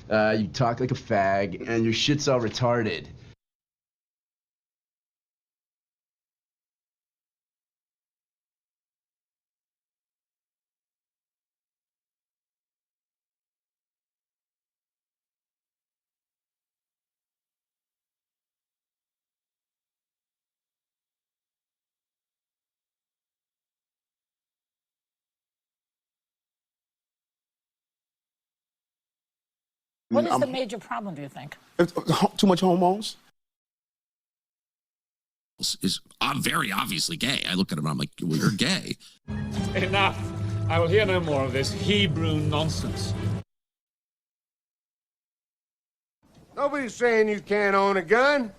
You talk like a fag, and your shit's all retarded. What is the major problem, do you think? Too much hormones. Is very obviously gay. I look at him and I'm like, well, you're gay. Enough. I will hear no more of this Hebrew nonsense. Nobody's saying you can't own a gun.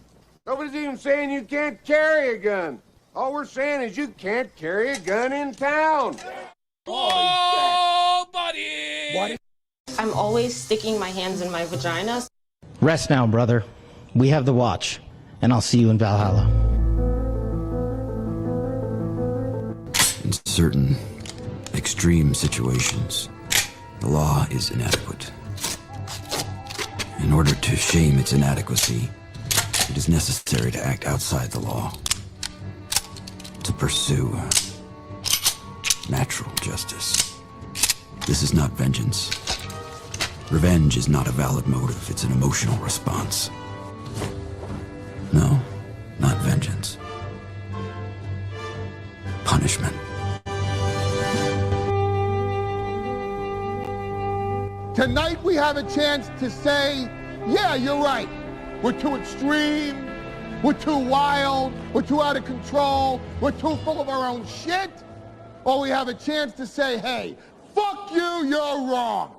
Nobody's even saying you can't carry a gun. All we're saying is you can't carry a gun in town. Oh, buddy! What? I'm always sticking my hands in my vagina. Rest now, brother. We have the watch, and I'll see you in Valhalla. In certain extreme situations, the law is inadequate. In order to shame its inadequacy, it is necessary to act outside the law, to pursue natural justice. This is not vengeance. Revenge is not a valid motive, it's an emotional response. No, not vengeance. Punishment. Tonight we have a chance to say, yeah, you're right. We're too extreme. We're too wild. We're too out of control. We're too full of our own shit. Or we have a chance to say, hey, fuck you, you're wrong.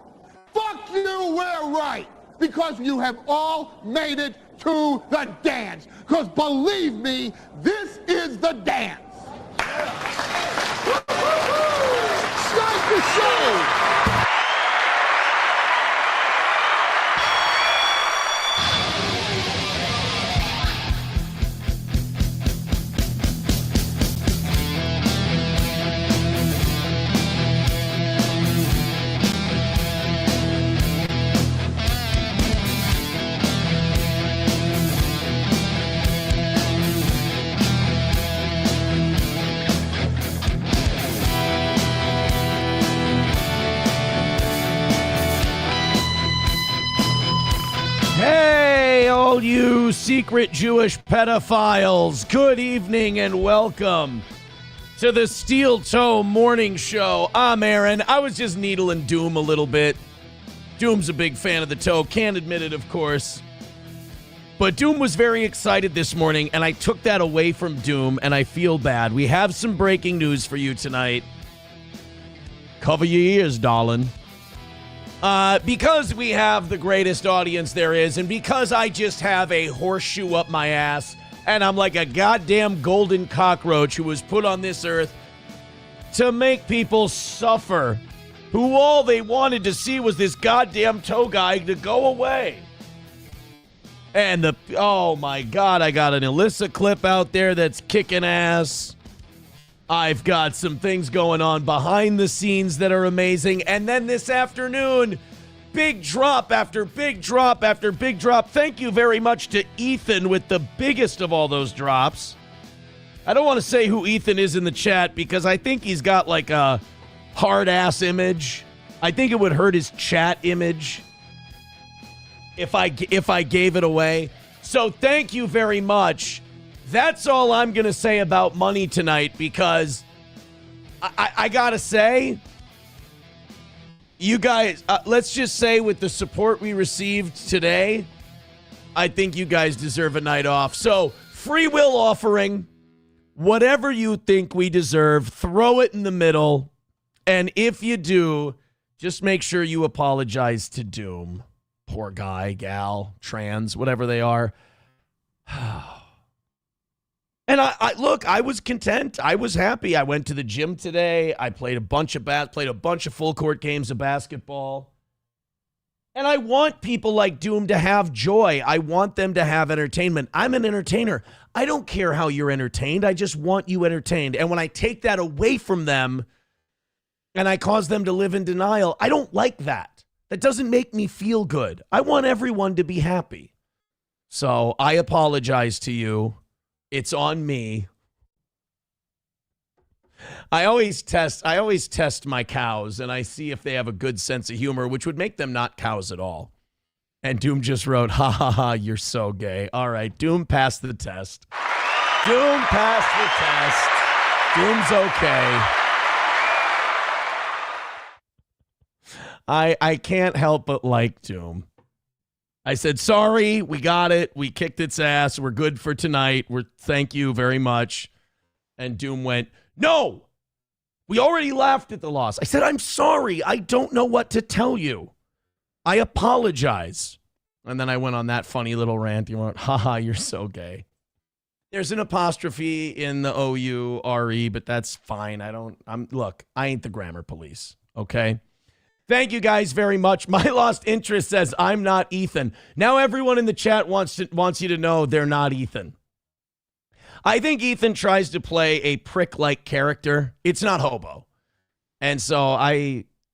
Fuck you, we're right. Because you have all made it to the dance. Because believe me, this is the dance. Start the show. All you secret Jewish pedophiles, good evening and welcome to the Steel Toe Morning Show. I'm Aaron. I was just needling Doom a little bit. Doom's a big fan of the toe, can't admit it, of course. But Doom was very excited this morning, and I took that away from Doom, and I feel bad. We have some breaking news for you tonight. Cover your ears, darling. Because we have the greatest audience there is, and because I just have a horseshoe up my ass, and I'm like a goddamn golden cockroach who was put on this earth to make people suffer, who all they wanted to see was this goddamn toe guy to go away. And oh my God, I got an Alyssa clip out there that's kicking ass. I've got some things going on behind the scenes that are amazing. And then this afternoon, big drop after big drop after big drop. Thank you very much to Ethan with the biggest of all those drops. I don't want to say who Ethan is in the chat because I think he's got like a hard-ass image. I think it would hurt his chat image if I gave it away. So thank you very much. That's all I'm going to say about money tonight because I got to say, you guys, let's just say with the support we received today, I think you guys deserve a night off. So free will offering, whatever you think we deserve, throw it in the middle. And if you do, just make sure you apologize to Doom. Poor guy, gal, trans, whatever they are. And I look, I was content. I was happy. I went to the gym today. I played a bunch of full court games of basketball. And I want people like Doom to have joy. I want them to have entertainment. I'm an entertainer. I don't care how you're entertained. I just want you entertained. And when I take that away from them and I cause them to live in denial, I don't like that. That doesn't make me feel good. I want everyone to be happy. So I apologize to you. It's on me. I always test my cows, and I see if they have a good sense of humor, which would make them not cows at all. And Doom just wrote, ha ha ha, you're so gay. All right, Doom passed the test. Doom passed the test. Doom's okay. I can't help but like Doom. I said, sorry, we got it. We kicked its ass. We're good for tonight. Thank you very much. And Doom went, no, we already laughed at the loss. I said, I'm sorry. I don't know what to tell you. I apologize. And then I went on that funny little rant. You went, haha, you're so gay. There's an apostrophe in the O-U-R-E, but that's fine. Look, I ain't the grammar police, okay? Thank you guys very much. My lost interest says I'm not Ethan. Now everyone in the chat wants you to know they're not Ethan. I think Ethan tries to play a prick-like character. It's not hobo. And so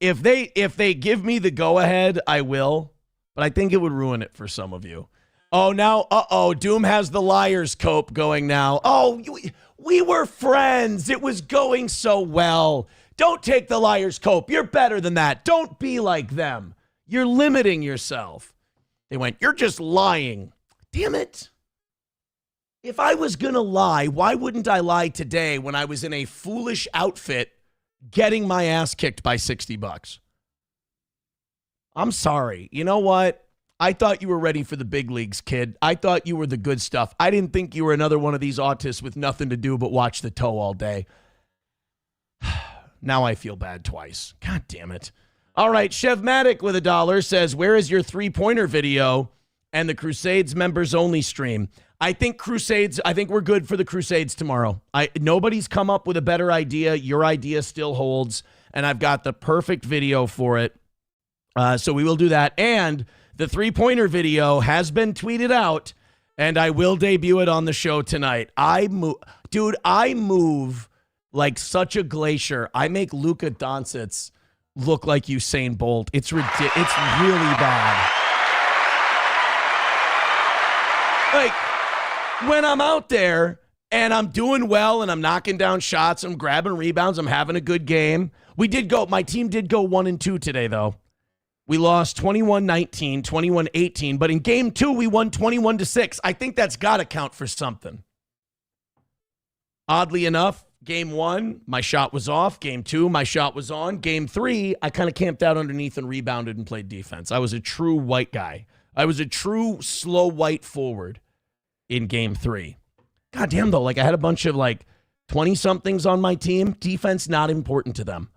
if they give me the go-ahead, I will. But I think it would ruin it for some of you. Oh, now, Doom has the liar's cope going now. Oh, we were friends. It was going so well. Don't take the liar's cope. You're better than that. Don't be like them. You're limiting yourself. They went, you're just lying. Damn it. If I was going to lie, why wouldn't I lie today when I was in a foolish outfit getting my ass kicked by $60? I'm sorry. You know what? I thought you were ready for the big leagues, kid. I thought you were the good stuff. I didn't think you were another one of these autists with nothing to do but watch the toe all day. Now I feel bad twice. God damn it. All right, Chevmatic with $1 says, where is your three-pointer video and the Crusades members only stream? I think we're good for the Crusades tomorrow. Nobody's come up with a better idea. Your idea still holds, and I've got the perfect video for it. So we will do that. And the three-pointer video has been tweeted out, and I will debut it on the show tonight. I move like such a glacier. I make Luka Doncic look like Usain Bolt. It's ridiculous. It's really bad. Like, when I'm out there and I'm doing well and I'm knocking down shots, I'm grabbing rebounds, I'm having a good game. My team did go 1-2 today, though. We lost 21-19, 21-18, but in game 2, we won 21-6. I think that's got to count for something. Oddly enough, game 1, my shot was off. Game 2, my shot was on. Game 3, I kind of camped out underneath and rebounded and played defense. I was a true white guy. I was a true slow white forward in game 3. God damn, though, like I had a bunch of like 20-somethings on my team. Defense not important to them.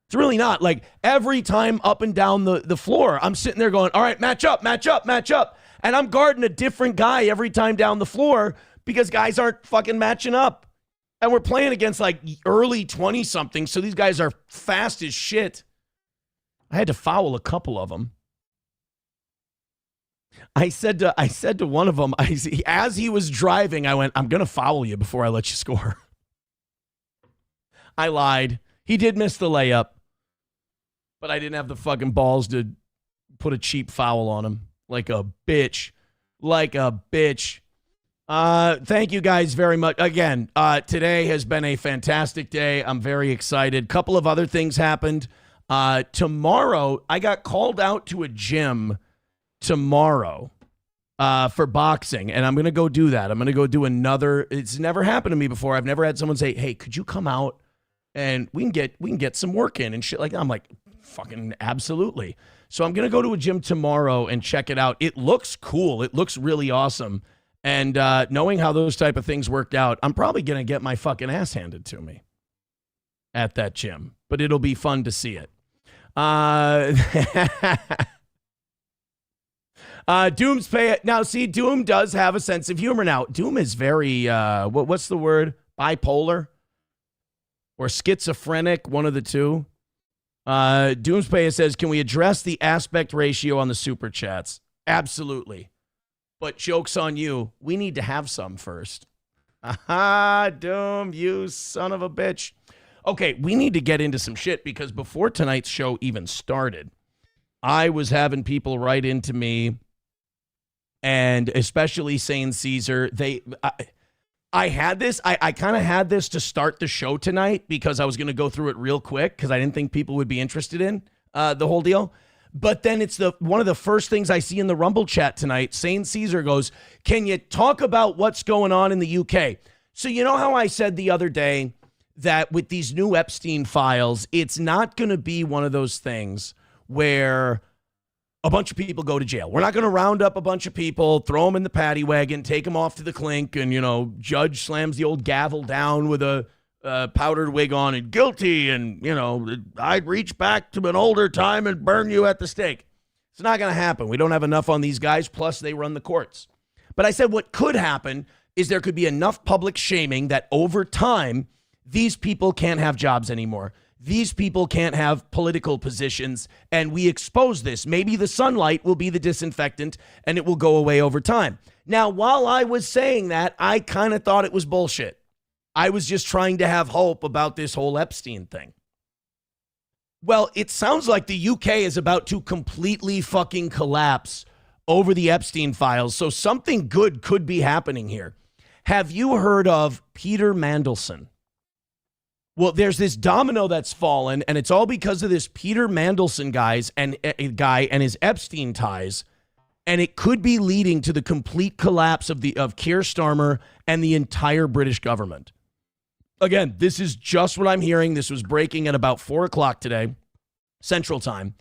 It's really not. Like every time up and down the floor, I'm sitting there going, all right, match up, match up, match up. And I'm guarding a different guy every time down the floor because guys aren't fucking matching up. And we're playing against like early 20-somethings, so these guys are fast as shit. I had to foul a couple of them. I said to one of them, as he was driving, I went, I'm going to foul you before I let you score. I lied. He did miss the layup, but I didn't have the fucking balls to put a cheap foul on him. Like a bitch. Like a bitch. Thank you guys very much. Again, today has been a fantastic day. I'm very excited. Couple of other things happened. Tomorrow, I got called out to a gym tomorrow for boxing, and I'm going to go do that. I'm going to go do another. It's never happened to me before. I've never had someone say, hey, could you come out and we can get some work in and shit like that. I'm like, fucking absolutely. So I'm going to go to a gym tomorrow and check it out. It looks cool. It looks really awesome. And knowing how those type of things worked out, I'm probably going to get my fucking ass handed to me at that gym. But it'll be fun to see it. Doom's pay it. Now, see, Doom does have a sense of humor now. Doom is very, what's the word? Bipolar? Or schizophrenic, one of the two. Doom's pay says, can we address the aspect ratio on the super chats? Absolutely. But joke's on you. We need to have some first. Aha, Doom, you son of a bitch. Okay, we need to get into some shit because before tonight's show even started, I was having people write into me, and especially saying Caesar, I had this. I kind of had this to start the show tonight because I was going to go through it real quick because I didn't think people would be interested in the whole deal. But then it's one of the first things I see in the Rumble chat tonight. Saint Caesar goes, "Can you talk about what's going on in the UK?" So you know how I said the other day that with these new Epstein files, it's not going to be one of those things where a bunch of people go to jail. We're not going to round up a bunch of people, throw them in the paddy wagon, take them off to the clink, and, judge slams the old gavel down with a powdered wig on and guilty, and, I'd reach back to an older time and burn you at the stake. It's not going to happen. We don't have enough on these guys, plus they run the courts. But I said what could happen is there could be enough public shaming that over time, these people can't have jobs anymore. These people can't have political positions, and we expose this. Maybe the sunlight will be the disinfectant, and it will go away over time. Now, while I was saying that, I kind of thought it was bullshit. I was just trying to have hope about this whole Epstein thing. Well, it sounds like the UK is about to completely fucking collapse over the Epstein files, so something good could be happening here. Have you heard of Peter Mandelson? Well, there's this domino that's fallen, and it's all because of this Peter Mandelson guy and his Epstein ties, and it could be leading to the complete collapse of Keir Starmer and the entire British government. Again, this is just what I'm hearing. This was breaking at about 4 o'clock today, Central Time.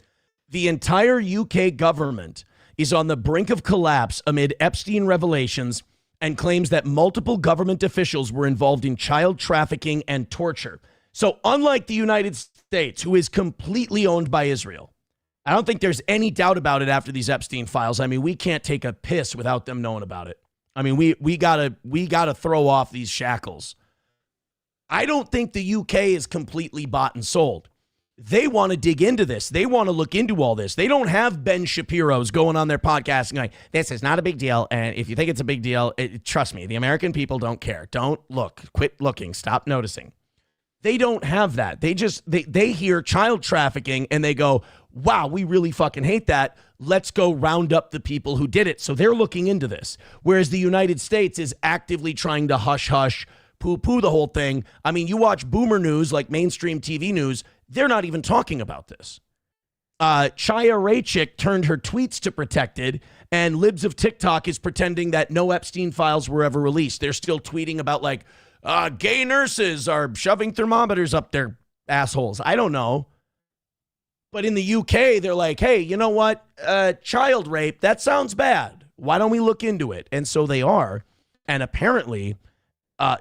The entire UK government is on the brink of collapse amid Epstein revelations and claims that multiple government officials were involved in child trafficking and torture. So unlike the United States, who is completely owned by Israel, I don't think there's any doubt about it after these Epstein files. I mean, we can't take a piss without them knowing about it. I mean, we gotta throw off these shackles. I don't think the UK is completely bought and sold. They want to dig into this. They want to look into all this. They don't have Ben Shapiro's going on their podcast and going, "This is not a big deal. And if you think it's a big deal, trust me, the American people don't care. Don't look. Quit looking. Stop noticing." They don't have that. They hear child trafficking and they go, "Wow, we really fucking hate that. Let's go round up the people who did it." So they're looking into this. Whereas the United States is actively trying to hush, poo-poo the whole thing. I mean, you watch boomer news like mainstream TV news, they're not even talking about this. Chaya Raichik turned her tweets to protected, and libs of TikTok is pretending that no Epstein files were ever released. They're still tweeting about gay nurses are shoving thermometers up their assholes. I don't know. But in the UK, they're like, "Hey, you know what? Child rape, that sounds bad. Why don't we look into it?" And so they are. And apparently,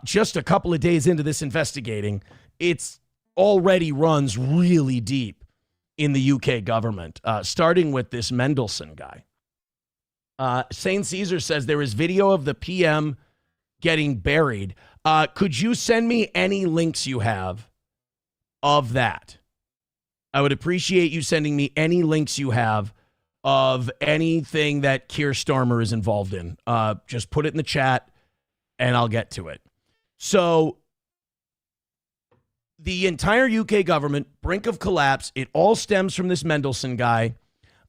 just a couple of days into this investigating, it's already runs really deep in the UK government, starting with this Mendelsohn guy. Saint Caesar says there is video of the PM getting buried. Could you send me any links you have of that? I would appreciate you sending me any links you have of anything that Keir Starmer is involved in. Just put it in the chat and I'll get to it. So the entire UK government, brink of collapse. It all stems from this Mendelsohn guy.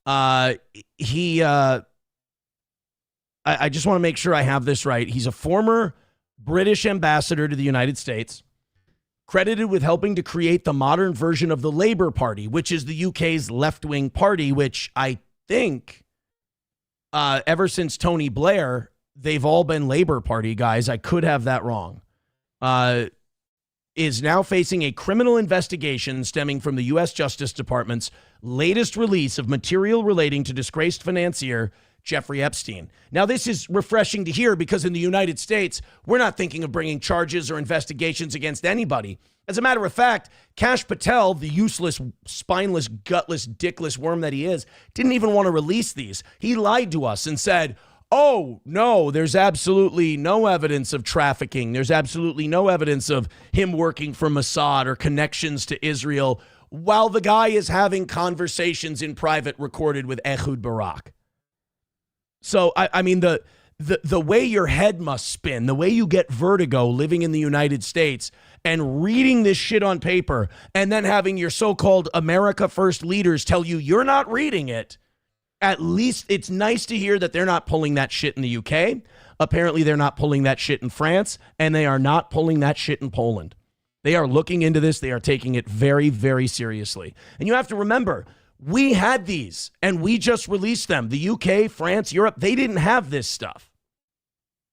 I just want to make sure I have this right. He's a former British ambassador to the United States, credited with helping to create the modern version of the Labour Party, which is the UK's left-wing party, which I think ever since Tony Blair, they've all been Labour Party guys. I could have that wrong. Is now facing a criminal investigation stemming from the U.S. Justice Department's latest release of material relating to disgraced financier Jeffrey Epstein. Now, this is refreshing to hear because in the United States, we're not thinking of bringing charges or investigations against anybody. As a matter of fact, Kash Patel, the useless, spineless, gutless, dickless worm that he is, didn't even want to release these. He lied to us and said, "Oh, no, there's absolutely no evidence of trafficking. There's absolutely no evidence of him working for Mossad or connections to Israel," while the guy is having conversations in private recorded with Ehud Barak. So, I mean, the way your head must spin, the way you get vertigo living in the United States and reading this shit on paper and then having your so-called America First leaders tell you you're not reading it, at least it's nice to hear that they're not pulling that shit in the UK. Apparently they're not pulling that shit in France, and they are not pulling that shit in Poland. They are looking into this. They are taking it very, very seriously. And you have to remember, we had these, and we just released them. The UK, France, Europe, they didn't have this stuff.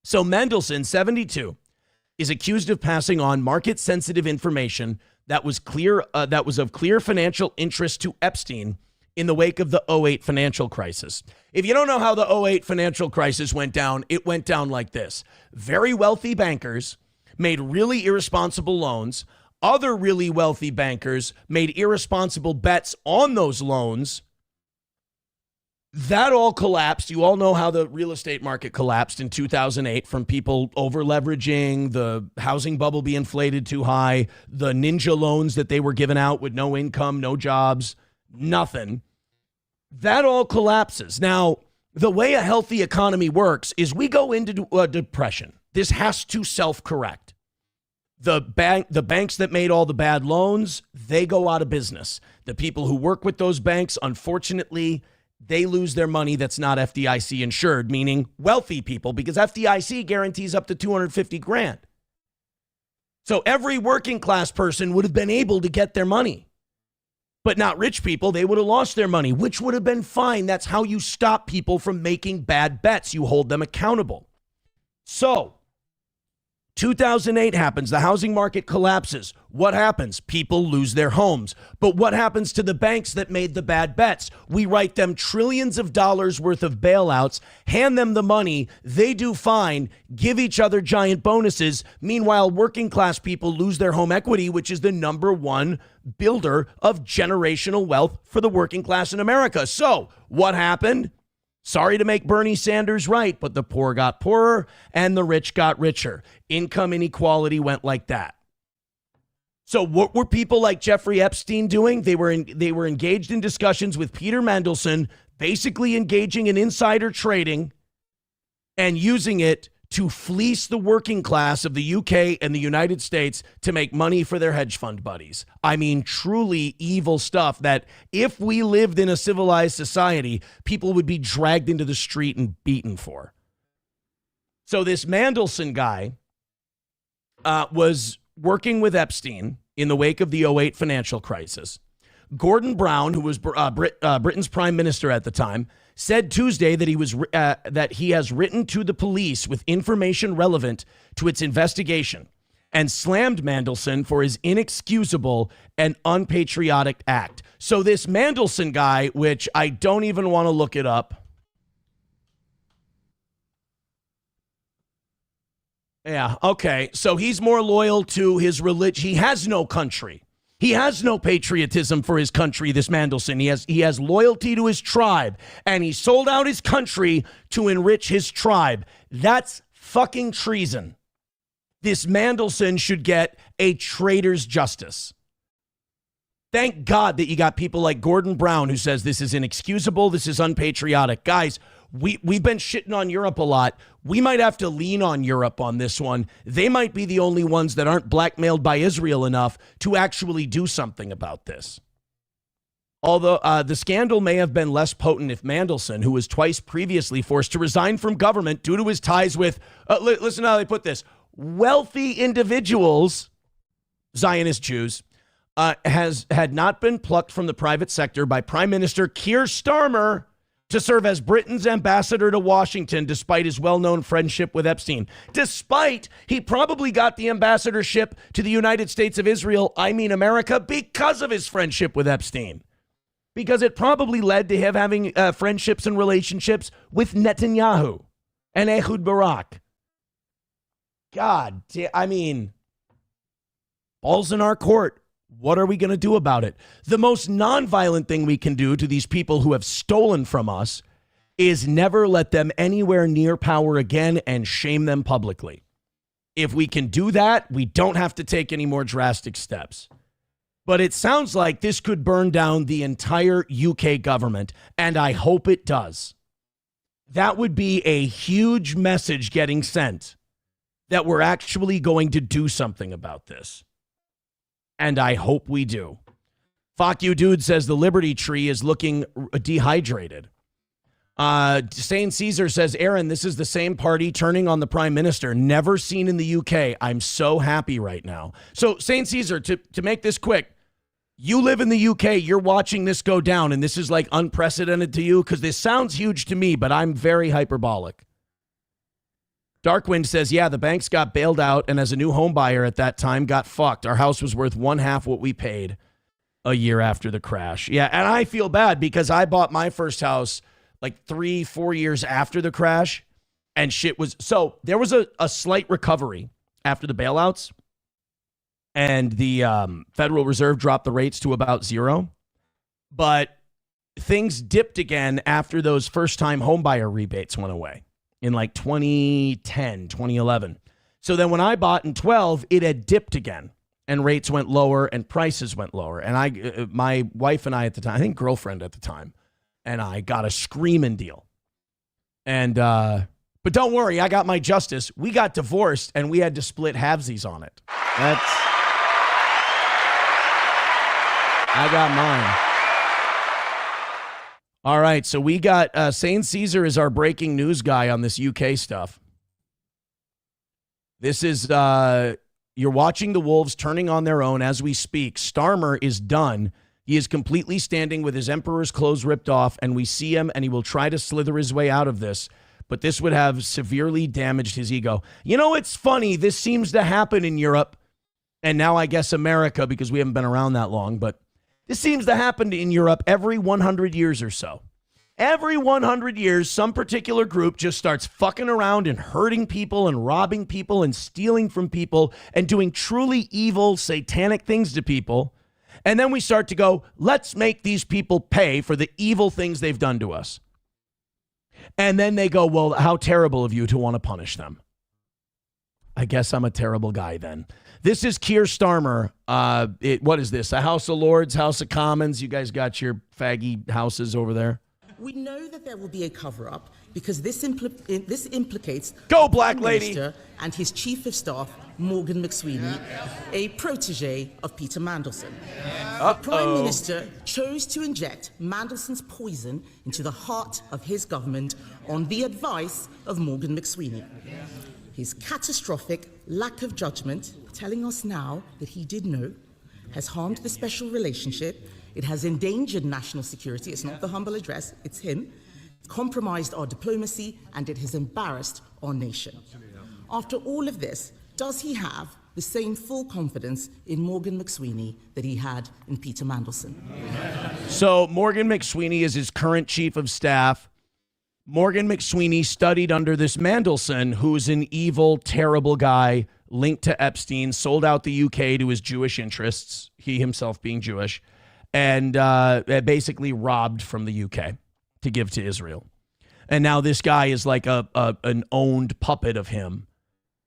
So Mandelson, 72, is accused of passing on market-sensitive information that was of clear financial interest to Epstein in the wake of the 2008 financial crisis. If you don't know how the 2008 financial crisis went down, it went down like this. Very wealthy bankers made really irresponsible loans. Other really wealthy bankers made irresponsible bets on those loans. That all collapsed. You all know how the real estate market collapsed in 2008 from people over-leveraging, the housing bubble being inflated too high, the ninja loans that they were giving out with no income, no jobs, nothing. That all collapses. Now, the way a healthy economy works is we go into a depression. This has to self-correct. The banks that made all the bad loans, they go out of business. The people who work with those banks, unfortunately, they lose their money that's not FDIC insured, meaning wealthy people, because FDIC guarantees up to $250,000. So every working class person would have been able to get their money, but not rich people. They would have lost their money, which would have been fine. That's how you stop people from making bad bets. You hold them accountable. So 2008 happens. The housing market collapses. What happens? People lose their homes. But what happens to the banks that made the bad bets? We write them trillions of dollars worth of bailouts, hand them the money. They do fine, give each other giant bonuses. Meanwhile, working class people lose their home equity, which is the number one builder of generational wealth for the working class in America. So what happened? Sorry to make Bernie Sanders right, but the poor got poorer and the rich got richer. Income inequality went like that. So what were people like Jeffrey Epstein doing? They were engaged in discussions with Peter Mandelson, basically engaging in insider trading and using it to fleece the working class of the UK and the United States to make money for their hedge fund buddies. I mean, truly evil stuff that if we lived in a civilized society, people would be dragged into the street and beaten for. So this Mandelson guy was working with Epstein in the wake of the 2008 financial crisis. Gordon Brown, who was Britain's prime minister at the time, said Tuesday that he has written to the police with information relevant to its investigation and slammed Mandelson for his inexcusable and unpatriotic act. So this Mandelson guy, which I don't even want to look it up. Yeah, okay. So he's more loyal to his religion. He has no country. He has no patriotism for his country, this Mandelson. He has loyalty to his tribe, and he sold out his country to enrich his tribe. That's fucking treason. This Mandelson should get a traitor's justice. Thank God that you got people like Gordon Brown who says this is inexcusable, this is unpatriotic. Guys, we've been shitting on Europe a lot. We might have to lean on Europe on this one. They might be the only ones that aren't blackmailed by Israel enough to actually do something about this. Although the scandal may have been less potent if Mandelson, who was twice previously forced to resign from government due to his ties with, listen to how they put this, wealthy individuals, Zionist Jews, had not been plucked from the private sector by Prime Minister Keir Starmer to serve as Britain's ambassador to Washington, despite his well-known friendship with Epstein. Despite he probably got the ambassadorship to the United States of Israel, I mean America, because of his friendship with Epstein. Because it probably led to him having friendships and relationships with Netanyahu and Ehud Barak. God, I mean, balls in our court. What are we going to do about it? The most nonviolent thing we can do to these people who have stolen from us is never let them anywhere near power again and shame them publicly. If we can do that, we don't have to take any more drastic steps. But it sounds like this could burn down the entire UK government, and I hope it does. That would be a huge message getting sent that we're actually going to do something about this. And I hope we do. Fuck you, dude says the Liberty Tree is looking dehydrated. St. Caesar says, Aaron, this is the same party turning on the prime minister. Never seen in the UK. I'm so happy right now. So, St. Caesar, to make this quick, you live in the UK. You're watching this go down, and this is like unprecedented to you because this sounds huge to me, but I'm very hyperbolic. Darkwind says, yeah, the banks got bailed out, and as a new home buyer at that time, got fucked. Our house was worth 1/2 what we paid a year after the crash. Yeah, and I feel bad because I bought my first house like 3-4 years after the crash, and shit was... So there was a slight recovery after the bailouts, and the Federal Reserve dropped the rates to about 0. But things dipped again after those first-time homebuyer rebates went away in like 2010, 2011. So then when I bought in 12, it had dipped again, and rates went lower and prices went lower. And my wife and I at the time, I think girlfriend at the time, and I got a screaming deal. And, but don't worry, I got my justice. We got divorced and we had to split halvesies on it. I got mine. All right, so we got St. Caesar is our breaking news guy on this UK stuff. This is, you're watching the Wolves turning on their own as we speak. Starmer is done. He is completely standing with his emperor's clothes ripped off, and we see him, and he will try to slither his way out of this, but this would have severely damaged his ego. You know, it's funny. This seems to happen in Europe, and now I guess America, because we haven't been around that long, but this seems to happen in Europe every 100 years or so. Every 100 years, some particular group just starts fucking around and hurting people and robbing people and stealing from people and doing truly evil, satanic things to people. And then we start to go, let's make these people pay for the evil things they've done to us. And then they go, well, how terrible of you to want to punish them. I guess I'm a terrible guy then. This is Keir Starmer. What is this? A House of Lords, House of Commons? You guys got your faggy houses over there? We know that there will be a cover-up because this implicates Go, Black Lady! And his Chief of Staff, Morgan McSweeney, a protege of Peter Mandelson. The Prime Minister chose to inject Mandelson's poison into the heart of his government on the advice of Morgan McSweeney. His catastrophic lack of judgment, telling us now that he did know, has harmed the special relationship. It has endangered national security. It's not the humble address, it's him. Compromised our diplomacy, and it has embarrassed our nation. After all of this, does he have the same full confidence in Morgan McSweeney that he had in Peter Mandelson? So Morgan McSweeney is his current chief of staff. Morgan McSweeney studied under this Mandelson, who's an evil, terrible guy linked to Epstein, sold out the UK to his Jewish interests, he himself being Jewish, and basically robbed from the UK to give to Israel. And now this guy is like an owned puppet of him,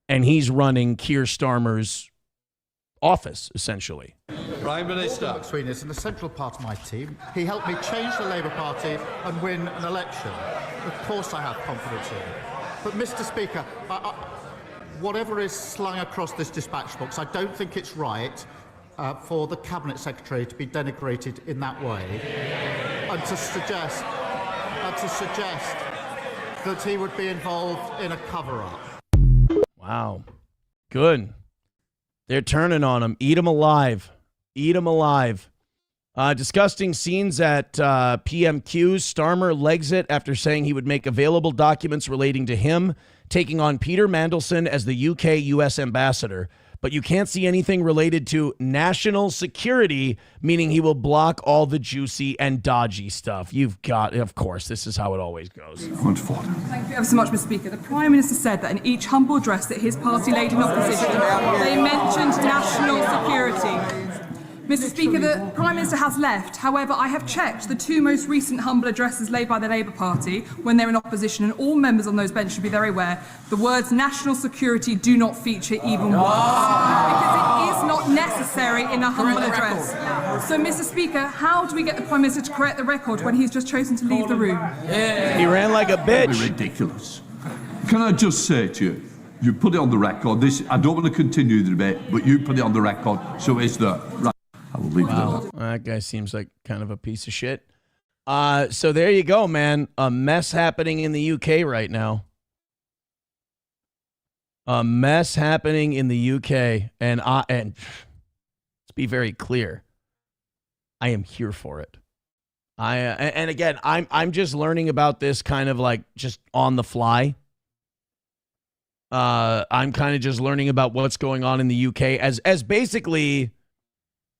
and he's running Keir Starmer's office, essentially. Prime Minister. McSweeney is an essential part of my team. He helped me change the Labour Party and win an election. Of course I have confidence in him. But, Mr. Speaker, whatever is slung across this dispatch box, I don't think it's right for the Cabinet Secretary to be denigrated in that way and to suggest that he would be involved in a cover-up. Wow. Good. They're turning on him. Eat him alive. Eat him alive. Disgusting scenes at PMQs. Starmer legs it after saying he would make available documents relating to him taking on Peter Mandelson as the UK-US ambassador. But you can't see anything related to national security, meaning he will block all the juicy and dodgy stuff. You've got, of course, this is how it always goes. Thank you ever so much, Mr. Speaker. The Prime Minister said that in each humble address that his party laid in opposition, they mentioned national security. Mr. Speaker, the Prime Minister has left. However, I have checked the two most recent humble addresses laid by the Labour Party when they're in opposition, and all members on those benches should be very aware the words national security do not feature even once. Because it is not necessary in a humble address. So, Mr. Speaker, how do we get the Prime Minister to correct the record when he's just chosen to leave the room? He ran like a bitch. Ridiculous. Can I just say to you, You put it on the record. I don't want to continue the debate, but you put it on the record, so it's there. Right. I will leave it at that. That guy seems like kind of a piece of shit. So there you go, man. A mess happening in the UK right now. A mess happening in the UK, and let's be very clear, I am here for it. And again, I'm just learning about this kind of like just on the fly. I'm kind of just learning about what's going on in the UK as basically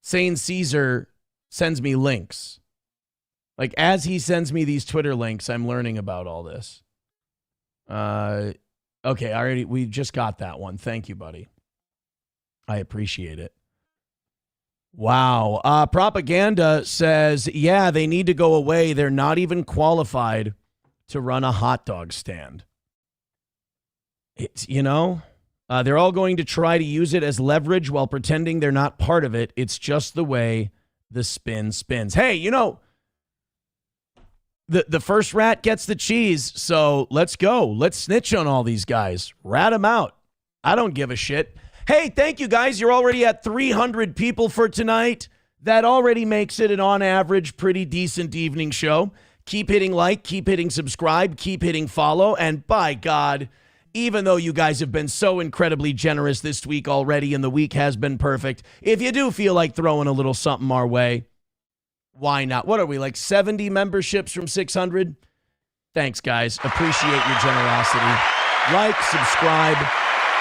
Sane Caesar sends me links. Like as he sends me these Twitter links, I'm learning about all this. Okay, we just got that one. Thank you, buddy. I appreciate it. Wow. Propaganda says, yeah, they need to go away. They're not even qualified to run a hot dog stand. It's, they're all going to try to use it as leverage while pretending they're not part of it. It's just the way the spin spins. Hey, the first rat gets the cheese, so let's go. Let's snitch on all these guys. Rat them out. I don't give a shit. Hey, thank you, guys. You're already at 300 people for tonight. That already makes it an on average pretty decent evening show. Keep hitting like, keep hitting subscribe, keep hitting follow, and by God, even though you guys have been so incredibly generous this week already and the week has been perfect, if you do feel like throwing a little something our way, why not? What are we, like 70 memberships from 600? Thanks, guys. Appreciate your generosity. Like, subscribe,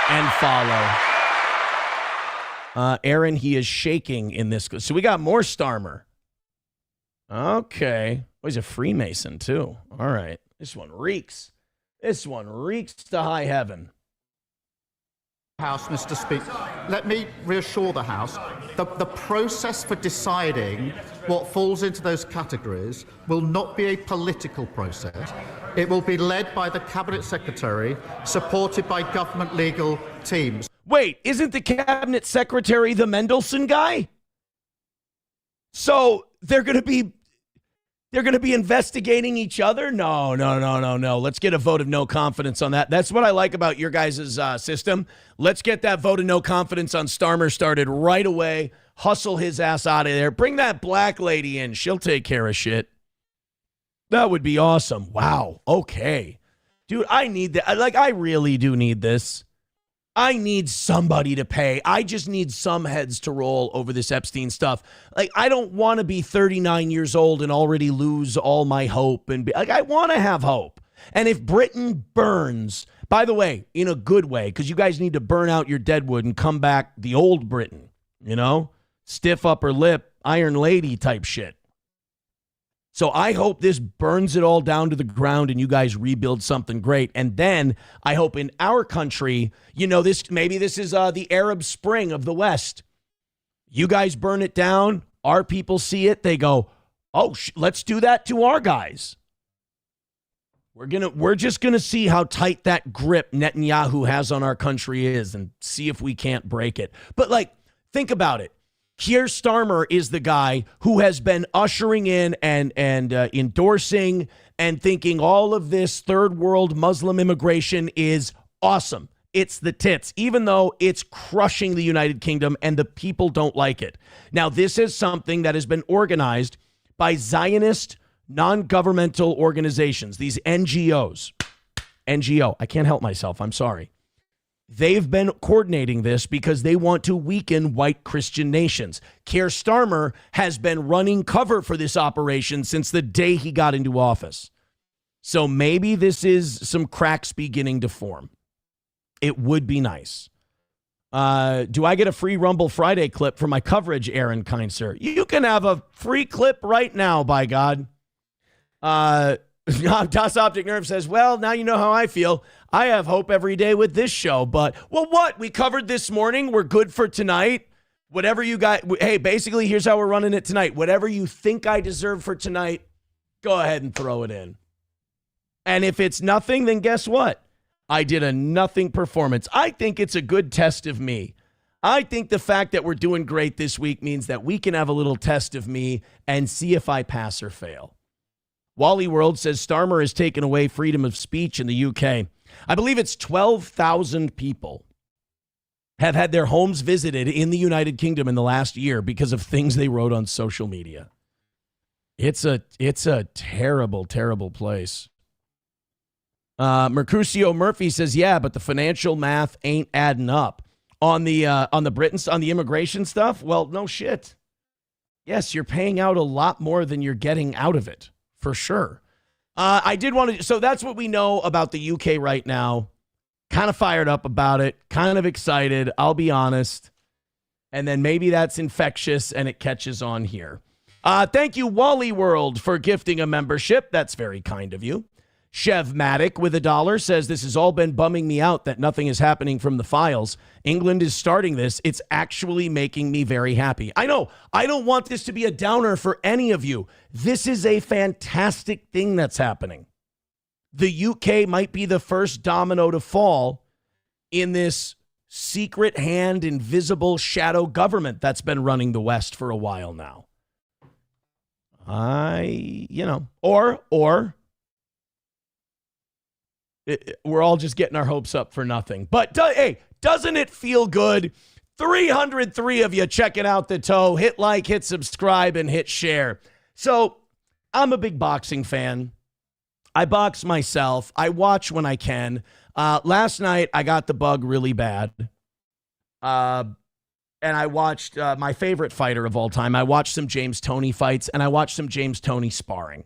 and follow. Aaron, he is shaking in this. So we got more Starmer. Okay. Oh, he's a Freemason, too. All right. This one reeks. This one reeks to high heaven. House, Mr. Speaker. Let me reassure the House, the process for deciding what falls into those categories will not be a political process. It will be led by the Cabinet Secretary, supported by government legal teams. Wait, isn't the Cabinet Secretary the Mendelsohn guy? So they're going to be investigating each other? No. Let's get a vote of no confidence on that. That's what I like about your guys' system. Let's get that vote of no confidence on Starmer started right away. Hustle his ass out of there. Bring that black lady in. She'll take care of shit. That would be awesome. Wow. Okay. Dude, I need that. Like, I really do need this. I need somebody to pay. I just need some heads to roll over this Epstein stuff. Like, I don't want to be 39 years old and already lose all my hope. And be, like, I want to have hope. And if Britain burns, by the way, in a good way, because you guys need to burn out your deadwood and come back the old Britain, stiff upper lip, Iron Lady type shit. So I hope this burns it all down to the ground and you guys rebuild something great. And then I hope in our country, this is the Arab Spring of the West. You guys burn it down. Our people see it. They go, oh, let's do that to our guys. We're just gonna see how tight that grip Netanyahu has on our country is and see if we can't break it. But think about it. Keir Starmer is the guy who has been ushering in and endorsing and thinking all of this third world Muslim immigration is awesome. It's the tits, even though it's crushing the United Kingdom and the people don't like it. Now, this is something that has been organized by Zionist non-governmental organizations, these NGOs. NGO, I can't help myself. I'm sorry. They've been coordinating this because they want to weaken white Christian nations. Keir Starmer has been running cover for this operation since the day he got into office. So maybe this is some cracks beginning to form. It would be nice. Do I get a free Rumble Friday clip for my coverage, Aaron, kind sir? You can have a free clip right now, by God. Das Optic Nerve says, well, now you know how I feel. I have hope every day with this show, but, well, what? We covered this morning. We're good for tonight. Whatever you got. Hey, basically, here's how we're running it tonight. Whatever you think I deserve for tonight, go ahead and throw it in. And if it's nothing, then guess what? I did a nothing performance. I think it's a good test of me. I think the fact that we're doing great this week means that we can have a little test of me and see if I pass or fail. Wally World says Starmer has taken away freedom of speech in the UK. I believe it's 12,000 people have had their homes visited in the United Kingdom in the last year because of things they wrote on social media. It's a terrible, terrible place. Mercutio Murphy says, yeah, but the financial math ain't adding up. On the immigration stuff, well, no shit. Yes, you're paying out a lot more than you're getting out of it, for sure. So that's what we know about the UK right now. Kind of fired up about it, kind of excited, I'll be honest. And then maybe that's infectious and it catches on here. Thank you, Wally World, for gifting a membership. That's very kind of you. Chevmatic with $1 says, this has all been bumming me out that nothing is happening from the files. England is starting this. It's actually making me very happy. I know. I don't want this to be a downer for any of you. This is a fantastic thing that's happening. The UK might be the first domino to fall in this secret hand, invisible shadow government that's been running the West for a while now. We're all just getting our hopes up for nothing. But hey, doesn't it feel good? 303 of you checking out the toe. Hit like, hit subscribe, and hit share. So I'm a big boxing fan. I box myself. I watch when I can. Last night, I got the bug really bad. And I watched my favorite fighter of all time. I watched some James Toney fights, and I watched some James Toney sparring.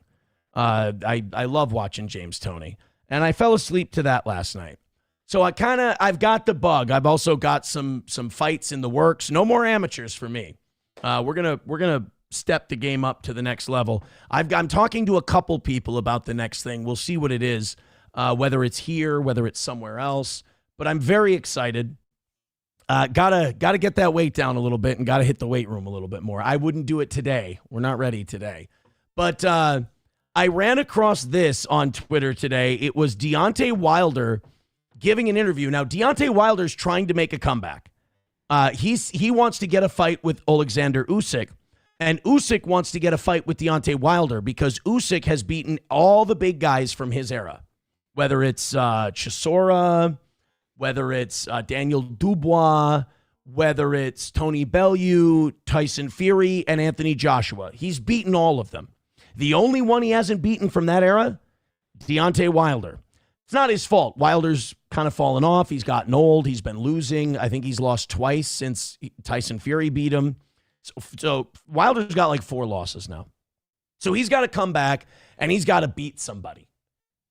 I love watching James Toney. And I fell asleep to that last night. So I've got the bug. I've also got some fights in the works. No more amateurs for me. We're gonna step the game up to the next level. I'm talking to a couple people about the next thing. We'll see what it is, whether it's here, whether it's somewhere else. But I'm very excited. Gotta get that weight down a little bit and gotta hit the weight room a little bit more. I wouldn't do it today. We're not ready today. But I ran across this on Twitter today. It was Deontay Wilder giving an interview. Now, Deontay Wilder's trying to make a comeback. He wants to get a fight with Alexander Usyk, and Usyk wants to get a fight with Deontay Wilder because Usyk has beaten all the big guys from his era, whether it's Chisora, whether it's Daniel Dubois, whether it's Tony Bellew, Tyson Fury, and Anthony Joshua. He's beaten all of them. The only one he hasn't beaten from that era, Deontay Wilder. It's not his fault. Wilder's kind of fallen off. He's gotten old. He's been losing. I think he's lost twice since Tyson Fury beat him. So Wilder's got like 4 losses now. So he's got to come back, and he's got to beat somebody.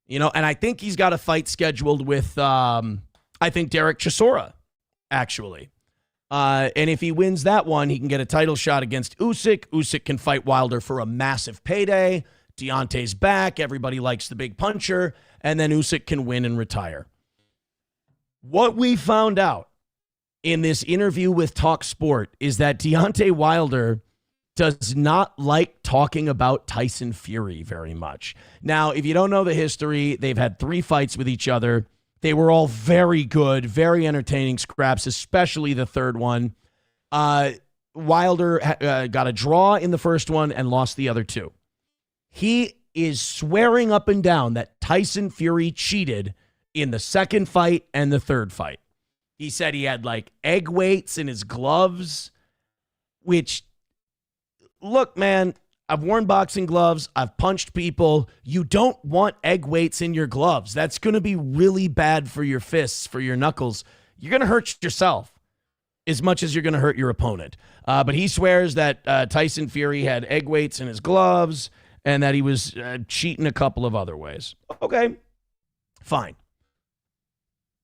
And I think he's got a fight scheduled with, I think, Derek Chisora, actually. And if he wins that one, he can get a title shot against Usyk. Usyk can fight Wilder for a massive payday. Deontay's back. Everybody likes the big puncher. And then Usyk can win and retire. What we found out in this interview with Talk Sport is that Deontay Wilder does not like talking about Tyson Fury very much. Now, if you don't know the history, they've had 3 fights with each other. They were all very good, very entertaining scraps, especially the third one. Wilder got a draw in the first one and lost the other 2. He is swearing up and down that Tyson Fury cheated in the second fight and the third fight. He said he had like egg weights in his gloves, which, look, man, I've worn boxing gloves. I've punched people. You don't want egg weights in your gloves. That's going to be really bad for your fists, for your knuckles. You're going to hurt yourself as much as you're going to hurt your opponent. But he swears that Tyson Fury had egg weights in his gloves and that he was cheating a couple of other ways. Okay, fine.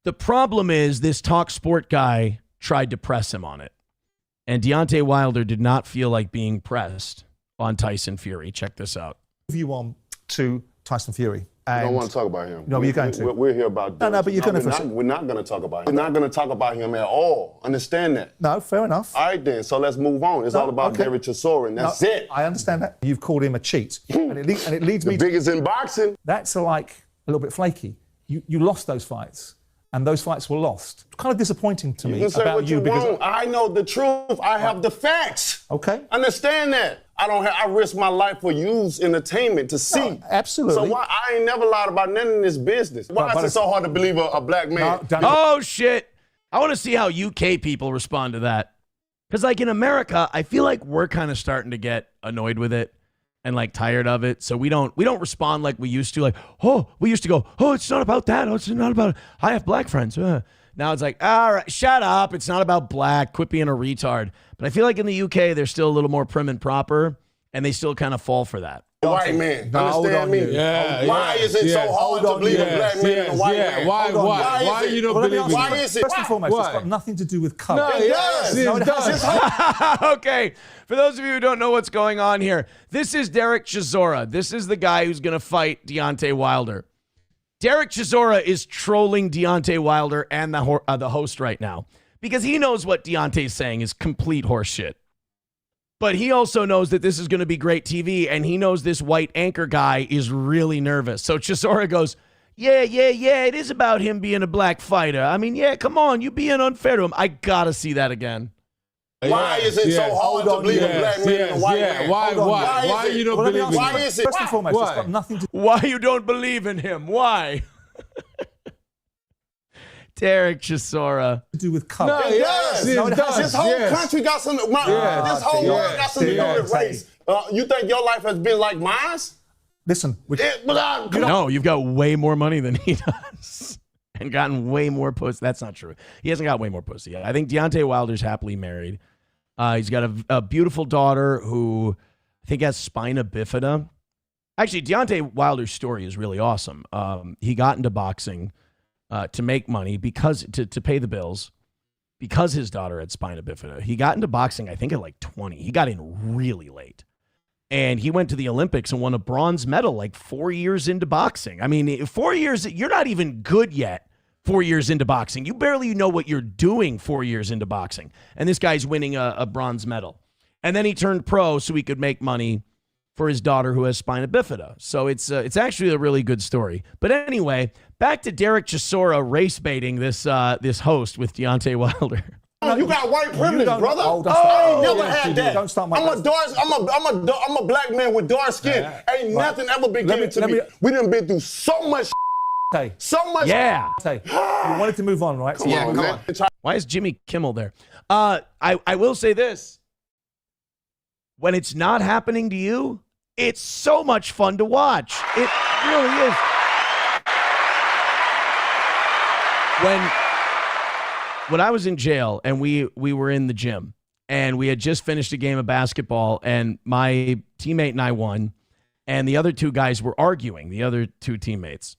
The problem is this Talk Sport guy tried to press him on it. And Deontay Wilder did not feel like being pressed on Tyson Fury. Check this out. You on to Tyson Fury. I don't want to talk about him. No, you're going to. We're here about No, but you're going to. We're not going to talk about him. We're not going to talk about him at all. Understand that? No, fair enough. All right, then. So let's move on. It's all about Derek Chisora, and that's it. I understand that. You've called him a cheat. and it leads me the biggest in boxing. That's like a little bit flaky. You lost those fights. and those fights were lost. It's kind of disappointing to me You can say about what you you because want. I know the truth. I have the facts. Okay. Understand that. I risk my life for you's entertainment to see. No, absolutely. So why I ain't never lied about nothing in this business. Why is it so hard to believe a black man? Oh, shit. I want to see how UK people respond to that. Because, like, in America, I feel like we're kind of starting to get annoyed with it and, like, tired of it. So we don't respond like we used to. Like, we used to go, it's not about that. Oh, it's not about it. I have black friends. Now it's like, all right, shut up. It's not about black. Quit being a retard. But I feel like in the UK, they're still a little more prim and proper, and they still kind of fall for that. White man, understand me? Why is it so hard to believe a black man and a white man? Why you don't believe it? Why is it? First and foremost, it's got nothing to do with colour. No, it does. No, it doesn't. Okay, for those of you who don't know what's going on here, this is Derek Chisora. This is the guy who's going to fight Deontay Wilder. Derek Chisora is trolling Deontay Wilder and the host right now because he knows what Deontay's saying is complete horseshit. But he also knows that this is going to be great TV, and he knows this white anchor guy is really nervous. So Chisora goes, yeah, it is about him being a black fighter. I mean, yeah, come on, you being unfair to him. I got to see that again. Why is it so hard to believe a black man and a white man? Why you don't believe in him? Why is it? First and foremost, it's got nothing to Why you don't believe in him? Why? Derek Chisora. To do with colour. No, it does. No, it does. This whole country got some. This whole world got something to do with race. You think your life has been like mine? Listen, no, you've got way more money than he does, and gotten way more pussy. That's not true. He hasn't got way more pussy yet. I think Deontay Wilder's happily married. He's got a beautiful daughter who I think has spina bifida. Actually, Deontay Wilder's story is really awesome. He got into boxing to make money because to pay the bills because his daughter had spina bifida. He got into boxing, I think, at like 20. He got in really late. And he went to the Olympics and won a bronze medal like 4 years into boxing. I mean, 4 years, you're not even good yet 4 years into boxing. You barely know what you're doing 4 years into boxing. And this guy's winning a bronze medal. And then he turned pro so he could make money for his daughter who has spina bifida. So it's actually a really good story. But anyway, back to Derek Chisora race baiting this host with Deontay Wilder. You got white privilege, brother. I ain't never had that. I'm a black man with dark skin. Ain't nothing ever been given to me. We done been through so much. So much. Yeah. You wanted to move on, right? Come on. Why is Jimmy Kimmel there? I will say this. When it's not happening to you, it's so much fun to watch. It really is. When I was in jail and we were in the gym and we had just finished a game of basketball and my teammate and I won and the other two guys were arguing, the other two teammates.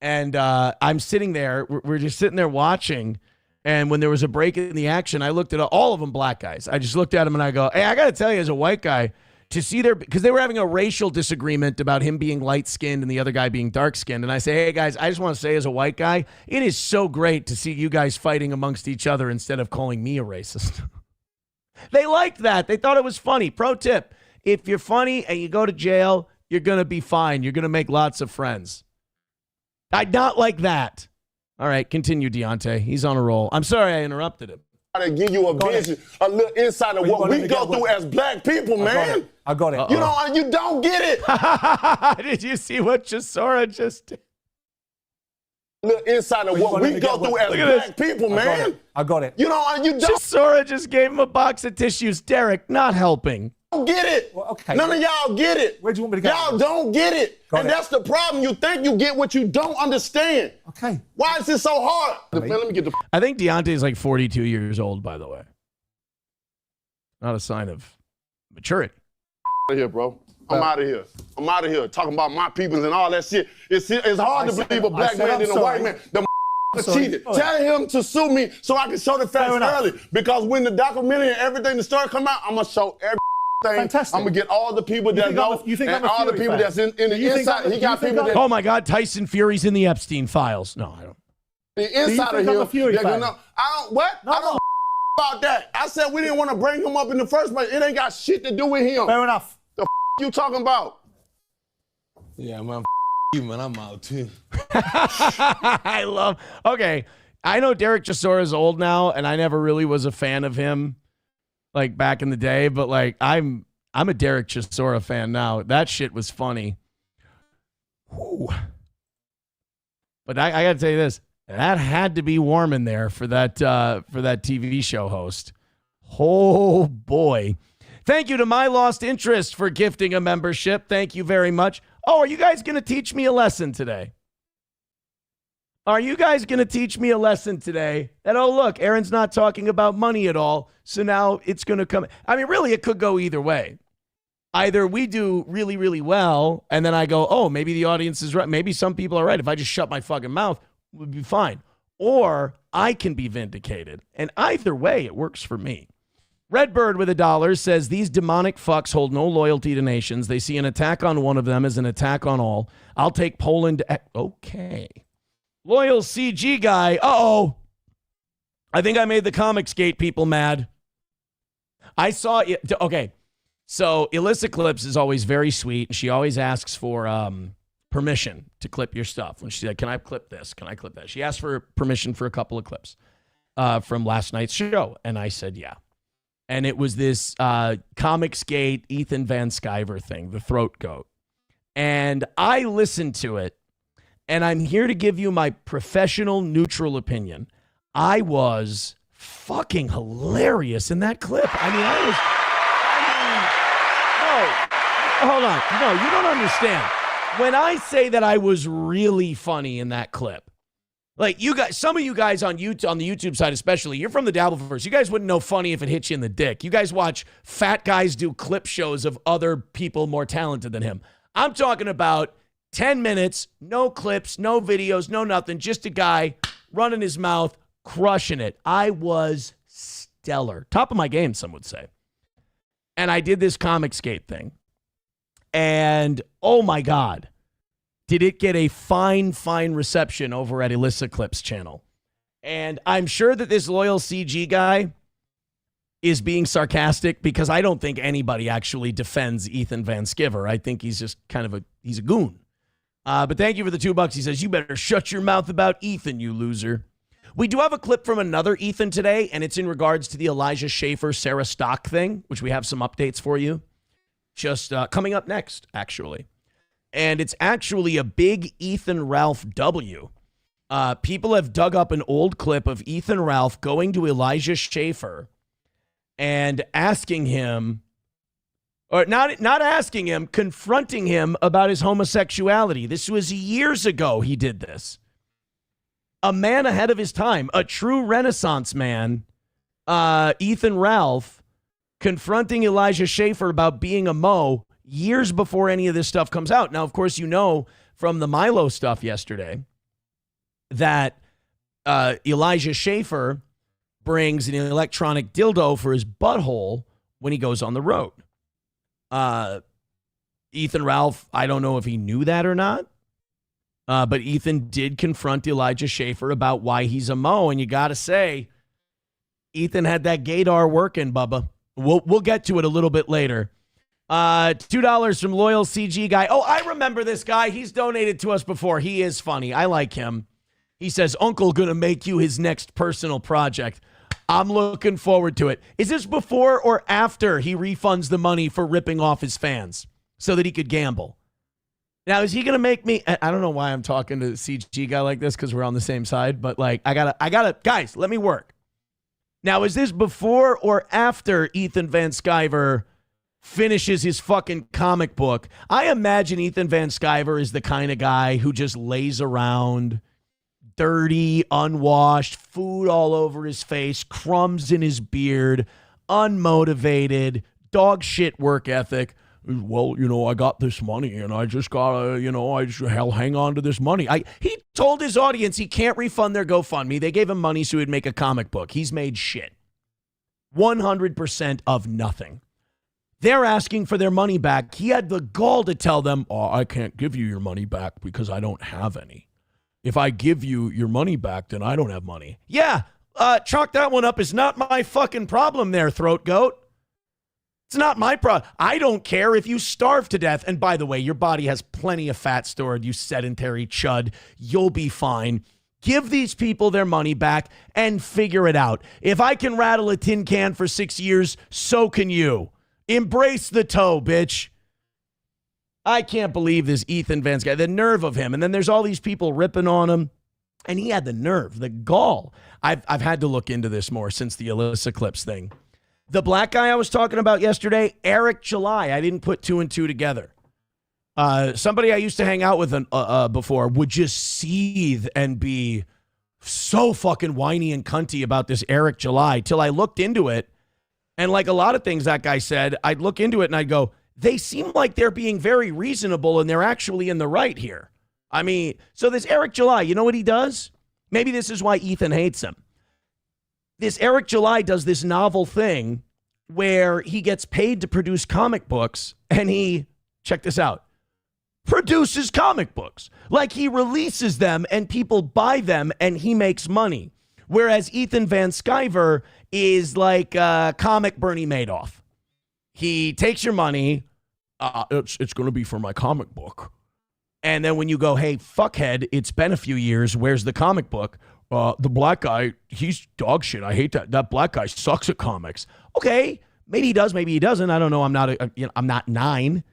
And I'm sitting there, we're just sitting there watching. And when there was a break in the action, I looked at all of them black guys. I just looked at them and I go, hey, I got to tell you, as a white guy, to see because they were having a racial disagreement about him being light-skinned and the other guy being dark-skinned. And I say, hey, guys, I just want to say as a white guy, it is so great to see you guys fighting amongst each other instead of calling me a racist. They liked that. They thought it was funny. Pro tip, if you're funny and you go to jail, you're going to be fine. You're going to make lots of friends. I'd not like that. All right, continue, Deontay. He's on a roll. I'm sorry I interrupted him. To give you a vision, a little insight of what we go through as black people, man. I got it. You don't get it. Did you see what Chisora just did? Little insight of what we go through as black people, man. I got it. You don't. Chisora just gave him a box of tissues. Derek, not helping. Don't get it. Well, okay. None of y'all get it. Where do you want me to go? Y'all don't get it. That's the problem. You think you get what you don't understand. Okay. Why is it so hard? Man, let me get the. I think Deontay's like 42 years old, by the way. Not a sign of maturity. Out of here, bro. I'm out of here. I'm out of here. Talking about my peoples and all that shit. It's hard to believe a black man than a white man. The cheated. Tell him to sue me so I can show the facts early. Because when the documentary and everything, the story come out, I'm gonna show everything. Fantastic. I'm gonna get all the people that know and all the people that's in the inside. He got people that. Oh my God, Tyson Fury's in the Epstein files. No, I don't. The inside of him. I don't. What? I don't about that. I said we didn't want to bring him up in the first place. It ain't got shit to do with him. Fair enough. The you talking about? Yeah, man. You, man. I'm out too. I love. Okay, I know Derek Chisora is old now, and I never really was a fan of him, like back in the day. But like, I'm a Derek Chisora fan now. That shit was funny. Whew. But I got to tell you this: that had to be warm in there for that TV show host. Oh boy! Thank you to My Lost Interest for gifting a membership. Thank you very much. Oh, are you guys going to teach me a lesson today? Are you guys going to teach me a lesson today? That, oh, look, Aaron's not talking about money at all, so now it's going to come. I mean, really, it could go either way. Either we do really, really well, and then I go, oh, maybe the audience is right. Maybe some people are right. If I just shut my fucking mouth, it would be fine. Or I can be vindicated. And either way, it works for me. Redbird with $1 says, these demonic fucks hold no loyalty to nations. They see an attack on one of them as an attack on all. I'll take Poland. Okay. Loyal CG guy. Uh-oh. I think I made the Comicsgate people mad. I saw it. Okay. So Alyssa Clips is always very sweet. She always asks for permission to clip your stuff. When she said, can I clip this? Can I clip that? She asked for permission for a couple of clips from last night's show. And I said, yeah. And it was this Comicsgate Ethan Van Sciver thing, the throat goat. And I listened to it. And I'm here to give you my professional, neutral opinion. I was fucking hilarious in that clip. I mean, no, hold on. No, you don't understand. When I say that I was really funny in that clip, like you guys, some of you guys on the YouTube side especially, you're from the Dabbleverse. You guys wouldn't know funny if it hit you in the dick. You guys watch fat guys do clip shows of other people more talented than him. I'm talking about 10 minutes, no clips, no videos, no nothing. Just a guy running his mouth, crushing it. I was stellar. Top of my game, some would say. And I did this Comicsgate thing. And, oh my God, did it get a fine, fine reception over at Alyssa Clips channel. And I'm sure that this loyal CG guy is being sarcastic because I don't think anybody actually defends Ethan Van Sciver. I think he's just he's a goon. But thank you for the $2. He says, you better shut your mouth about Ethan, you loser. We do have a clip from another Ethan today, and it's in regards to the Elijah Schaffer, Sarah Stock thing, which we have some updates for you. Just coming up next, actually. And it's actually a big Ethan Ralph W. People have dug up an old clip of Ethan Ralph going to Elijah Schaffer and asking him, or not asking him, confronting him about his homosexuality. This was years ago he did this. A man ahead of his time, a true Renaissance man, Ethan Ralph, confronting Elijah Schaffer about being a Mo years before any of this stuff comes out. Now, of course, you know from the Milo stuff yesterday that Elijah Schaffer brings an electronic dildo for his butthole when he goes on the road. Ethan Ralph, I don't know if he knew that or not, but Ethan did confront Elijah Schaffer about why he's a Mo, and you got to say, Ethan had that gaydar working, Bubba. We'll get to it a little bit later. $2 from loyal CG guy. Oh, I remember this guy. He's donated to us before. He is funny. I like him. He says, Uncle gonna make you his next personal project. I'm looking forward to it. Is this before or after he refunds the money for ripping off his fans so that he could gamble? Now, is he going to make me, I don't know why I'm talking to a CG guy like this because we're on the same side, but like, I gotta, guys, let me work. Now, is this before or after Ethan Van Sciver finishes his fucking comic book? I imagine Ethan Van Sciver is the kind of guy who just lays around, dirty, unwashed, food all over his face, crumbs in his beard, unmotivated, dog shit work ethic. Well, I got this money and I just gotta, I just hang on to this money. He told his audience he can't refund their GoFundMe. They gave him money so he'd make a comic book. He's made shit. 100% of nothing. They're asking for their money back. He had the gall to tell them, I can't give you your money back because I don't have any. If I give you your money back, then I don't have money. Yeah, chalk that one up. It's not my fucking problem there, throat goat. It's not my problem. I don't care if you starve to death. And by the way, your body has plenty of fat stored, you sedentary chud. You'll be fine. Give these people their money back and figure it out. If I can rattle a tin can for 6 years, so can you. Embrace the toe, bitch. I can't believe this Ethan Vance guy, the nerve of him. And then there's all these people ripping on him. And he had the nerve, the gall. I've had to look into this more since the Alyssa Clips thing. The black guy I was talking about yesterday, Eric July. I didn't put 2 and 2 together. Somebody I used to hang out with before would just seethe and be so fucking whiny and cunty about this Eric July till I looked into it. And like a lot of things that guy said, I'd look into it and I'd go, they seem like they're being very reasonable and they're actually in the right here. I mean, so this Eric July, you know what he does? Maybe this is why Ethan hates him. This Eric July does this novel thing where he gets paid to produce comic books and he, check this out, produces comic books. Like he releases them and people buy them and he makes money. Whereas Ethan Van Sciver is like comic Bernie Madoff. He takes your money. It's going to be for my comic book. And then when you go, hey, fuckhead, it's been a few years. Where's the comic book? The black guy, he's dog shit. I hate that. That black guy sucks at comics. Okay, maybe he does, maybe he doesn't. I don't know. I'm not 9.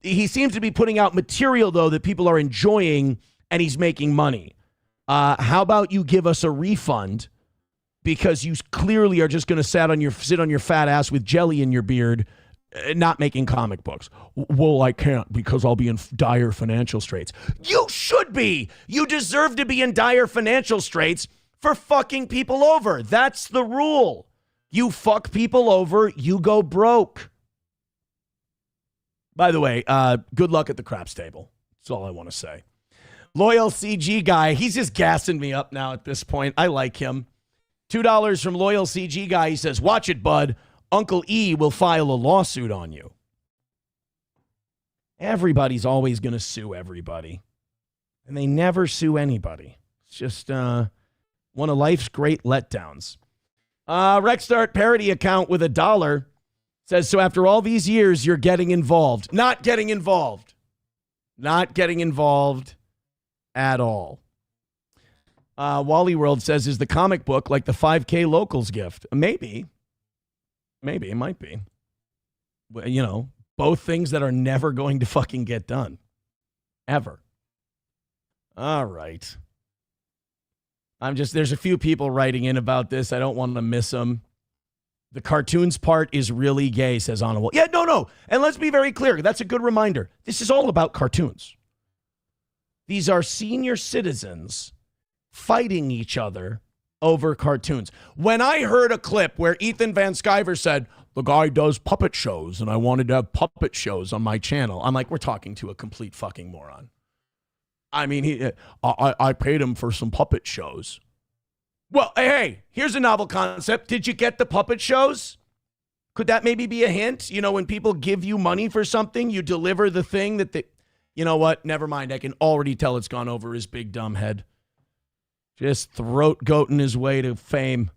He seems to be putting out material, though, that people are enjoying, and he's making money. How about you give us a refund because you clearly are just going to sit on your fat ass with jelly in your beard, not making comic books. Well, I can't because I'll be in dire financial straits. You should be. You deserve to be in dire financial straits for fucking people over. That's the rule. You fuck people over, you go broke. By the way, good luck at the craps table. That's all I want to say. Loyal CG guy, he's just gassing me up now at this point. I like him. $2 from Loyal CG guy. He says, watch it, bud. Uncle E will file a lawsuit on you. Everybody's always going to sue everybody. And they never sue anybody. It's just one of life's great letdowns. Rexstart parody account with $1 says, so after all these years, you're getting involved. Not getting involved. Not getting involved at all. Wally World says, is the comic book like the 5K locals gift? Maybe. Maybe it might be. You know, both things that are never going to fucking get done. Ever. All right. There's a few people writing in about this. I don't want to miss them. The cartoons part is really gay, says Honorable. Yeah, no. And let's be very clear. That's a good reminder. This is all about cartoons. These are senior citizens fighting each other over cartoons. When I heard a clip where Ethan Van Sciver said, the guy does puppet shows and I wanted to have puppet shows on my channel, I'm like, we're talking to a complete fucking moron. I mean, I paid him for some puppet shows. Well, hey, here's a novel concept. Did you get the puppet shows? Could that maybe be a hint? You know, when people give you money for something, you deliver the thing that they... You know what? Never mind. I can already tell it's gone over his big dumb head. Just throat-goating his way to fame.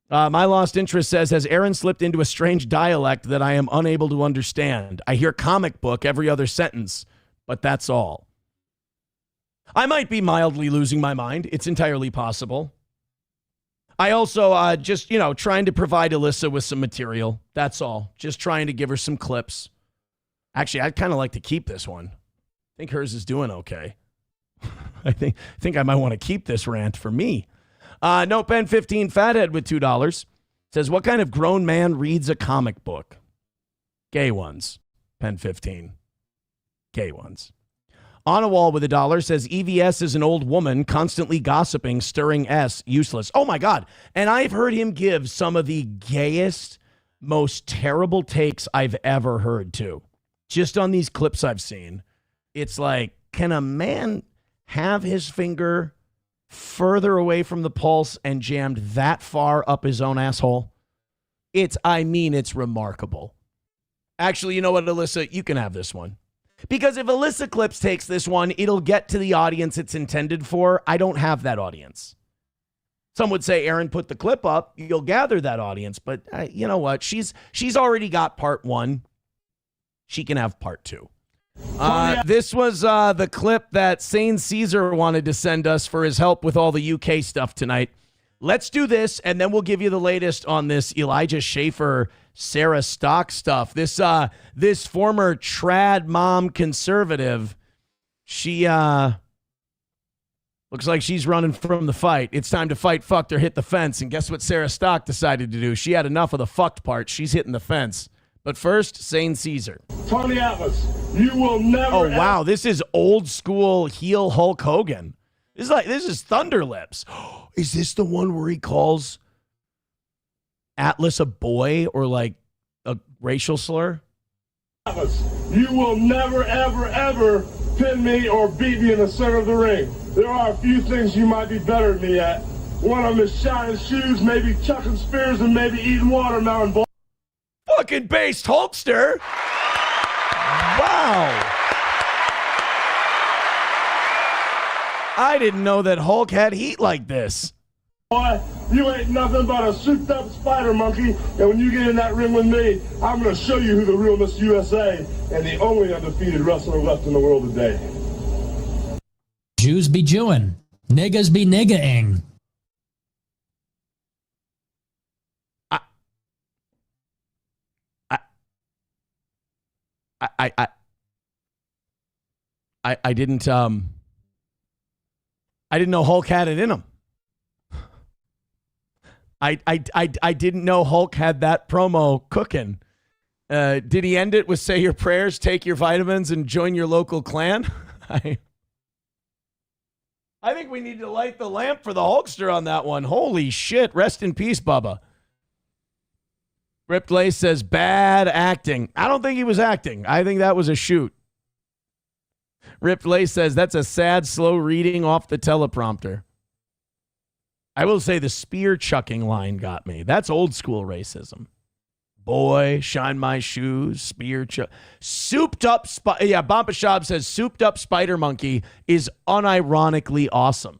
My Lost Interest says, has Aaron slipped into a strange dialect that I am unable to understand? I hear comic book every other sentence, but that's all. I might be mildly losing my mind. It's entirely possible. I also just, trying to provide Alyssa with some material. That's all. Just trying to give her some clips. Actually, I'd kind of like to keep this one. I think hers is doing okay. I think I might want to keep this rant for me. Notepen 15 Fathead with $2 says, what kind of grown man reads a comic book? Gay ones. Pen 15. Gay ones. On a Wall with $1 says, EVS is an old woman constantly gossiping, stirring S, useless. Oh my God. And I've heard him give some of the gayest, most terrible takes I've ever heard too. Just on these clips I've seen. It's like, can a man have his finger further away from the pulse and jammed that far up his own asshole? It's remarkable. Actually, you know what, Alyssa? You can have this one. Because if Alyssa Clips takes this one, it'll get to the audience it's intended for. I don't have that audience. Some would say, Aaron, put the clip up. You'll gather that audience. But you know what? She's already got part 1. She can have part 2. This was the clip that Sane Caesar wanted to send us for his help with all the UK stuff tonight. Let's do this, and then we'll give you the latest on this Elijah Schaffer, Sarah Stock stuff. This former trad mom conservative, she looks like she's running from the fight. It's time to fight, fucked, or hit the fence. And guess what Sarah Stock decided to do? She had enough of the fucked part. She's hitting the fence. But first, Sane Caesar. Tony Atlas, you will never. Oh, wow. This is old school heel Hulk Hogan. This is Thunder Lips. Is this the one where he calls Atlas a boy or like a racial slur? Atlas, you will never, ever, ever pin me or beat me in the center of the ring. There are a few things you might be better than me at. One of them is shining shoes, maybe chucking spears, and maybe eating watermelon balls. Fucking based Hulkster. Wow. I didn't know that Hulk had heat like this. Boy, you ain't nothing but a souped-up spider monkey, and when you get in that ring with me, I'm going to show you who the real Miss USA and the only undefeated wrestler left in the world today. Jews be Jewing. Niggas be nigga-ing. I didn't know Hulk had it in him. I didn't know Hulk had that promo cooking. Did he end it with say your prayers, take your vitamins, and join your local clan? I think we need to light the lamp for the Hulkster on that one. Holy shit. Rest in peace, Bubba. Ripped Lace says, bad acting. I don't think he was acting. I think that was a shoot. Ripped Lace says, that's a sad, slow reading off the teleprompter. I will say the spear chucking line got me. That's old school racism. Boy, shine my shoes, spear chuck. Souped up, Bompa Shab says, souped up spider monkey is unironically awesome.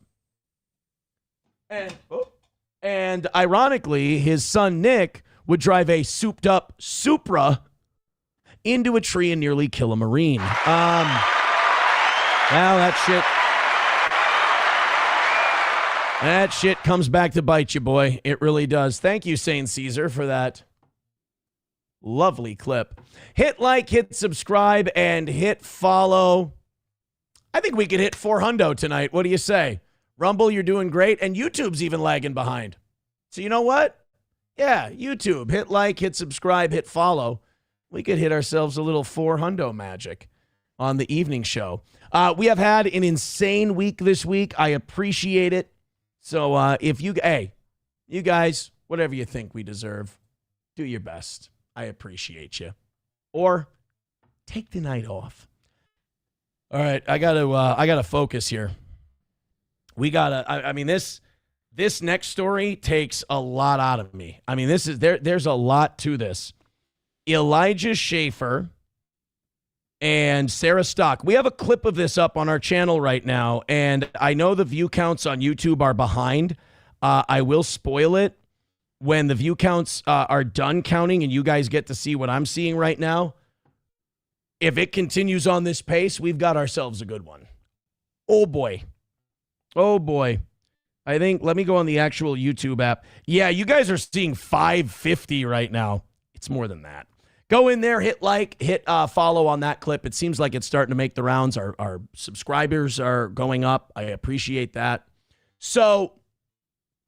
And ironically, his son Nick would drive a souped up Supra into a tree and nearly kill a Marine. Well, that shit comes back to bite you, boy. It really does. Thank you, Sane Caesar, for that lovely clip. Hit like, hit subscribe, and hit follow. I think we could hit 400 tonight. What do you say? Rumble, you're doing great, and YouTube's even lagging behind. So you know what? Yeah, YouTube. Hit like, hit subscribe, hit follow. We could hit ourselves a little 400 magic on the evening show. We have had an insane week this week. I appreciate it. So if you guys, whatever you think we deserve, do your best. I appreciate you. Or take the night off. All right, I gotta focus here. We gotta. I mean this next story takes a lot out of me. I mean there's a lot to this. Elijah Schaffer and Sarah Stock. We have a clip of this up on our channel right now, and I know the view counts on YouTube are behind. I will spoil it when the view counts are done counting and you guys get to see what I'm seeing right now. If it continues on this pace, we've got ourselves a good one. Oh, boy. Oh, boy. I think, let me go on the actual YouTube app. Yeah, you guys are seeing 550 right now. It's more than that. Go in there, hit like, hit follow on that clip. It seems like it's starting to make the rounds. Our subscribers are going up. I appreciate that. So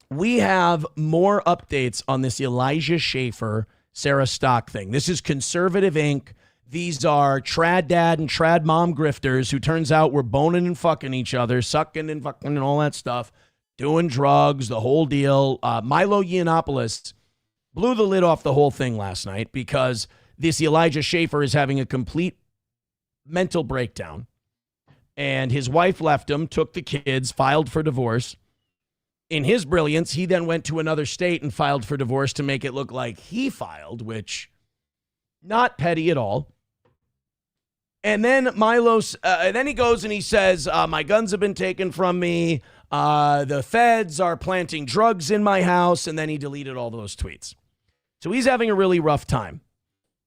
we have more updates on this Elijah Schaffer, Sarah Stock thing. This is Conservative Inc. These are trad dad and trad mom grifters who turns out were boning and fucking each other, sucking and fucking and all that stuff, doing drugs, the whole deal. Milo Yiannopoulos blew the lid off the whole thing last night because this Elijah Schaffer is having a complete mental breakdown. And his wife left him, took the kids, filed for divorce. In his brilliance, he then went to another state and filed for divorce to make it look like he filed, which not petty at all. And then then he goes and he says, my guns have been taken from me. The feds are planting drugs in my house. And then he deleted all those tweets. So he's having a really rough time.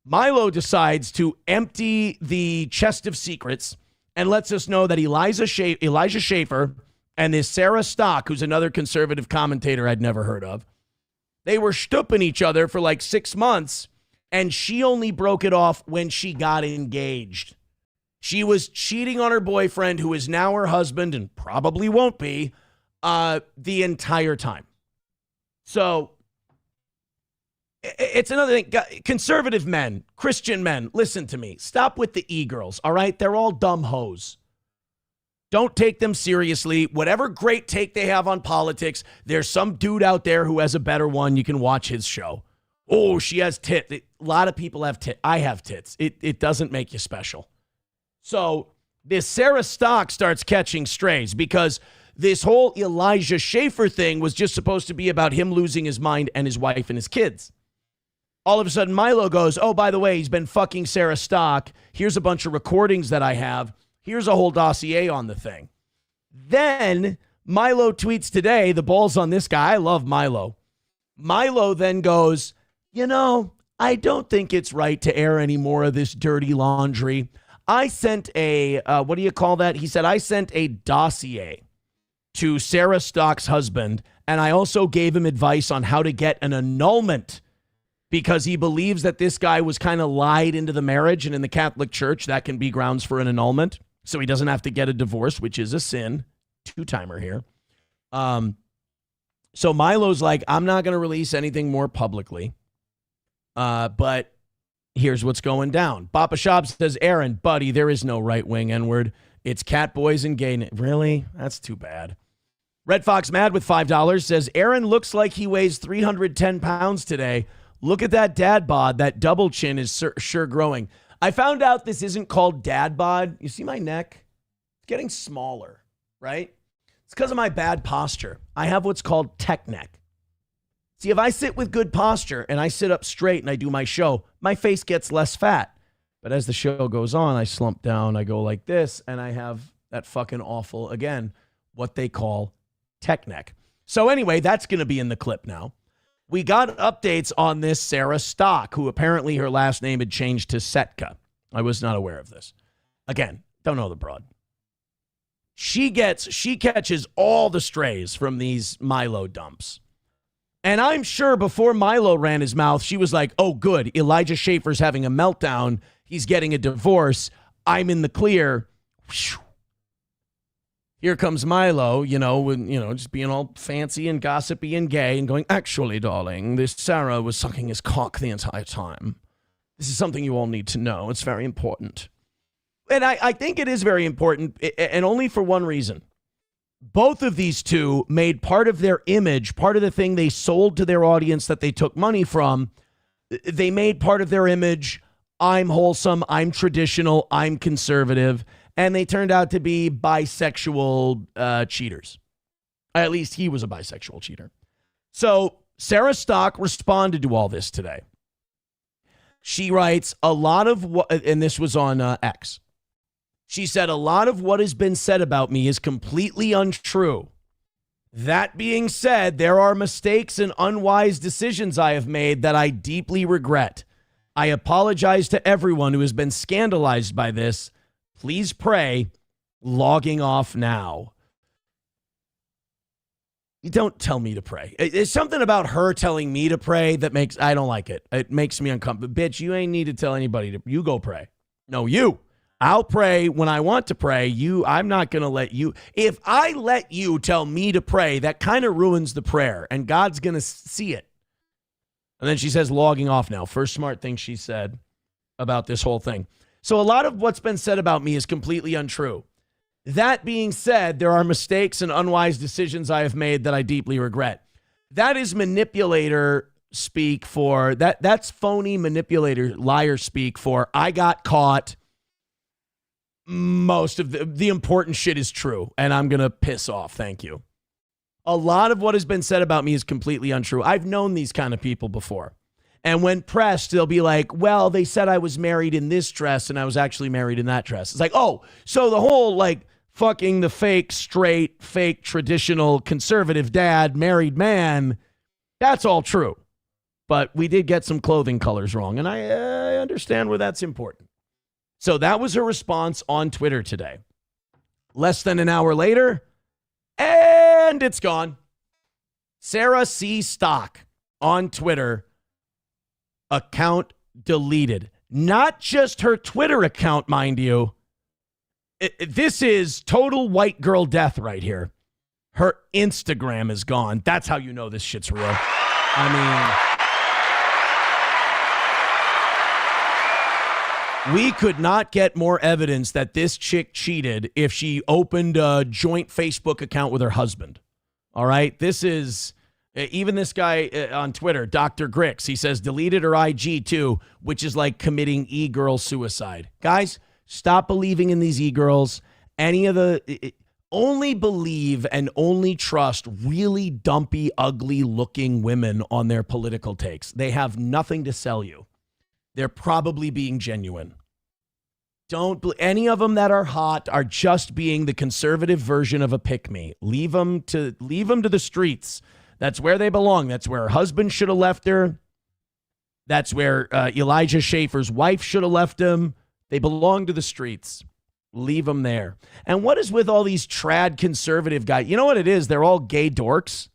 Milo decides to empty the chest of secrets and lets us know that Elijah Schaffer and this Sarah Stock, who's another conservative commentator I'd never heard of, they were stooping each other for like 6 months, and she only broke it off when she got engaged. She was cheating on her boyfriend, who is now her husband and probably won't be, the entire time. So it's another thing. Conservative men, Christian men, listen to me. Stop with the e-girls, all right? They're all dumb hoes. Don't take them seriously. Whatever great take they have on politics, there's some dude out there who has a better one. You can watch his show. Oh, she has tits. A lot of people have tits. I have tits. It doesn't make you special. So this Sarah Stock starts catching strays because this whole Elijah Schaffer thing was just supposed to be about him losing his mind and his wife and his kids. All of a sudden, Milo goes, oh, by the way, he's been fucking Sarah Stock. Here's a bunch of recordings that I have. Here's a whole dossier on the thing. Then Milo tweets today, the ball's on this guy. I love Milo. Milo then goes, you know, I don't think it's right to air any more of this dirty laundry. I sent a, what do you call that? He said, I sent a dossier to Sarah Stock's husband, and I also gave him advice on how to get an annulment because he believes that this guy was kind of lied into the marriage, and in the Catholic Church, that can be grounds for an annulment. So he doesn't have to get a divorce, which is a sin. Two-timer here. So Milo's like, I'm not going to release anything more publicly. But here's what's going down. Papa Shop says, Aaron, buddy, there is no right-wing N-word. It's cat boys and gay. Really? That's too bad. Red Fox Mad with $5 says, Aaron looks like he weighs 310 pounds today. Look at that dad bod. That double chin is sure growing. I found out this isn't called dad bod. You see my neck? It's getting smaller, right? It's because of my bad posture. I have what's called tech neck. See, if I sit with good posture and I sit up straight and I do my show, my face gets less fat. But as the show goes on, I slump down, I go like this, and I have that fucking awful, again, what they call tech neck. So anyway, that's going to be in the clip now. We got updates on this Sarah Stock, who apparently her last name had changed to Setka. I was not aware of this. Again, don't know the broad. She catches all the strays from these Milo dumps. And I'm sure before Milo ran his mouth, she was like, oh, good, Elijah Schaffer's having a meltdown. He's getting a divorce. I'm in the clear. Whew. Here comes Milo, just being all fancy and gossipy and gay and going, actually, darling, this Sarah was sucking his cock the entire time. This is something you all need to know. It's very important. And I think it is very important, and only for one reason. Both of these two made part of their image, part of the thing they sold to their audience that they took money from, they made part of their image, I'm wholesome, I'm traditional, I'm conservative, and they turned out to be bisexual cheaters. At least he was a bisexual cheater. So Sarah Stock responded to all this today. She writes, a lot of what, and this was on X. She said, a lot of what has been said about me is completely untrue. That being said, there are mistakes and unwise decisions I have made that I deeply regret. I apologize to everyone who has been scandalized by this. Please pray. Logging off now. You don't tell me to pray. There's something about her telling me to pray that I don't like it. It makes me uncomfortable. Bitch, you ain't need to tell anybody to, you go pray. No, you. I'll pray when I want to pray. I'm not going to let you. If I let you tell me to pray, that kind of ruins the prayer, and God's going to see it. And then she says, logging off now. First smart thing she said about this whole thing. So a lot of what's been said about me is completely untrue. That being said, there are mistakes and unwise decisions I have made that I deeply regret. That is manipulator speak for, that's phony manipulator liar speak for, I got caught. Most of the important shit is true, and I'm going to piss off. Thank you. A lot of what has been said about me is completely untrue. I've known these kind of people before. And when pressed, they'll be like, well, they said I was married in this dress and I was actually married in that dress. It's like, oh, so the whole fucking the fake, straight, fake, traditional, conservative dad, married man, that's all true. but we did get some clothing colors wrong, and I understand where that's important. So that was her response on Twitter today. Less than an hour later, and it's gone. Sarah C. Stock on Twitter, account deleted. Not just her Twitter account, mind you. This is total white girl death right here. Her Instagram is gone. That's how you know this shit's real. I mean, we could not get more evidence that this chick cheated if she opened a joint Facebook account with her husband. All right? This is, even this guy on Twitter, Dr. Grix, he says deleted her IG too, which is like committing e-girl suicide. Guys, stop believing in these e-girls. Only believe and only trust really dumpy, ugly-looking women on their political takes. They have nothing to sell you. They're probably being genuine. Any of them that are hot are just being the conservative version of a pick-me. Leave them to the streets. That's where they belong. That's where her husband should have left her. That's where Elijah Schaffer's wife should have left him. They belong to the streets. Leave them there. And what is with all these trad conservative guys? You know what it is? They're all gay dorks,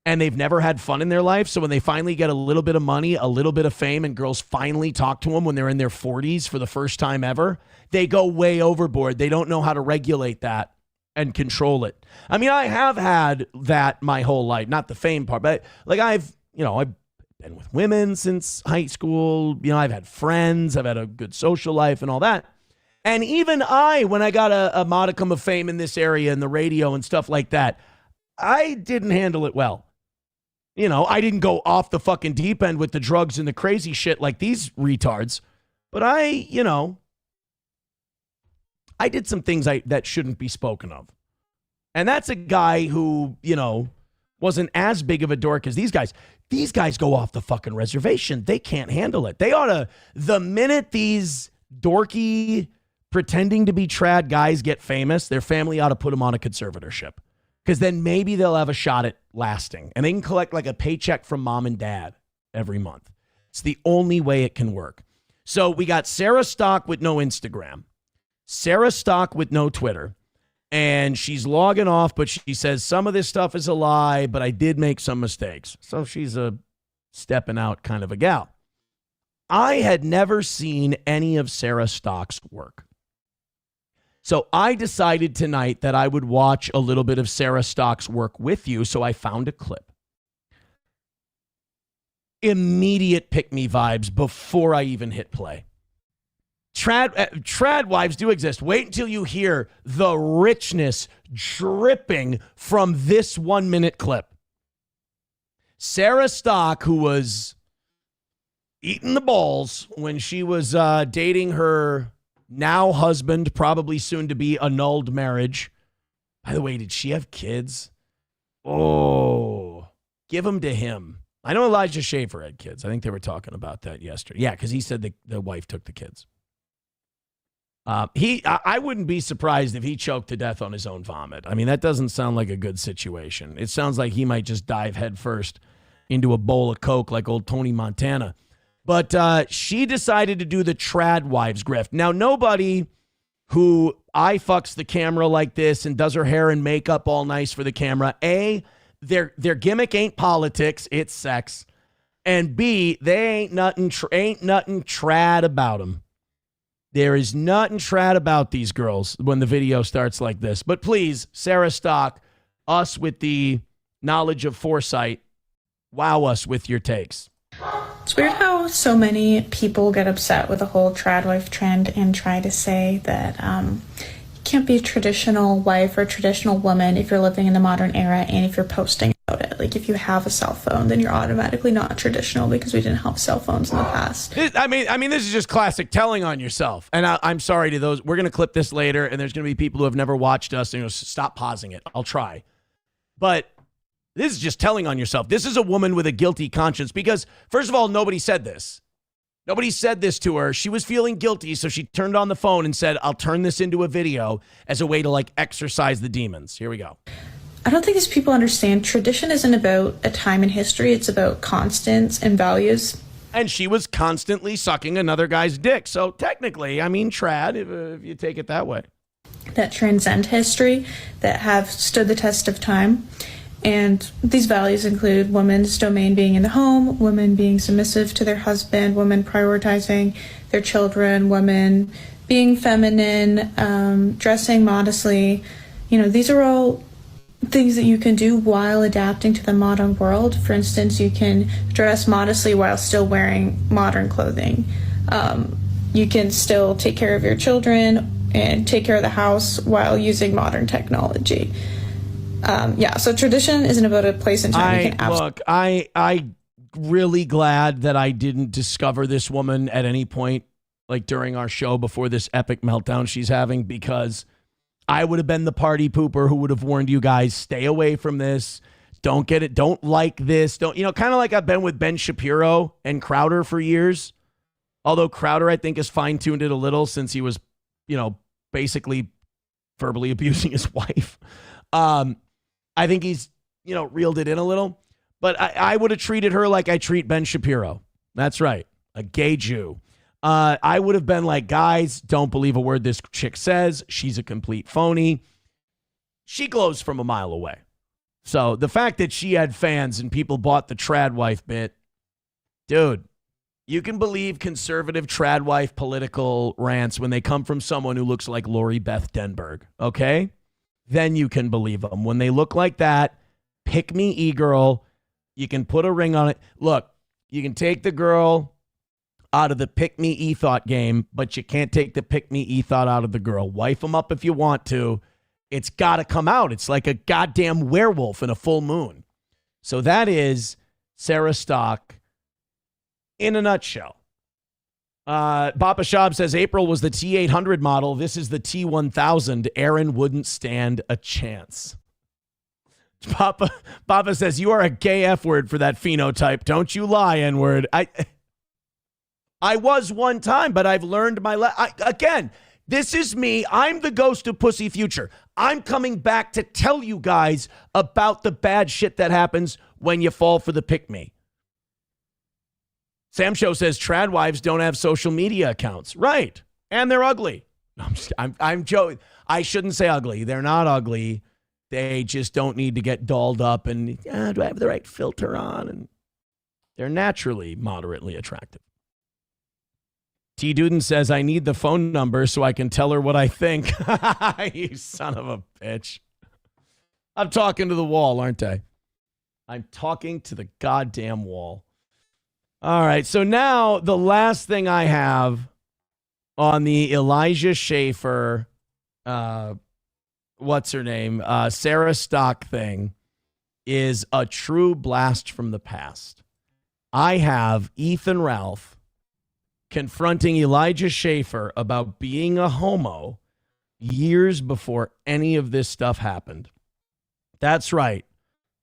and they've never had fun in their life. So when they finally get a little bit of money, a little bit of fame, and girls finally talk to them when they're in their 40s for the first time ever, they go way overboard. They don't know how to regulate that and control it. I mean, I have had that my whole life, not the fame part, but like I've been with women since high school. I've had friends, I've had a good social life and all that. And even when I got a modicum of fame in this area in the radio and stuff like that, I didn't handle it well. I didn't go off the fucking deep end with the drugs and the crazy shit like these retards. But I did some things that shouldn't be spoken of. And that's a guy who, wasn't as big of a dork as these guys. These guys go off the fucking reservation. They can't handle it. They ought to, the minute these dorky, pretending to be trad guys get famous, their family ought to put them on a conservatorship. Because then maybe they'll have a shot at lasting. And they can collect like a paycheck from mom and dad every month. It's the only way it can work. So we got Sarah Stock with no Instagram. Sarah Stock with no Twitter. And she's logging off, but she says some of this stuff is a lie, but I did make some mistakes. So she's a stepping out kind of a gal. I had never seen any of Sarah Stock's work. So I decided tonight that I would watch a little bit of Sarah Stock's work with you, so I found a clip. Immediate pick-me vibes before I even hit play. Trad wives do exist. Wait until you hear the richness dripping from this 1 minute clip. Sarah Stock, who was eating the balls when she was dating her now husband, probably soon to be annulled marriage. By the way, did she have kids? Oh, give them to him. I know Elijah Schaffer had kids. I think they were talking about that yesterday. Yeah, because he said the wife took the kids. I wouldn't be surprised if he choked to death on his own vomit. I mean, that doesn't sound like a good situation. It sounds like he might just dive headfirst into a bowl of Coke like old Tony Montana. But she decided to do the trad wives grift. Now, nobody who eye fucks the camera like this and does her hair and makeup all nice for the camera, A, their gimmick ain't politics, it's sex. And B, they ain't nothing trad about them. There is nothing trad about these girls when the video starts like this. But please, Sarah Stock, us with the knowledge of foresight, wow us with your takes. It's weird how so many people get upset with the whole trad wife trend and try to say that you can't be a traditional wife or traditional woman if you're living in the modern era and if you're posting about it. Like, if you have a cell phone, then you're automatically not traditional because we didn't have cell phones in the past. I mean, this is just classic telling on yourself. And I'm sorry to those. We're going to clip this later, and there's going to be people who have never watched us. And stop pausing it. I'll try. But this is just telling on yourself. This is a woman with a guilty conscience because, first of all, nobody said this. Nobody said this to her. She was feeling guilty, so she turned on the phone and said, I'll turn this into a video as a way to, like, exorcise the demons. Here we go. I don't think these people understand tradition isn't about a time in history. It's about constants and values. And she was constantly sucking another guy's dick. So technically, I mean, trad, if you take it that way. That transcend history, that have stood the test of time. And these values include women's domain being in the home, women being submissive to their husband, women prioritizing their children, women being feminine, dressing modestly. You know, these are all things that you can do while adapting to the modern world. For instance, you can dress modestly while still wearing modern clothing. You can still take care of your children and take care of the house while using modern technology. So tradition isn't about a place and time. I really glad that I didn't discover this woman at any point, like during our show before this epic meltdown she's having, because I would have been the party pooper who would have warned you guys, stay away from this. Don't get it. Don't like this. Don't, kind of like I've been with Ben Shapiro and Crowder for years. Although Crowder, I think, has fine-tuned it a little since he was, basically verbally abusing his wife. I think he's, reeled it in a little. But I would have treated her like I treat Ben Shapiro. That's right. A gay Jew. I would have been like, guys, don't believe a word this chick says. She's a complete phony. She glows from a mile away. So the fact that she had fans and people bought the trad wife bit, dude, you can believe conservative trad wife political rants when they come from someone who looks like Lori Beth Denberg, okay? Then you can believe them. When they look like that, pick me e-girl, you can put a ring on it. Look, you can take the girl out of the pick-me e-thought game, but you can't take the pick-me e-thought out of the girl. Wife them up if you want to. It's got to come out. It's like a goddamn werewolf in a full moon. So that is Sarah Stock in a nutshell. Papa Shab says April was the T800 model. This is the T1000. Aaron wouldn't stand a chance. Papa says, you are a gay F-word for that phenotype. Don't you lie, N-word. I was one time, but I've learned my again, this is me. I'm the ghost of Pussy Future. I'm coming back to tell you guys about the bad shit that happens when you fall for the pick-me. Sam Show says trad wives don't have social media accounts. Right. And they're ugly. I'm joking. I shouldn't say ugly. They're not ugly. They just don't need to get dolled up and, do I have the right filter on? And they're naturally moderately attractive. T. Duden says, I need the phone number so I can tell her what I think. You son of a bitch. I'm talking to the wall, aren't I? I'm talking to the goddamn wall. All right, so now the last thing I have on the Elijah Schaffer, what's her name, Sarah Stock thing is a true blast from the past. I have Ethan Ralph confronting Elijah Schaffer about being a homo years before any of this stuff happened. That's right.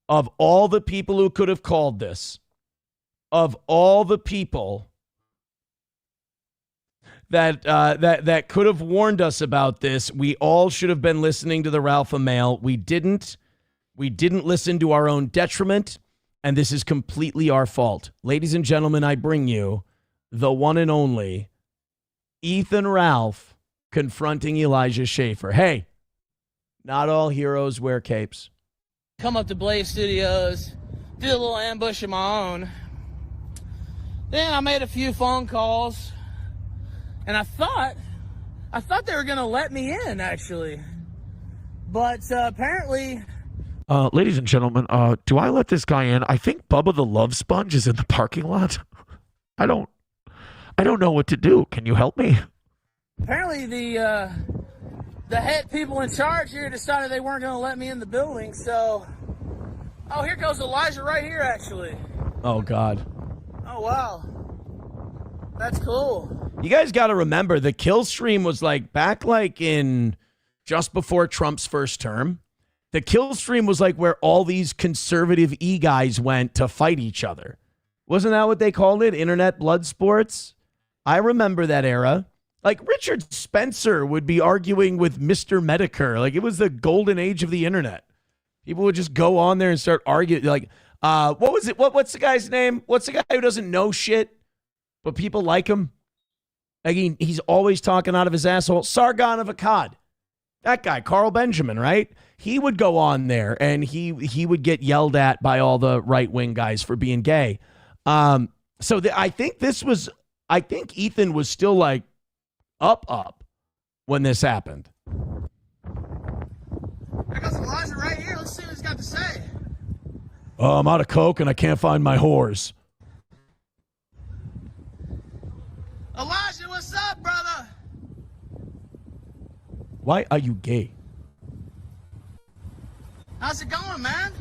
Of all the people who could have called this, of all the people that could have warned us about this, we all should have been listening to the Ralpha Mail. We didn't. We didn't listen to our own detriment, and this is completely our fault. Ladies and gentlemen, I bring you the one and only Ethan Ralph confronting Elijah Schaffer. Hey, not all heroes wear capes. Come up to Blaze Studios, did a little ambush of my own. Then I made a few phone calls, and I thought they were going to let me in, actually. But apparently... ladies and gentlemen, do I let this guy in? I think Bubba the Love Sponge is in the parking lot. I don't know what to do. Can you help me? Apparently the head people in charge here decided they weren't going to let me in the building, so... Oh, here goes Elijah right here, actually. Oh, God. Oh, wow. That's cool. You guys got to remember, the kill stream was back in just before Trump's first term. The kill stream was where all these conservative e-guys went to fight each other. Wasn't that what they called it? Internet blood sports? I remember that era. Richard Spencer would be arguing with Mr. Medicare. It was the golden age of the internet. People would just go on there and start arguing. Like, what was it? What's the guy's name? What's the guy who doesn't know shit, but people like him? Like he's always talking out of his asshole. Sargon of Akkad. That guy, Carl Benjamin, right? He would go on there and he would get yelled at by all the right-wing guys for being gay. I think Ethan was still like up when this happened. I got some Elijah right here. Let's see what he's got to say. Oh, I'm out of coke and I can't find my whores. Elijah, what's up, brother? Why are you gay? How's it going, man?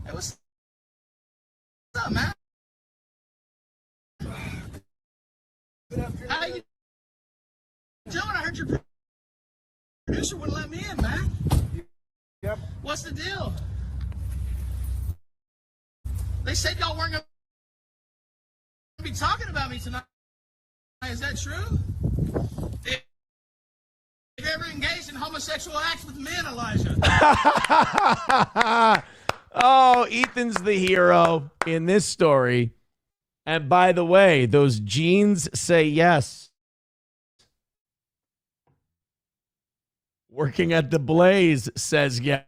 Hey, what's up, man? How you doing? I heard your producer wouldn't let me in, man. Yep. What's the deal? They said y'all weren't going to be talking about me tonight. Is that true? If you ever engaged in homosexual acts with men, Elijah? Oh, Ethan's the hero in this story. And by the way, those jeans say yes. Working at the Blaze says yes.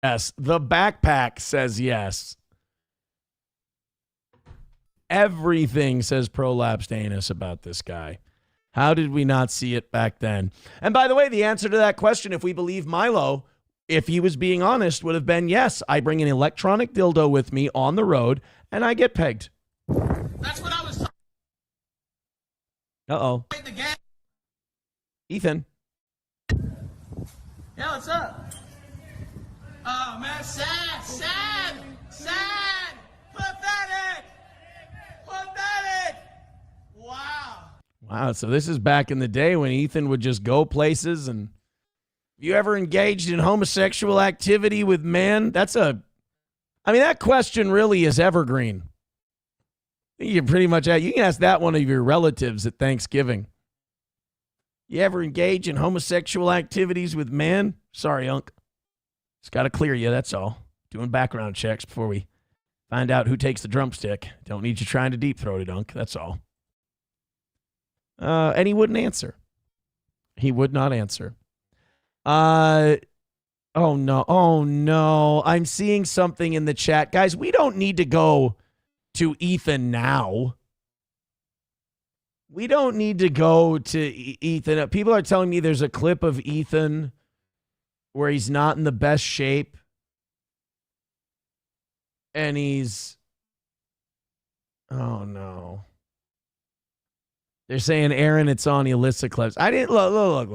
The backpack says yes. Everything says prolapsed anus about this guy. How did we not see it back then? And by the way, the answer to that question, if we believe Milo, if he was being honest, would have been yes. I bring an electronic dildo with me on the road and I get pegged. That's what I was talking Uh-oh. Ethan. Yeah, what's up? Oh, man, sad. Pathetic. Wow, so this is back in the day when Ethan would just go places. And you ever engaged in homosexual activity with men? That question really is evergreen. You pretty much, you can ask that one of your relatives at Thanksgiving. You ever engage in homosexual activities with men? Sorry, Unc. Just got to clear you, that's all. Doing background checks before we find out who takes the drumstick. Don't need you trying to deep throat it, Unc, that's all. And he wouldn't answer. He would not answer. Oh, no. I'm seeing something in the chat. Guys, we don't need to go to Ethan now. We don't need to go to Ethan. People are telling me there's a clip of Ethan where he's not in the best shape. And he's... Oh, no. They're saying, Aaron, it's on illicit clips. I didn't... Look.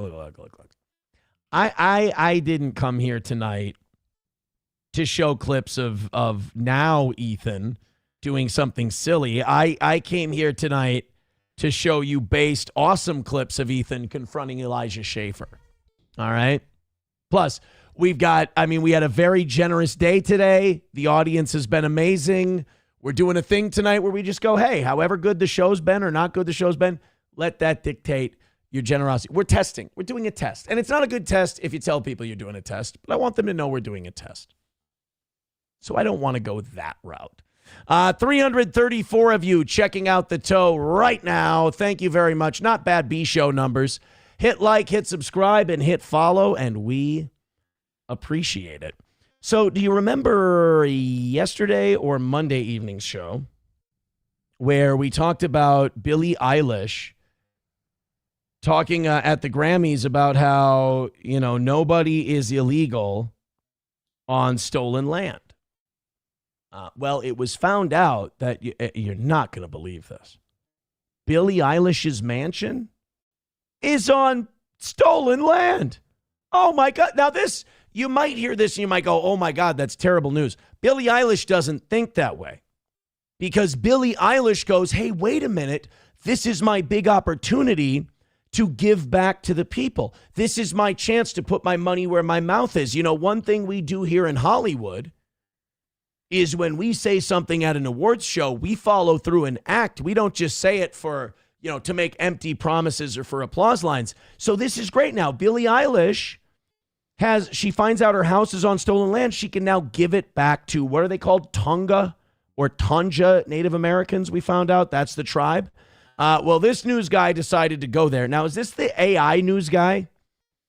I didn't come here tonight to show clips of now Ethan doing something silly. I came here tonight to show you based awesome clips of Ethan confronting Elijah Schaffer. All right? Plus, we had a very generous day today. The audience has been amazing. We're doing a thing tonight where we just go, hey, however good the show's been or not good the show's been, let that dictate your generosity. We're testing. We're doing a test. And it's not a good test if you tell people you're doing a test, but I want them to know we're doing a test. So I don't want to go that route. 334 of you checking out the toe right now. Thank you very much. Not bad B-show numbers. Hit like, hit subscribe, and hit follow, and we appreciate it. So do you remember yesterday or Monday evening's show where we talked about Billie Eilish talking at the Grammys about how, nobody is illegal on stolen land? Well, it was found out that you're not going to believe this. Billie Eilish's mansion is on stolen land. Oh, my God. Now, you might hear this and you might go, oh, my God, that's terrible news. Billie Eilish doesn't think that way because Billie Eilish goes, hey, wait a minute. This is my big opportunity to give back to the people. This is my chance to put my money where my mouth is. One thing we do here in Hollywood is when we say something at an awards show, we follow through and act. We don't just say it for, to make empty promises or for applause lines. So this is great now. Billie Eilish she finds out her house is on stolen land. She can now give it back to, what are they called? Tonga or Tonja Native Americans, we found out. That's the tribe. Well, this news guy decided to go there. Now, is this the AI news guy?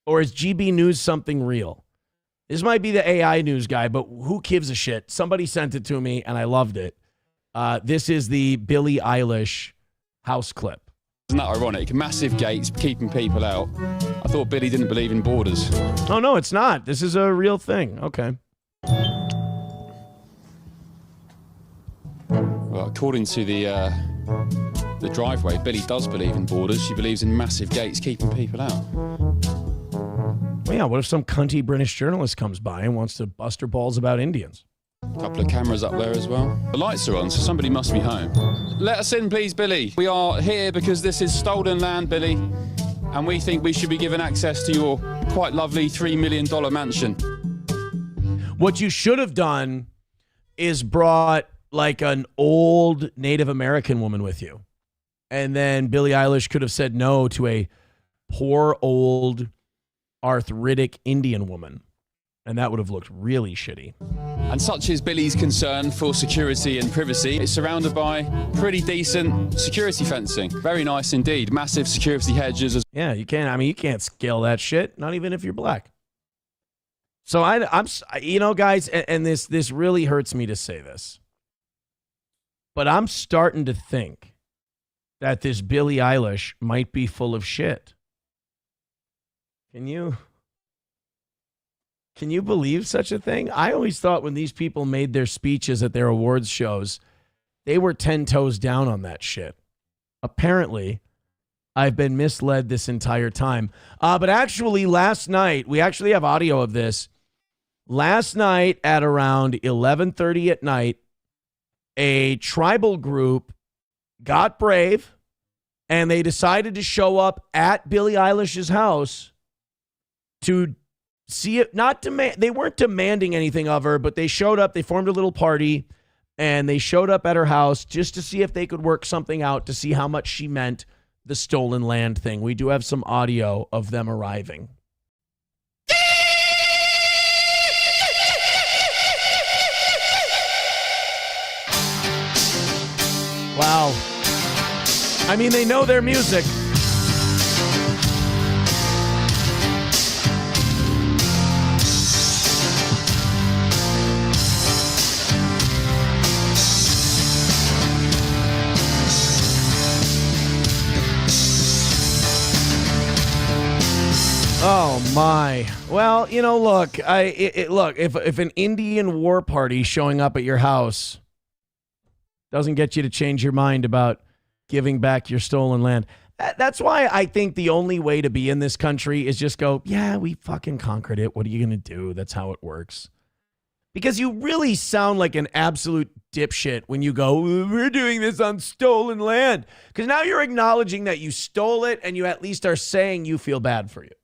Or is GB News something real? This might be the AI news guy, but who gives a shit? Somebody sent it to me, and I loved it. This is the Billie Eilish house clip. Isn't that ironic? Massive gates keeping people out. I thought Billie didn't believe in borders. Oh, no, it's not. This is a real thing. Okay. Well, according to the driveway, Billie does believe in borders. She believes in massive gates keeping people out. Well, yeah, what if some cunty British journalist comes by and wants to bust her balls about Indians? A couple of cameras up there as well. The lights are on, so somebody must be home. Let us in, please, Billie. We are here because this is stolen land, Billie, and we think we should be given access to your quite lovely $3 million mansion. What you should have done is brought like an old Native American woman with you. And then Billie Eilish could have said no to a poor old arthritic Indian woman. And that would have looked really shitty. And such is Billie's concern for security and privacy. It's surrounded by pretty decent security fencing. Very nice indeed. Massive security hedges. Yeah, you can't scale that shit, not even if you're black. So I'm guys, and this really hurts me to say this, but I'm starting to think that this Billie Eilish might be full of shit. Can you believe such a thing? I always thought when these people made their speeches at their awards shows, they were 10 toes down on that shit. Apparently, I've been misled this entire time. But actually, last night, we actually have audio of this. Last night at around 11:30 at night, a tribal group got brave and they decided to show up at Billie Eilish's house to see it. They weren't demanding anything of her, but they showed up. They formed a little party and they showed up at her house just to see if they could work something out, to see how much she meant the stolen land thing. We do have some audio of them arriving. Wow. I mean, they know their music. Oh my. Well, look, look, if an Indian war party showing up at your house doesn't get you to change your mind about giving back your stolen land, that's why I think the only way to be in this country is just go, yeah, we fucking conquered it. What are you going to do? That's how it works. Because you really sound like an absolute dipshit when you go, we're doing this on stolen land. Because now you're acknowledging that you stole it and you at least are saying you feel bad for it.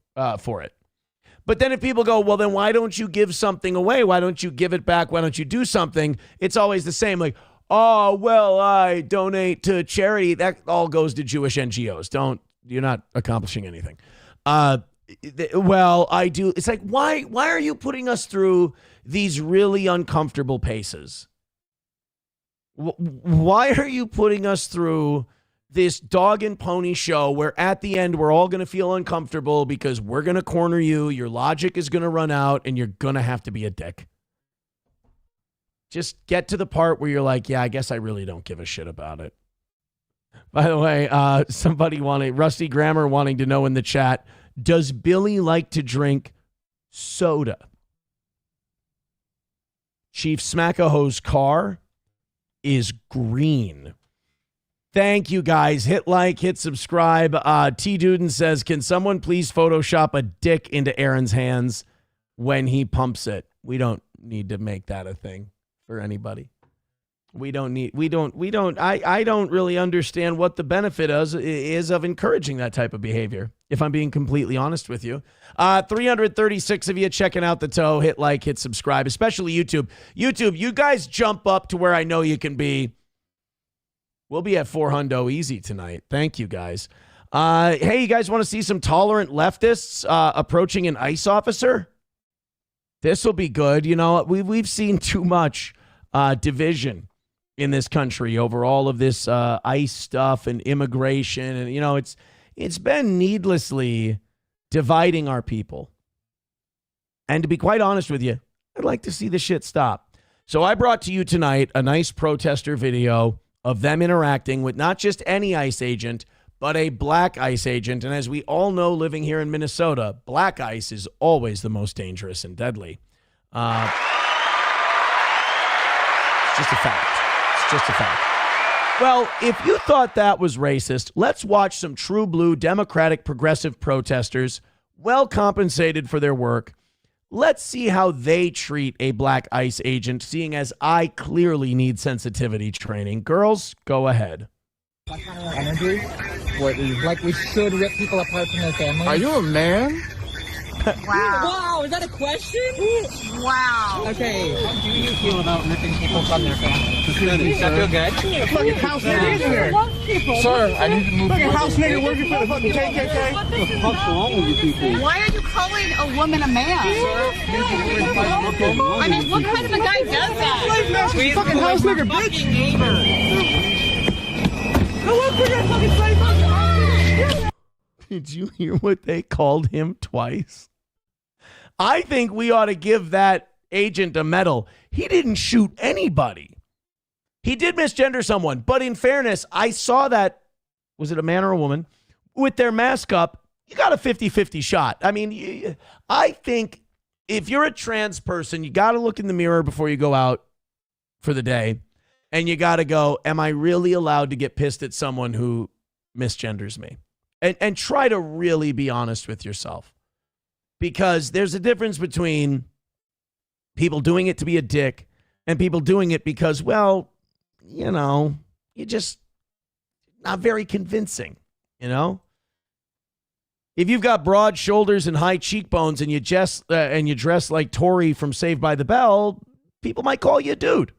But then if people go, well, then why don't you give something away? Why don't you give it back? Why don't you do something? It's always the same. Like, oh, well, I donate to charity. That all goes to Jewish NGOs. You're not accomplishing anything. Well, I do. It's like, why are you putting us through these really uncomfortable paces? Why are you putting us through this dog and pony show where at the end we're all going to feel uncomfortable because we're going to corner you, your logic is going to run out, and you're going to have to be a dick? Just get to the part where you're like, yeah, I guess I really don't give a shit about it. By the way, Rusty Grammar wanting to know in the chat, does Billie like to drink soda? Chief Smackahoe's car is green. Thank you, guys. Hit like, hit subscribe. T. Duden says, can someone please Photoshop a dick into Aaron's hands when he pumps it? We don't need to make that a thing for anybody. I don't really understand what the benefit is of encouraging that type of behavior, if I'm being completely honest with you. 336 of you checking out the toe. Hit like, hit subscribe, especially YouTube. YouTube, you guys jump up to where I know you can be. We'll be at 400 easy tonight. Thank you, guys. Hey, you guys want to see some tolerant leftists approaching an ICE officer? This will be good. You know, we've seen too much division in this country over all of this ICE stuff and immigration. And, you know, it's been needlessly dividing our people. And to be quite honest with you, I'd like to see the shit stop. So I brought to you tonight a nice protester video of them interacting with not just any ICE agent, but a black ICE agent. And as we all know, living here in Minnesota, black ICE is always the most dangerous and deadly. It's just a fact. It's just a fact. Well, if you thought that was racist, let's watch some true blue Democratic progressive protesters, well compensated for their work. Let's see how they treat a black ICE agent, seeing as I clearly need sensitivity training. Girls, go ahead. Energy? Like we should rip people apart from their families? Are you a man? Wow, is that a question? Wow. Okay. How do you feel about ripping people from their families? Does that feel good? The fucking house nigga is here. Sir, I need to move. Fucking house nigga working for the fucking KKK. What the fuck's wrong with you people? Why are you calling a woman a man? I mean, what kind of a guy does that? Squeeze fucking house nigga, bitch. Did you hear what they called him twice? I think we ought to give that agent a medal. He didn't shoot anybody. He did misgender someone, but in fairness, I saw that, was it a man or a woman, with their mask up, you got a 50-50 shot. I mean, I think if you're a trans person, you got to look in the mirror before you go out for the day, and you got to go, am I really allowed to get pissed at someone who misgenders me? And try to really be honest with yourself. Because there's a difference between people doing it to be a dick and people doing it because, well, you know, you're just not very convincing, you know? If you've got broad shoulders and high cheekbones and you dress like Tori from Saved by the Bell, people might call you a dude.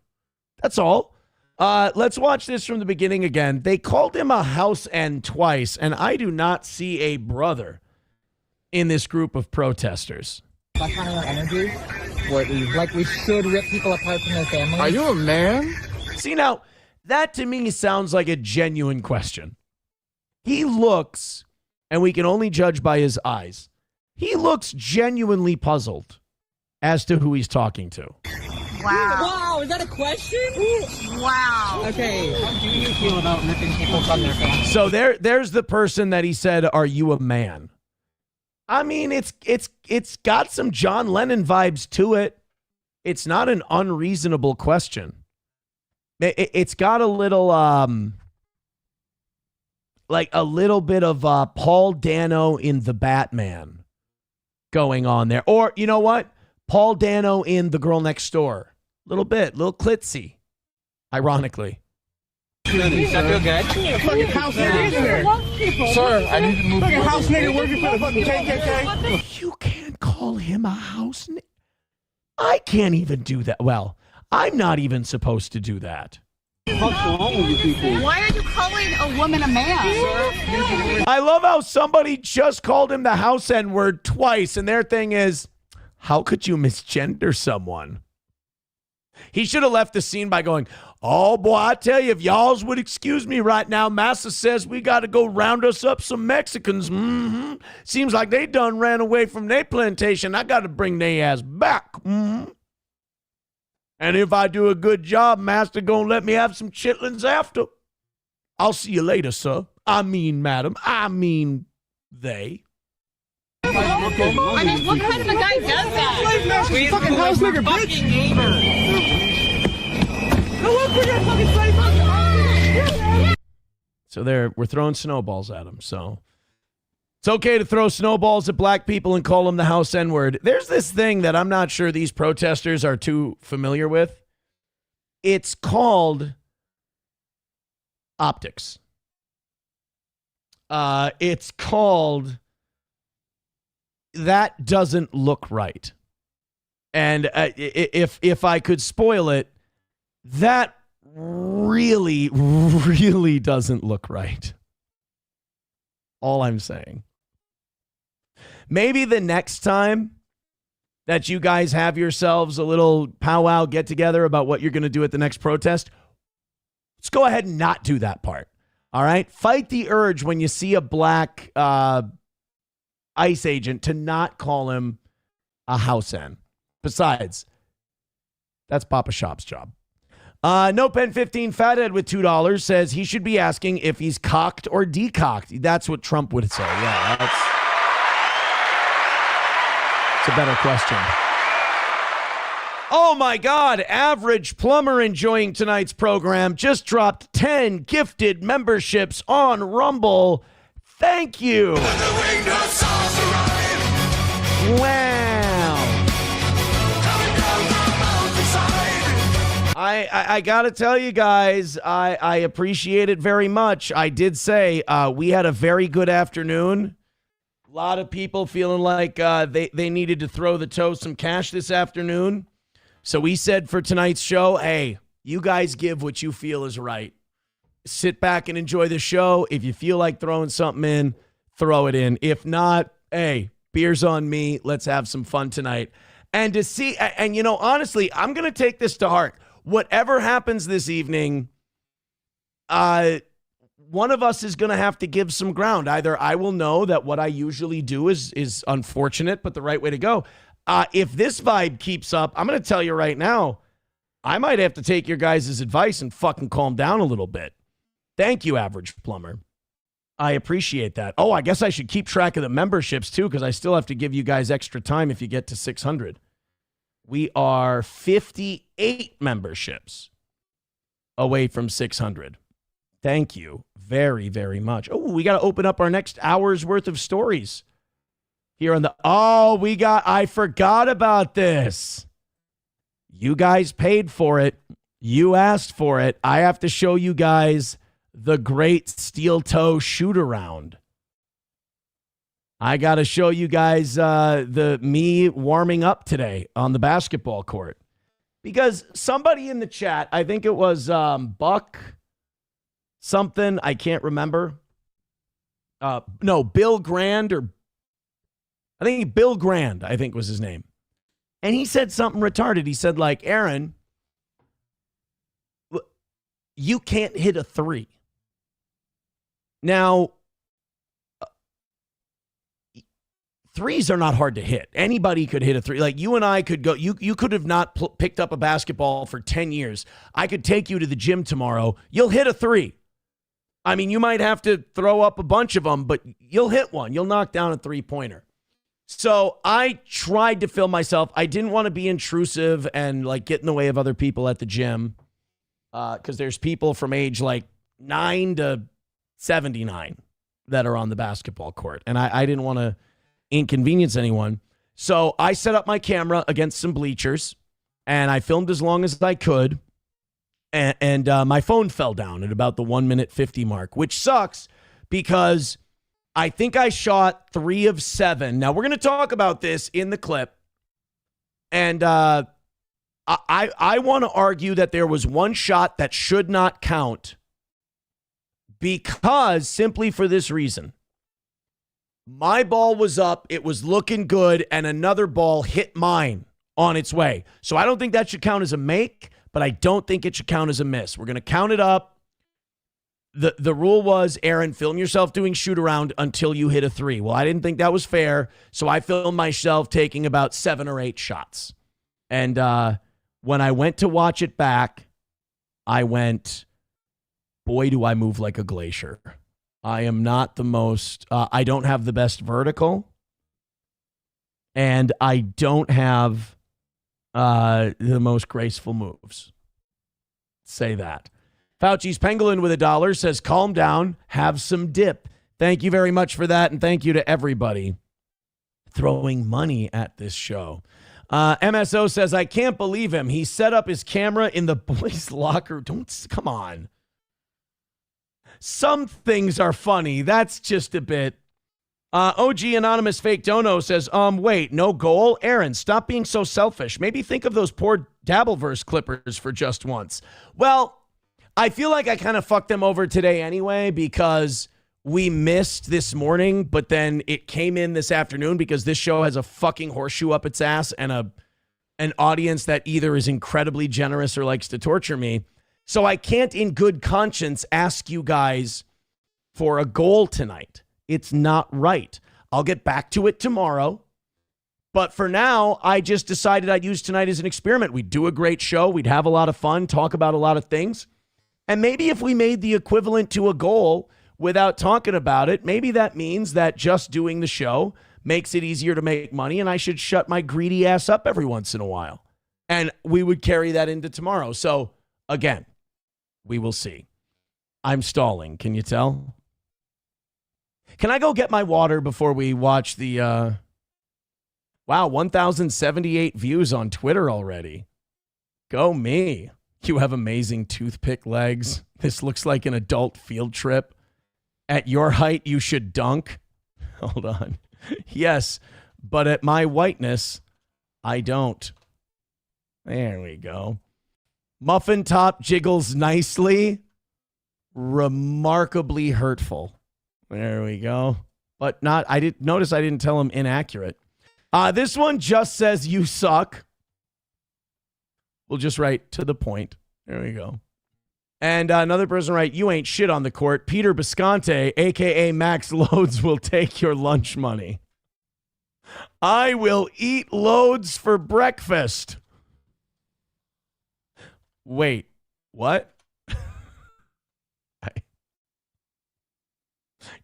That's all. Let's watch this from the beginning again. They called him a house end twice, and I do not see a brother in this group of protesters. That kind of energy? Like we should rip people apart from their families? Are you a man? See, now, that to me sounds like a genuine question. He looks, and we can only judge by his eyes, he looks genuinely puzzled as to who he's talking to. Wow, is that a question? Wow. Okay. How do you feel about ripping people from their families? So there's the person that he said, "Are you a man?" I mean, it's got some John Lennon vibes to it. It's not an unreasonable question. It's got a little like a little bit of Paul Dano in The Batman going on there. Or you know what? Paul Dano in The Girl Next Door. Little clitsy, ironically. Does that feel good? The fucking house nigga is here. Sir, I need to move. Fucking house nigga working for the fucking KKK. You can't call him a house nigga. I can't even do that. Well, I'm not even supposed to do that. What's wrong with you people? Why are you calling a woman a man? I love how somebody just called him the house N-word twice, and their thing is, how could you misgender someone? He should have left the scene by going, oh, boy, I tell you, if y'alls would excuse me right now, Massa says we got to go round us up some Mexicans. Mm-hmm. Seems like they done ran away from their plantation. I got to bring their ass back. Mm-hmm. And if I do a good job, Master gonna let me have some chitlins after. I'll see you later, sir. I mean, madam. I mean, they. I mean, what kind of a guy does that? Squeeze fucking house nigga, bitch. So we're throwing snowballs at him. So it's okay to throw snowballs at black people and call them the house N-word. There's this thing that I'm not sure these protesters are too familiar with. It's called optics. It's called that doesn't look right. And if I could spoil it, that really, really doesn't look right. All I'm saying. Maybe the next time that you guys have yourselves a little powwow get together about what you're going to do at the next protest, let's go ahead and not do that part. All right? Fight the urge when you see a black ICE agent to not call him a house hen. Besides, that's Papa Shop's job. No Pen 15 Fathead with $2 says he should be asking if he's cocked or decocked. That's what Trump would say. Yeah, that's a better question. Oh my God, Average Plumber enjoying tonight's program. Just dropped 10 gifted memberships on Rumble. Thank you. Wow. I got to tell you guys, I appreciate it very much. I did say we had a very good afternoon. A lot of people feeling like they needed to throw the toe some cash this afternoon. So we said for tonight's show, hey, you guys give what you feel is right. Sit back and enjoy the show. If you feel like throwing something in, throw it in. If not, hey, beer's on me. Let's have some fun tonight. And to see, and you know, honestly, I'm going to take this to heart. Whatever happens this evening, one of us is going to have to give some ground. Either I will know that what I usually do is unfortunate, but the right way to go. If this vibe keeps up, I'm going to tell you right now, I might have to take your guys' advice and fucking calm down a little bit. Thank you, Average Plumber. I appreciate that. Oh, I guess I should keep track of the memberships too, because I still have to give you guys extra time if you get to 600. We are 58 memberships away from 600. Thank you very, very much. Oh, we got to open up our next hour's worth of stories here on the... Oh, I forgot about this. You guys paid for it. You asked for it. I have to show you guys the great steel toe shoot around. I got to show you guys me warming up today on the basketball court. Because somebody in the chat, I think it was Buck something, I can't remember. No, Bill Grand, or I think Bill Grand, I think was his name. And he said something retarded. He said, like, Aaron, you can't hit a three. Now, threes are not hard to hit. Anybody could hit a three. Like, you and I could go. You could have not picked up a basketball for 10 years. I could take you to the gym tomorrow. You'll hit a three. I mean, you might have to throw up a bunch of them, but you'll hit one. You'll knock down a three-pointer. So I tried to film myself. I didn't want to be intrusive and like get in the way of other people at the gym, because there's people from age like 9 to 79 that are on the basketball court, and I didn't want to inconvenience anyone. So I set up my camera against some bleachers, and I filmed as long as I could, and my phone fell down at about the 1:50 mark, which sucks because I think I shot 3 of 7. Now, we're going to talk about this in the clip, and I want to argue that there was one shot that should not count, because simply for this reason. My ball was up, it was looking good, and another ball hit mine on its way. So I don't think that should count as a make, but I don't think it should count as a miss. We're going to count it up. The rule was, Aaron, film yourself doing shoot around until you hit a three. Well, I didn't think that was fair, so I filmed myself taking about 7 or 8 shots. And when I went to watch it back, I went, boy, do I move like a glacier. I am not the most, I don't have the best vertical, and I don't have the most graceful moves. Say that. Fauci's Pangolin with $1 says, calm down, have some dip. Thank you very much for that, and thank you to everybody throwing money at this show. MSO says, I can't believe him. He set up his camera in the boys' locker. Come on. Some things are funny. That's just a bit. OG Anonymous Fake Dono says, wait, no goal? Aaron, stop being so selfish. Maybe think of those poor Dabbleverse Clippers for just once. Well, I feel like I kind of fucked them over today anyway because we missed this morning, but then it came in this afternoon because this show has a fucking horseshoe up its ass and an audience that either is incredibly generous or likes to torture me. So I can't in good conscience ask you guys for a goal tonight. It's not right. I'll get back to it tomorrow. But for now, I just decided I'd use tonight as an experiment. We'd do a great show. We'd have a lot of fun, talk about a lot of things. And maybe if we made the equivalent to a goal without talking about it, maybe that means that just doing the show makes it easier to make money and I should shut my greedy ass up every once in a while. And we would carry that into tomorrow. So again, we will see. I'm stalling. Can you tell? Can I go get my water before we watch the, wow, 1,078 views on Twitter already. Go me. You have amazing toothpick legs. This looks like an adult field trip. At your height, you should dunk. Hold on. Yes, but at my whiteness, I don't. There we go. Muffin top jiggles nicely. Remarkably hurtful. There we go. But not, I didn't notice I didn't tell him inaccurate. This one just says you suck. We'll just write to the point. There we go. And another person write, you ain't shit on the court. Peter Bisconte, a.k.a. Max Loads, will take your lunch money. I will eat loads for breakfast. Wait, what?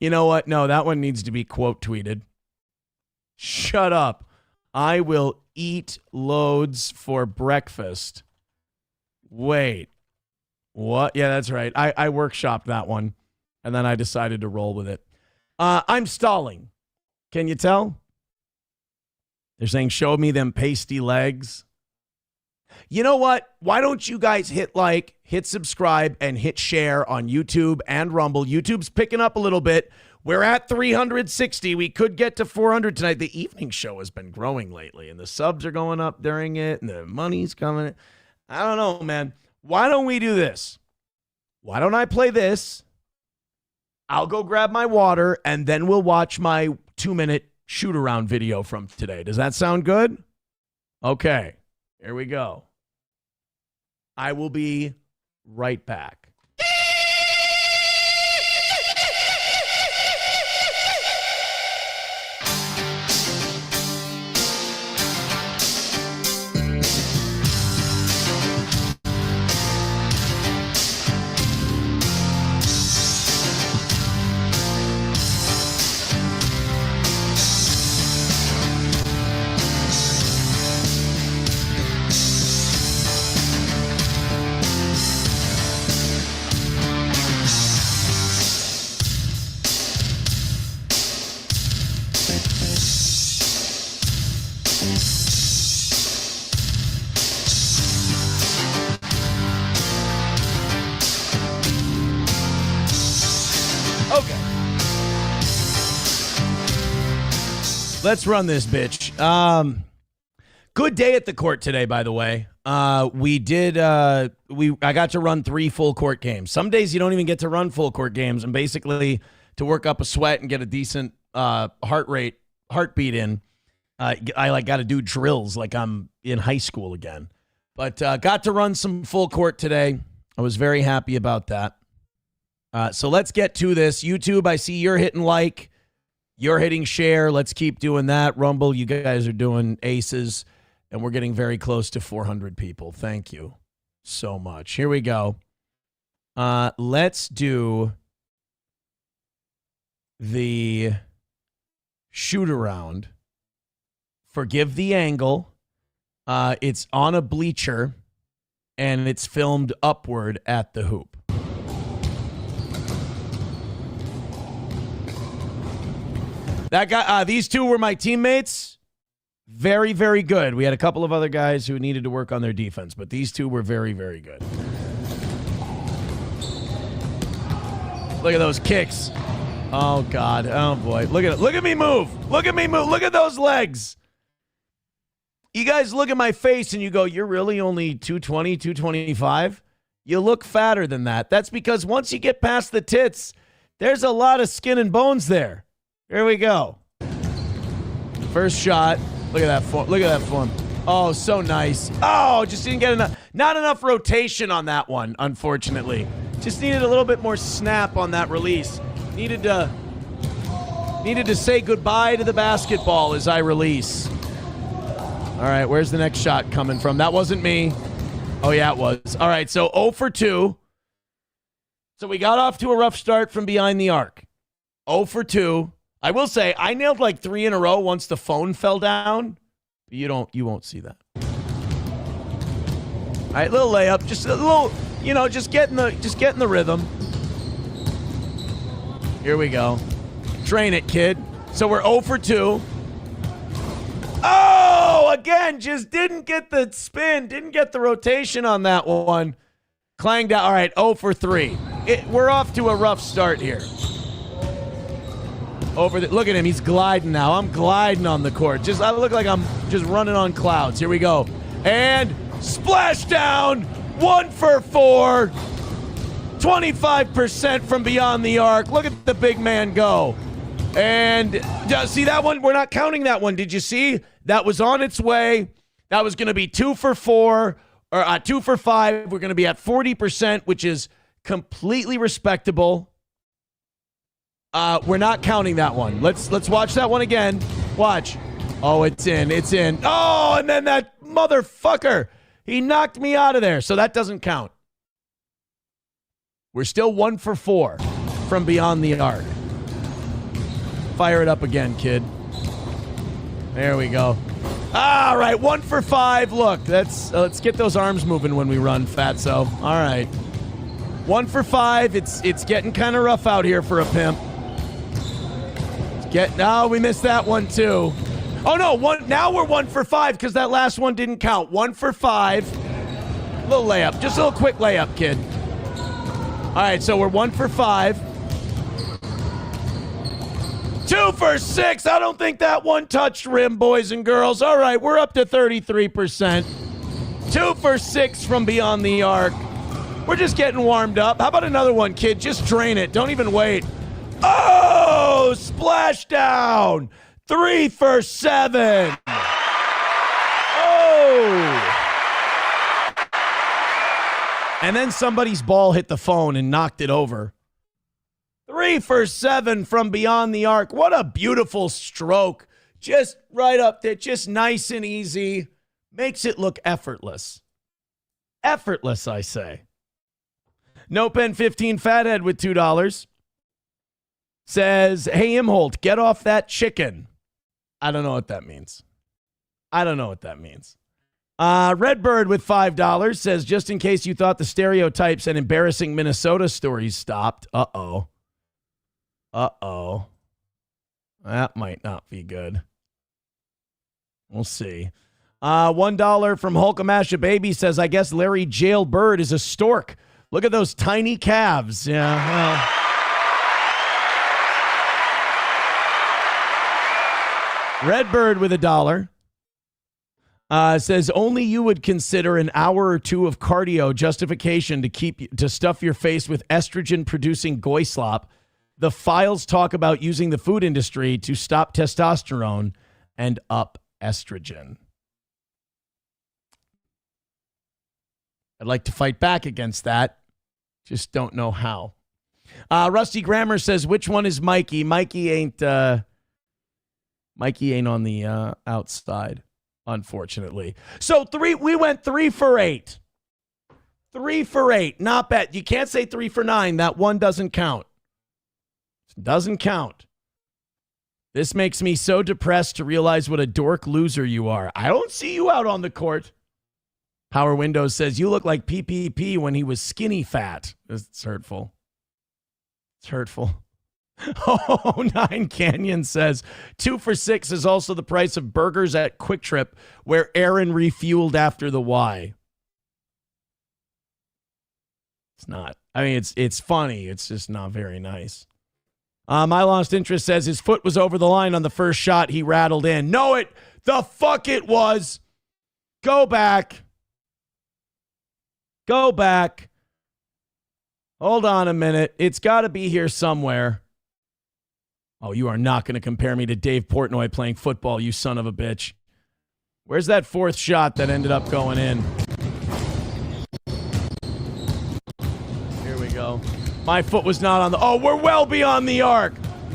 You know what? No, that one needs to be quote tweeted. Shut up. I will eat loads for breakfast. Wait. What? Yeah, that's right. I workshopped that one, and then I decided to roll with it. I'm stalling. Can you tell? They're saying, show me them pasty legs. You know what? Why don't you guys hit like, hit subscribe, and hit share on YouTube and Rumble? YouTube's picking up a little bit. We're at 360. We could get to 400 tonight. The evening show has been growing lately, and the subs are going up during it, and the money's coming. I don't know, man. Why don't we do this? Why don't I play this? I'll go grab my water, and then we'll watch my 2-minute shoot-around video from today. Does that sound good? Okay. Here we go. I will be right back. Let's run this bitch. Good day at the court today, by the way. I got to run 3 full court games. Some days you don't even get to run full court games, and basically to work up a sweat and get a decent heartbeat in, I got to do drills like I'm in high school again. But got to run some full court today. I was very happy about that. So let's get to this. YouTube, I see you're hitting like. You're hitting share. Let's keep doing that. Rumble, you guys are doing aces, and we're getting very close to 400 people. Thank you so much. Here we go. Let's do the shoot around. Forgive the angle. It's on a bleacher, and it's filmed upward at the hoop. That guy, these two were my teammates. Very, very good. We had a couple of other guys who needed to work on their defense, but these two were very, very good. Look at those kicks. Oh, God. Oh, boy. Look at it. Look at me move. Look at me move. Look at those legs. You guys look at my face and you go, you're really only 220, 225? You look fatter than that. That's because once you get past the tits, there's a lot of skin and bones there. Here we go. First shot. Look at that form. Look at that form. Oh, so nice. Oh, just didn't get enough. Not enough rotation on that one, unfortunately. Just needed a little bit more snap on that release. Needed to say goodbye to the basketball as I release. All right, where's the next shot coming from? That wasn't me. Oh, yeah, it was. All right, so 0 for 2. So we got off to a rough start from behind the arc. 0 for 2. I will say, I nailed like 3 in a row once the phone fell down. You won't see that. All right, little layup. Just a little, just getting the rhythm. Here we go. Train it, kid. So we're 0 for 2. Oh, again, just didn't get the spin, didn't get the rotation on that one. Clanged out. All right, 0 for 3. We're off to a rough start here. Look at him, he's gliding now. I'm gliding on the court. I look like I'm just running on clouds. Here we go. And splash down. 1 for 4. 25% from beyond the arc. Look at the big man go. And see that one? We're not counting that one. Did you see? That was on its way. That was going to be 2 for 4 or 2 for 5. We're going to be at 40%, which is completely respectable. We're not counting that one. Let's watch that one again. Watch. Oh, it's in. It's in. Oh, and then that motherfucker. He knocked me out of there. So that doesn't count. We're still 1 for 4 from beyond the arc. Fire it up again, kid. There we go. All right, 1 for 5. Look, let's get those arms moving when we run, fatso. All right. 1 for 5. It's getting kind of rough out here for a pimp. We missed that one too. Oh no, now we're 1 for 5 because that last one didn't count. 1 for 5. Little layup. Just a little quick layup, kid. All right, so we're 1 for 5. 2 for 6. I don't think that one touched rim, boys and girls. All right, we're up to 33%. 2 for 6 from beyond the arc. We're just getting warmed up. How about another one, kid? Just drain it. Don't even wait. Oh, splash down. 3 for 7. Oh. And then somebody's ball hit the phone and knocked it over. 3 for 7 from beyond the arc. What a beautiful stroke. Just right up there. Just nice and easy. Makes it look effortless. Effortless, I say. No Pen 15 Fathead with $2. Says, hey, Imholt, get off that chicken. I don't know what that means. Redbird with $5 says, just in case you thought the stereotypes and embarrassing Minnesota stories stopped. Uh-oh. That might not be good. We'll see. $1 from Hulkamasha Baby says, I guess Larry Jailbird is a stork. Look at those tiny calves. Yeah, well. Redbird with $1 says only you would consider an hour or 2 of cardio justification to stuff your face with estrogen producing goy slop. The files talk about using the food industry to stop testosterone and up estrogen. I'd like to fight back against that. Just don't know how. Rusty Grammar says, which one is Mikey? Mikey ain't on the outside, unfortunately. So we went 3 for 8. 3 for 8. Not bad. You can't say 3 for 9. That one doesn't count. Doesn't count. This makes me so depressed to realize what a dork loser you are. I don't see you out on the court. Power Windows says, you look like PPP when he was skinny fat. It's hurtful. It's hurtful. Oh, Nine Canyon says 2 for 6 is also the price of burgers at Quick Trip, where Aaron refueled after the Y. It's not. I mean, it's funny. It's just not very nice. My Lost Interest says his foot was over the line on the first shot he rattled in. No, the fuck it was. Go back. Hold on a minute. It's got to be here somewhere. Oh, you are not going to compare me to Dave Portnoy playing football, you son of a bitch. Where's that fourth shot that ended up going in? Here we go. My foot was not on the... Oh, we're well beyond the arc.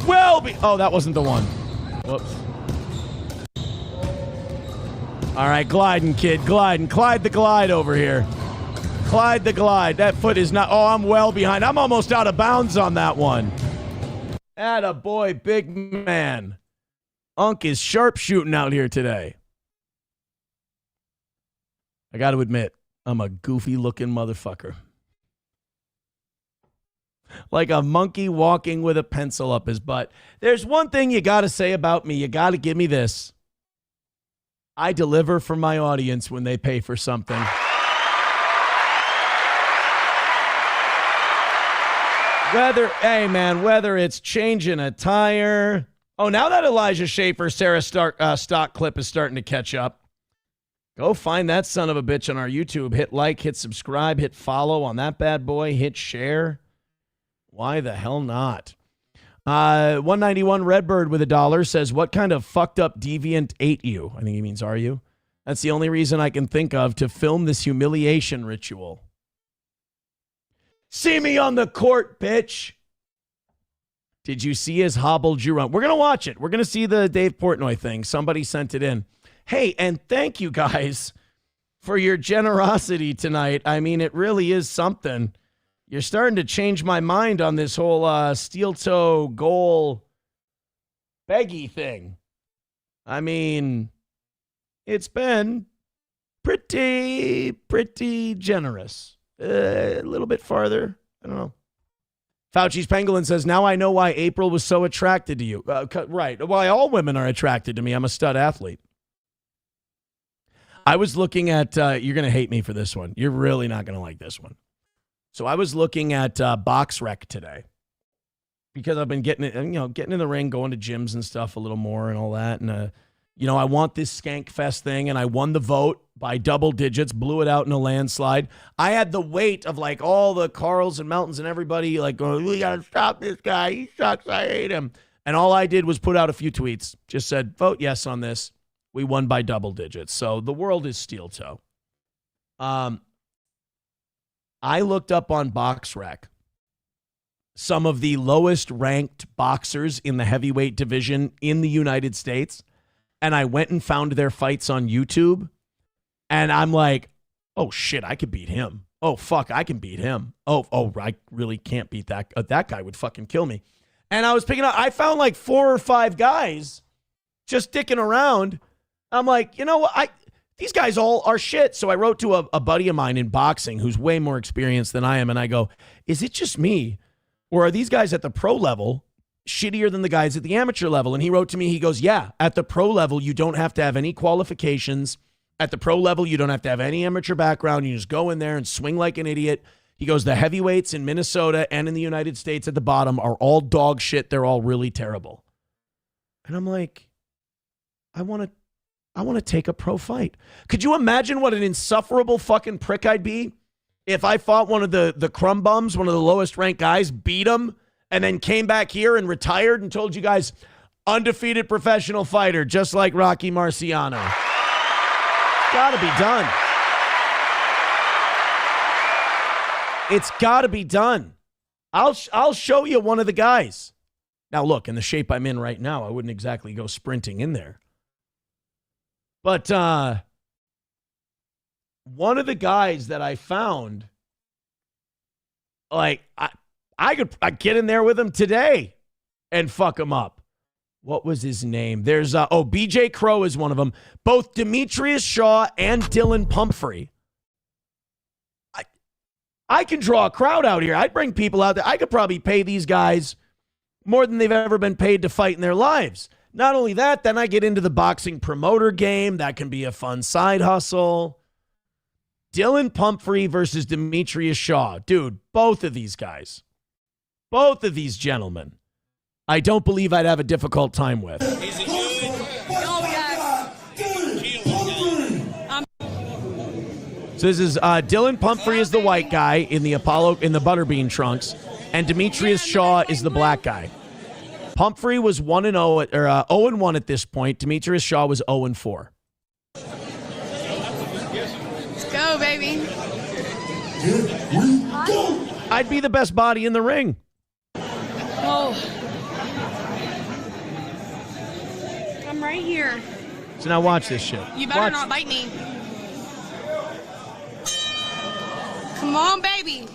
Oh, that wasn't the one. Whoops. All right, gliding, kid. Gliding. Clyde the glide over here. Clyde the glide. That foot is not... Oh, I'm well behind. I'm almost out of bounds on that one. Atta boy, big man. Unk is sharpshooting out here today. I got to admit, I'm a goofy-looking motherfucker. Like a monkey walking with a pencil up his butt. There's one thing you got to say about me. You got to give me this. I deliver for my audience when they pay for something. Whether it's changing a tire. Oh, now that Elijah Schaffer, Sarah Stock clip is starting to catch up. Go find that son of a bitch on our YouTube. Hit like, hit subscribe, hit follow on that bad boy, hit share. Why the hell not? 191 Redbird with $1 says, what kind of fucked up deviant ate you? I think he means, are you? That's the only reason I can think of to film this humiliation ritual. See me on the court, bitch. Did you see his hobbled you run? We're going to watch it. We're going to see the Dave Portnoy thing. Somebody sent it in. Hey, and thank you guys for your generosity tonight. I mean, it really is something. You're starting to change my mind on this whole steel toe goal beggy thing. I mean, it's been pretty generous. A little bit farther. I don't know. Fauci's Pangolin says, now I know why April was so attracted to you. Right. Why all women are attracted to me. I'm a stud athlete. I was looking at, you're going to hate me for this one. You're really not going to like this one. So I was looking at Box Rec today because I've been getting in the ring, going to gyms and stuff a little more and all that. And, I want this Skank Fest thing, and I won the vote by double digits, blew it out in a landslide. I had the weight of like all the Carls and Meltons and everybody like going, we got to stop this guy. He sucks. I hate him. And all I did was put out a few tweets, just said, vote yes on this. We won by double digits. So the world is steel toe. I looked up on BoxRec some of the lowest ranked boxers in the heavyweight division in the United States. And I went and found their fights on YouTube. And I'm like, oh, shit, I could beat him. Oh, fuck, I can beat him. Oh, I really can't beat that. That guy would fucking kill me. And I was picking up, I found like 4 or 5 guys just dicking around. I'm like, you know what? These guys all are shit. So I wrote to a buddy of mine in boxing who's way more experienced than I am. And I go, is it just me? Or are these guys at the pro level shittier than the guys at the amateur level? And he wrote to me, he goes, yeah, at the pro level, you don't have to have any qualifications. At the pro level, you don't have to have any amateur background. You just go in there and swing like an idiot. He goes, the heavyweights in Minnesota and in the United States at the bottom are all dog shit. They're all really terrible. And I'm like, I want to take a pro fight. Could you imagine what an insufferable fucking prick I'd be if I fought one of the crumb bums, one of the lowest ranked guys, beat him, and then came back here and retired and told you guys, undefeated professional fighter, just like Rocky Marciano. Gotta be done. It's gotta be done. I'll show you one of the guys. Now look, in the shape I'm in right now, I wouldn't exactly go sprinting in there. But one of the guys that I found, like, I'd get in there with him today and fuck him up. What was his name? There's, BJ Crow is one of them. Both Demetrius Shaw and Dylan Pumphrey. I can draw a crowd out here. I'd bring people out there. I could probably pay these guys more than they've ever been paid to fight in their lives. Not only that, then I get into the boxing promoter game. That can be a fun side hustle. Dylan Pumphrey versus Demetrius Shaw. Dude, both of these guys. Both of these gentlemen. I don't believe I'd have a difficult time with. Is it good? Oh, yes. So this is Dylan Pumphrey is the white guy in the Butterbean trunks, and Demetrius Shaw is the black guy. Pumphrey was 1-0 or 0-1 at this point. Demetrius Shaw was 0-4. Let's go, baby. I'd be the best body in the ring. Oh. I'm right here. So now watch this shit. You better not bite me. Come on, baby.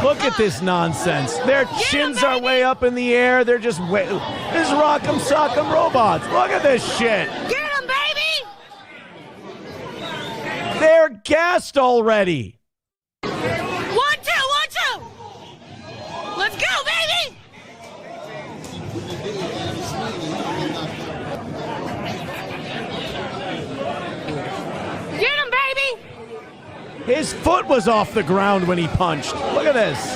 Look at this nonsense. Their chins are way up in the air. They're just way. This is Rock'em Sock'em Robots. Look at this shit. Get him, baby. They're gassed already. 1, 2, 1, 2. Let's go, baby. Get him, baby. His foot was off the ground when he punched. Look at this.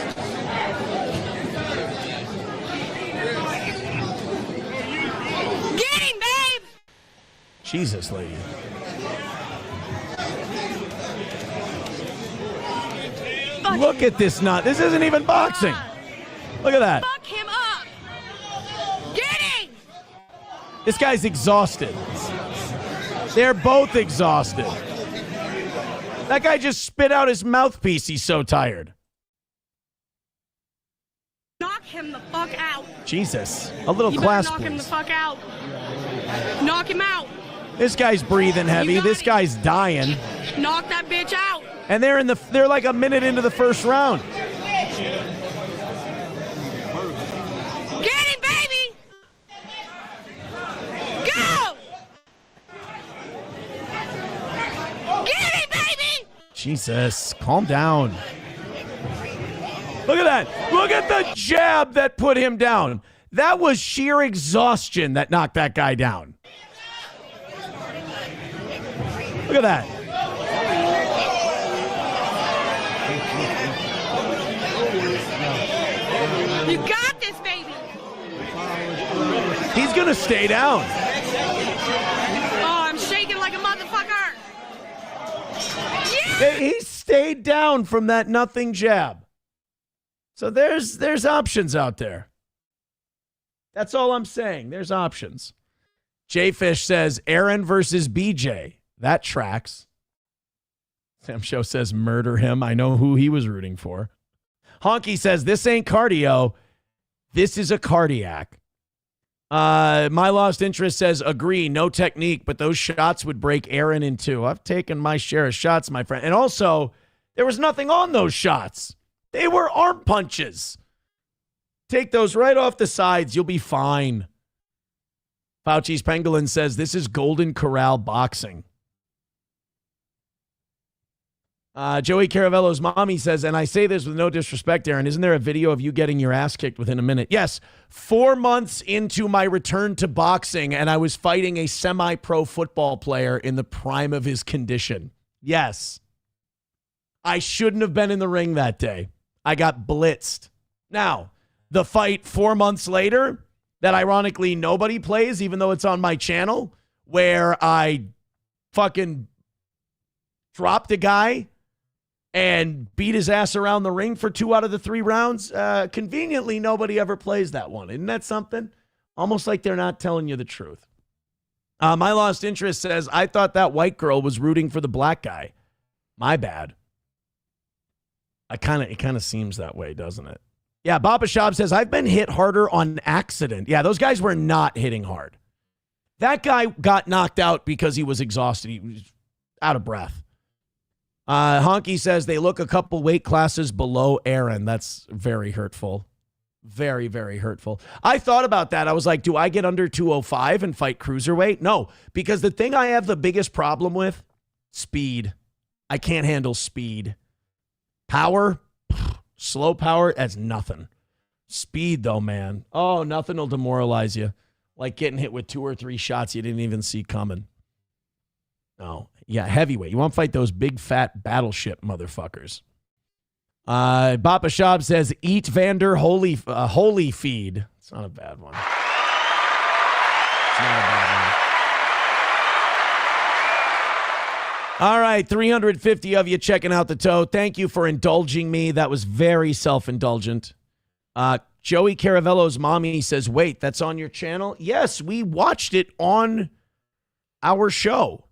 Get him, babe. Jesus, lady. Look at this nut. This isn't even boxing. Look at that. Fuck him up. Get him. This guy's exhausted. They're both exhausted. That guy just spit out his mouthpiece. He's so tired. Knock him the fuck out. Jesus. A little You class, better knock him the please. fuck out. Knock him out. This guy's breathing heavy. This guy's dying. Knock that bitch out. And they're like a minute into the first round. Get him, baby. Go. Get him, baby. Jesus, calm down. Look at that. Look at the jab that put him down. That was sheer exhaustion that knocked that guy down. Look at that. You got this, baby. He's going to stay down. Oh, I'm shaking like a motherfucker. He stayed down from that nothing jab. So there's options out there. That's all I'm saying. There's options. J-Fish says Aaron versus BJ. That tracks. Sam Show says murder him. I know who he was rooting for. Honky says this ain't cardio. This is a cardiac. My Lost Interest says agree. No technique, but those shots would break Aaron in two. I've taken my share of shots, my friend. And also, there was nothing on those shots. They were arm punches. Take those right off the sides. You'll be fine. Fauci's Pangolin says this is Golden Corral boxing. Joey Caravello's mommy says, and I say this with no disrespect, Aaron, isn't there a video of you getting your ass kicked within a minute? Yes, 4 months into my return to boxing, and I was fighting a semi-pro football player in the prime of his condition. Yes. I shouldn't have been in the ring that day. I got blitzed. Now, the fight 4 months later, that ironically nobody plays, even though it's on my channel, where I fucking dropped a guy and beat his ass around the ring for 2 out of the 3 rounds. Conveniently, nobody ever plays that one. Isn't that something? Almost like they're not telling you the truth. My Lost Interest says, I thought that white girl was rooting for the black guy. My bad. It kind of seems that way, doesn't it? Yeah, Baba Shab says, I've been hit harder on accident. Yeah, those guys were not hitting hard. That guy got knocked out because he was exhausted. He was out of breath. Honky says they look a couple weight classes below Aaron. That's very hurtful. Very, very hurtful. I thought about that. I was like, do I get under 205 and fight cruiserweight? No, because the thing I have the biggest problem with, speed. I can't handle speed. Power, slow power, that's nothing. Speed, though, man. Oh, nothing will demoralize you. Like getting hit with 2 or 3 shots you didn't even see coming. No. Yeah, heavyweight. You want to fight those big, fat battleship motherfuckers. Bapa Shab says, eat Vander Holy feed. It's not a bad one. It's not a bad one. All right, 350 of you checking out the toe. Thank you for indulging me. That was very self-indulgent. Joey Caravello's mommy says, wait, that's on your channel? Yes, we watched it on our show.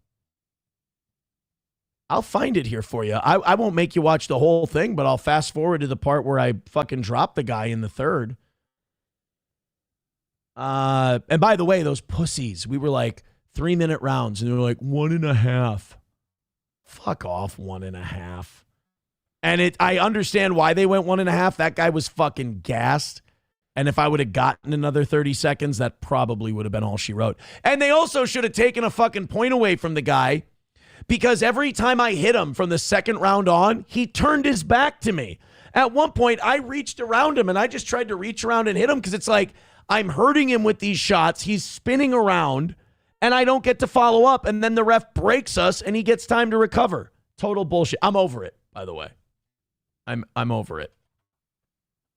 I'll find it here for you. I won't make you watch the whole thing, but I'll fast forward to the part where I fucking dropped the guy in the third. And by the way, those pussies, we were like 3-minute rounds, and they were like 1.5. Fuck off, 1.5. And I understand why they went 1.5. That guy was fucking gassed. And if I would have gotten another 30 seconds, that probably would have been all she wrote. And they also should have taken a fucking point away from the guy, because every time I hit him from the second round on, he turned his back to me. At one point, I reached around him, and I just tried to reach around and hit him because it's like I'm hurting him with these shots. He's spinning around, and I don't get to follow up, and then the ref breaks us, and he gets time to recover. Total bullshit. I'm over it, by the way. I'm over it.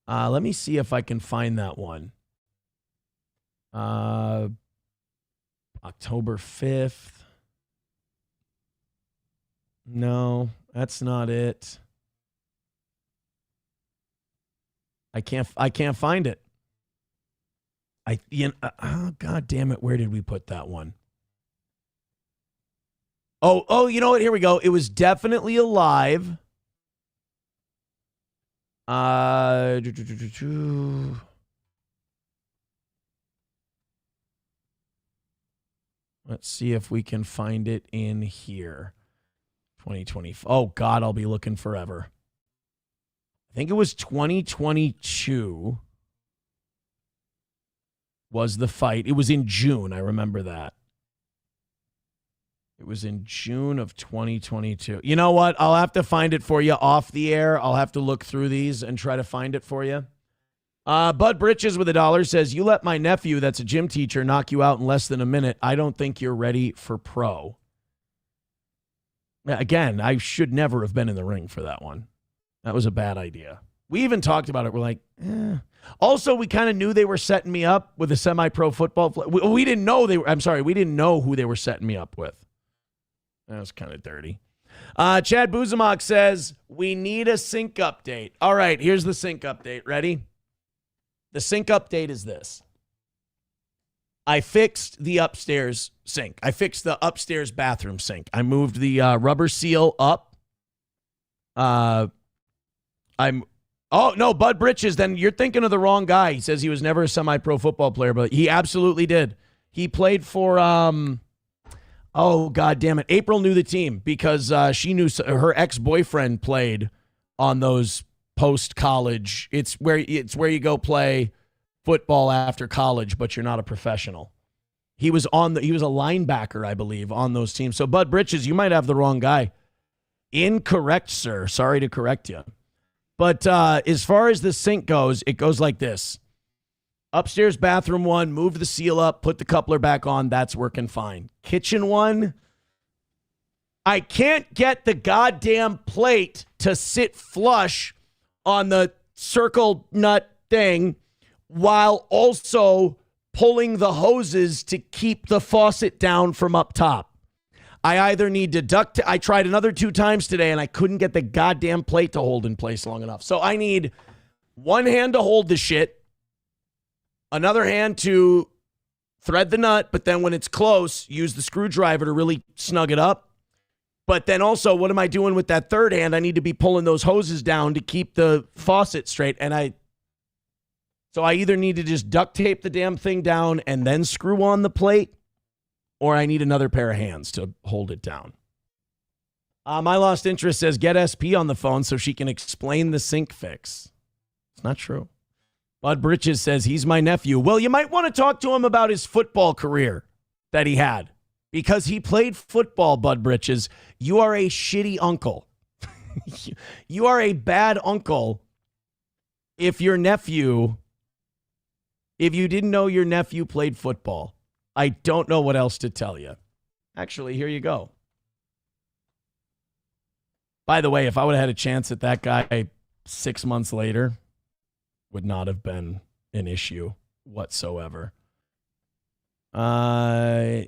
Let me see if I can find that one. October 5th. No, that's not it. I can't find it. God damn it. Where did we put that one? Oh, you know what? Here we go. It was definitely alive. Let's see if we can find it in here. 2020. Oh, God, I'll be looking forever. I think it was 2022 was the fight. It was in June. I remember that. It was in June of 2022. You know what? I'll have to find it for you off the air. I'll have to look through these and try to find it for you. Bud Britches with $1 says, you let my nephew, that's a gym teacher, knock you out in less than a minute. I don't think you're ready for pro. Again, I should never have been in the ring for that one. That was a bad idea. We even talked about it. We're like, eh. Also, we kind of knew they were setting me up with a semi-pro football player. We didn't know we didn't know who they were setting me up with. That was kind of dirty. Chad Buzamok says, we need a sync update. All right, here's the sync update. Ready? The sync update is this. I fixed the upstairs sink. I fixed the upstairs bathroom sink. I moved the rubber seal up. Oh, no, Bud Britches, then you're thinking of the wrong guy. He says he was never a semi-pro football player, but he absolutely did. He played for, oh, God damn it. April knew the team because she knew her ex-boyfriend played on those post-college. It's where you go play football after college, but you're not a professional. He was a linebacker, I believe, on those teams. So, Bud Britches, you might have the wrong guy. Incorrect, sir. Sorry to correct you. But as far as the sink goes, it goes like this. Upstairs bathroom one, move the seal up, put the coupler back on. That's working fine. Kitchen one, I can't get the goddamn plate to sit flush on the circle nut thing while also pulling the hoses to keep the faucet down from up top. I either need to I tried another 2 times today, and I couldn't get the goddamn plate to hold in place long enough. So I need one hand to hold the shit, another hand to thread the nut, but then when it's close, use the screwdriver to really snug it up. But then also, what am I doing with that third hand? I need to be pulling those hoses down to keep the faucet straight. So I either need to just duct tape the damn thing down and then screw on the plate, or I need another pair of hands to hold it down. My Lost Interest says, get SP on the phone so she can explain the sink fix. It's not true. Bud Britches says, he's my nephew. Well, you might want to talk to him about his football career that he had. Because he played football, Bud Britches. You are a shitty uncle. You are a bad uncle if you didn't know your nephew played football. I don't know what else to tell you. Actually, here you go. By the way, if I would have had a chance at that guy 6 months later, would not have been an issue whatsoever. Oh,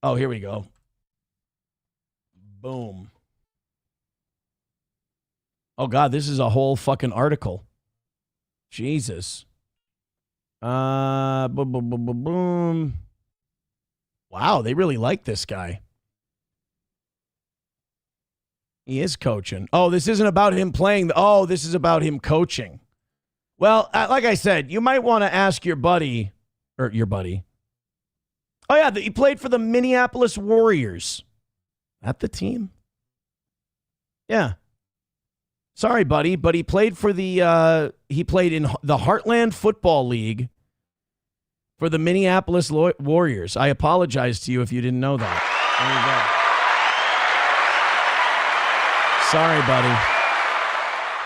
here we go. Boom. Oh, God, this is a whole fucking article. Jesus. Boom, boom, boom, boom, boom. Wow, they really like this guy. He is coaching. Oh, this isn't about him playing. This is about him coaching. Well, like I said, you might want to ask your buddy. Oh, yeah, he played for the Minneapolis Warriors. That the team? Yeah. Sorry, buddy, but he played for he played in the Heartland Football League for the Minneapolis Warriors. I apologize to you if you didn't know that. There you go.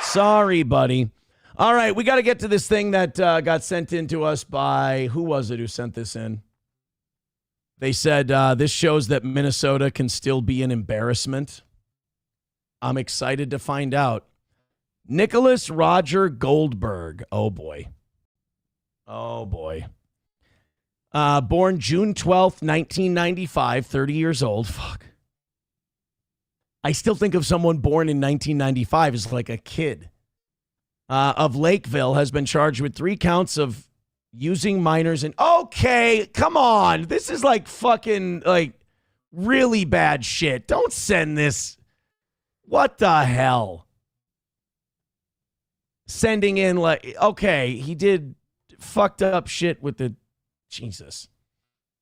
Sorry, buddy. All right, we got to get to this thing that got sent in to us by, who was it who sent this in? They said, this shows that Minnesota can still be an embarrassment. I'm excited to find out. Nicholas Roger Goldberg. Oh, boy. Born June 12th, 1995, 30 years old. Fuck. I still think of someone born in 1995 as like a kid. Of Lakeville, has been charged with 3 counts of using minors in. Okay, come on. This is like fucking like really bad shit. Don't send this. What the hell? Sending in like, okay, he did fucked up shit with the Jesus.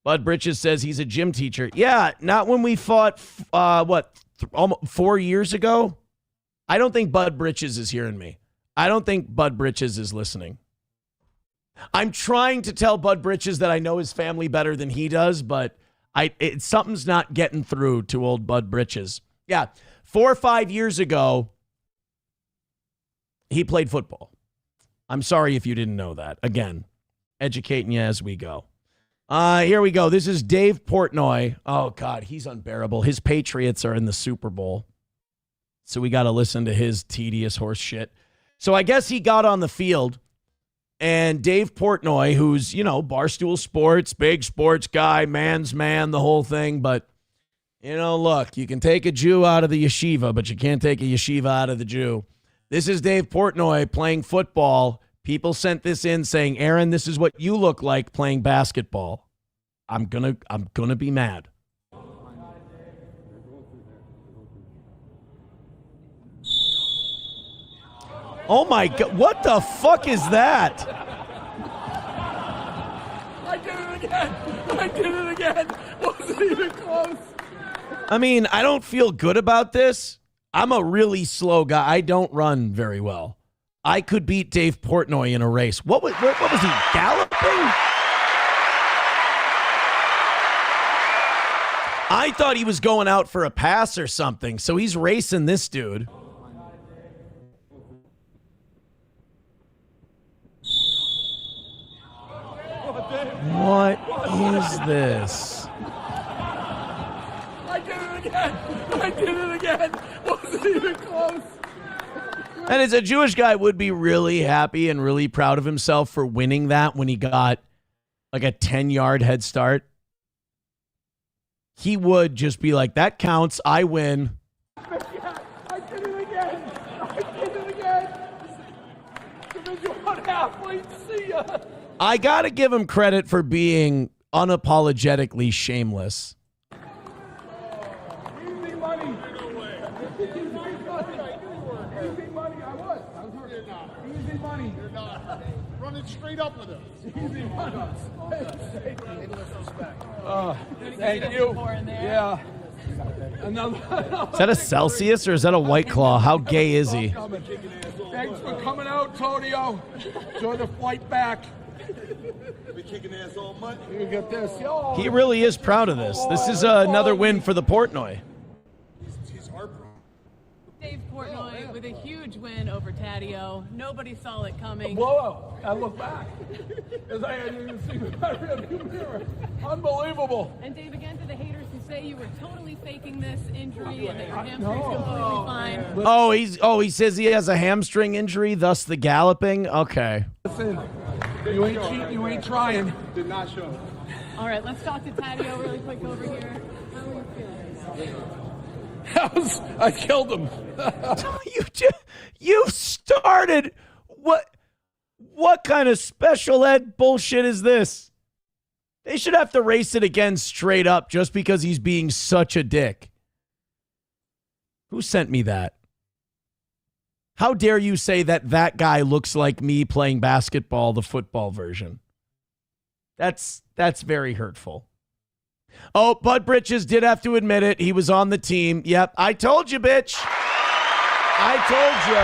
Bud Britches says he's a gym teacher. Yeah, not when we fought, almost 4 years ago? I don't think Bud Britches is hearing me. I don't think Bud Britches is listening. I'm trying to tell Bud Britches that I know his family better than he does, but something's not getting through to old Bud Britches. Yeah, 4 or 5 years ago, he played football. I'm sorry if you didn't know that. Again, educating you as we go. Here we go. This is Dave Portnoy. Oh, God, he's unbearable. His Patriots are in the Super Bowl, so we got to listen to his tedious horse shit. So I guess he got on the field, and Dave Portnoy, who's, Barstool Sports, big sports guy, man's man, the whole thing. But, look, you can take a Jew out of the yeshiva, but you can't take a yeshiva out of the Jew. This is Dave Portnoy playing football. People sent this in saying, Aaron, this is what you look like playing basketball. I'm gonna be mad. Oh my God, what the fuck is that? I did it again. Wasn't even close. I mean, I don't feel good about this. I'm a really slow guy. I don't run very well. I could beat Dave Portnoy in a race. What was he, galloping? I thought he was going out for a pass or something, so he's racing this dude. What is this? I did it again. Wasn't even close. And as a Jewish guy would be really happy and really proud of himself for winning that when he got like a 10-yard head start. He would just be like, that counts. I win. I did it again. Division 1 athlete. See ya. I got to give him credit for being unapologetically shameless. Easy money. Easy money. I was hurt. Easy money. You're not. Running straight up with him. Easy money. Thank you. Yeah. Is that a Celsius or is that a White Claw? How gay is he? Thanks for coming out, Tonio. Enjoy the flight back. Been kicking ass all month. You get this. Yo. He really is proud of this. This is another win for the Portnoy. He's heartbroken. Dave Portnoy with a huge win over Taddeo. Nobody saw it coming. Whoa! I look back. As I didn't see the rearview mirror. Unbelievable. And Dave, again, to the haters who say you were totally faking this injury and that your hamstring's completely fine. He says he has a hamstring injury, thus the galloping. Okay. Listen, you ain't cheating, you ain't trying. Did not show. All right, let's talk to Taddeo really quick over here. How are you feeling? I killed him. You started. What kind of special ed bullshit is this? They should have to race it again straight up just because he's being such a dick. Who sent me that? How dare you say that guy looks like me playing basketball, the football version? That's very hurtful. Oh, Bud Britches did have to admit it. He was on the team. Yep, I told you, bitch. I told you.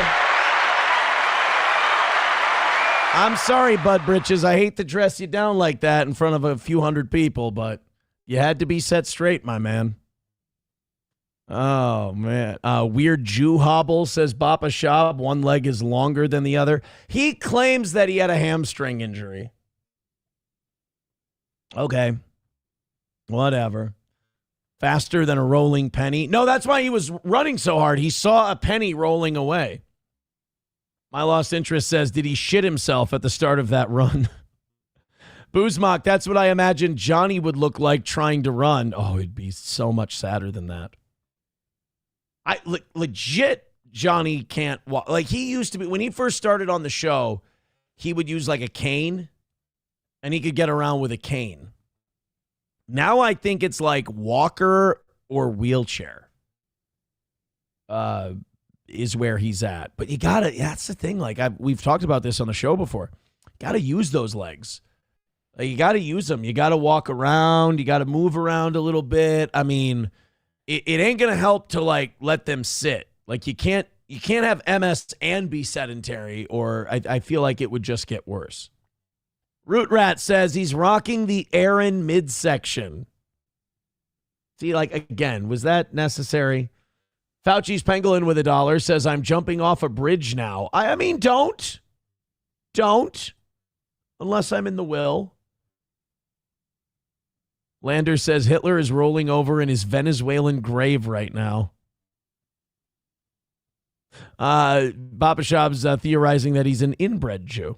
I'm sorry, Bud Britches. I hate to dress you down like that in front of a few hundred people, but you had to be set straight, my man. Oh, man. Weird Jew hobble, says Bapa Shab. One leg is longer than the other. He claims that he had a hamstring injury. Okay. Whatever. Faster than a rolling penny. No, that's why he was running so hard. He saw a penny rolling away. My Lost Interest says, did he shit himself at the start of that run? Boozmock, that's what I imagine Johnny would look like trying to run. Oh, it'd be so much sadder than that. Legit, Johnny can't walk. Like, he used to be, when he first started on the show, he would use like a cane, and he could get around with a cane. Now I think it's like walker or wheelchair is where he's at. But you gotta, that's the thing. Like, we've talked about this on the show before. Gotta use those legs. Like, you gotta use them. You gotta walk around. You gotta move around a little bit. I mean, it ain't gonna help to like let them sit. Like, you can't have MS and be sedentary, or I feel like it would just get worse. Root Rat says he's rocking the Aaron midsection. See, like, again, was that necessary? Fauci's Pangolin with $1 says, I'm jumping off a bridge now. I mean, don't. Unless I'm in the will. Lander says Hitler is rolling over in his Venezuelan grave right now. Babashab's theorizing that he's an inbred Jew.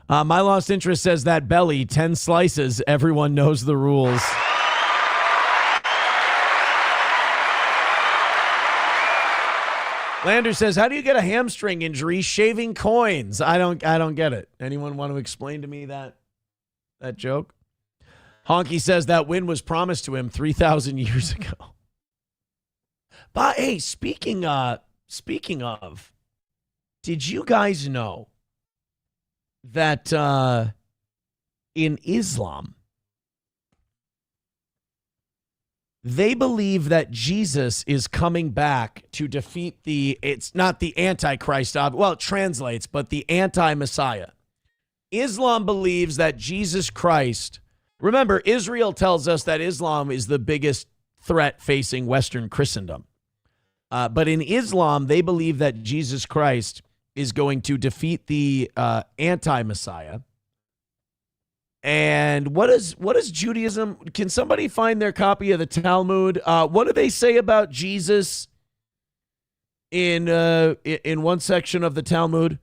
My Lost Interest says that belly, 10 slices, everyone knows the rules. Lander says, how do you get a hamstring injury shaving coins? I don't get it. Anyone want to explain to me that joke? Honky says that win was promised to him 3,000 years ago. But hey, speaking of, did you guys know that in Islam, they believe that Jesus is coming back to defeat it's not the Antichrist, well, it translates, but the anti-Messiah. Islam believes that Jesus Christ, remember, Israel tells us that Islam is the biggest threat facing Western Christendom. But in Islam, they believe that Jesus Christ is going to defeat the anti-Messiah. And what is Judaism? Can somebody find their copy of the Talmud? What do they say about Jesus in one section of the Talmud?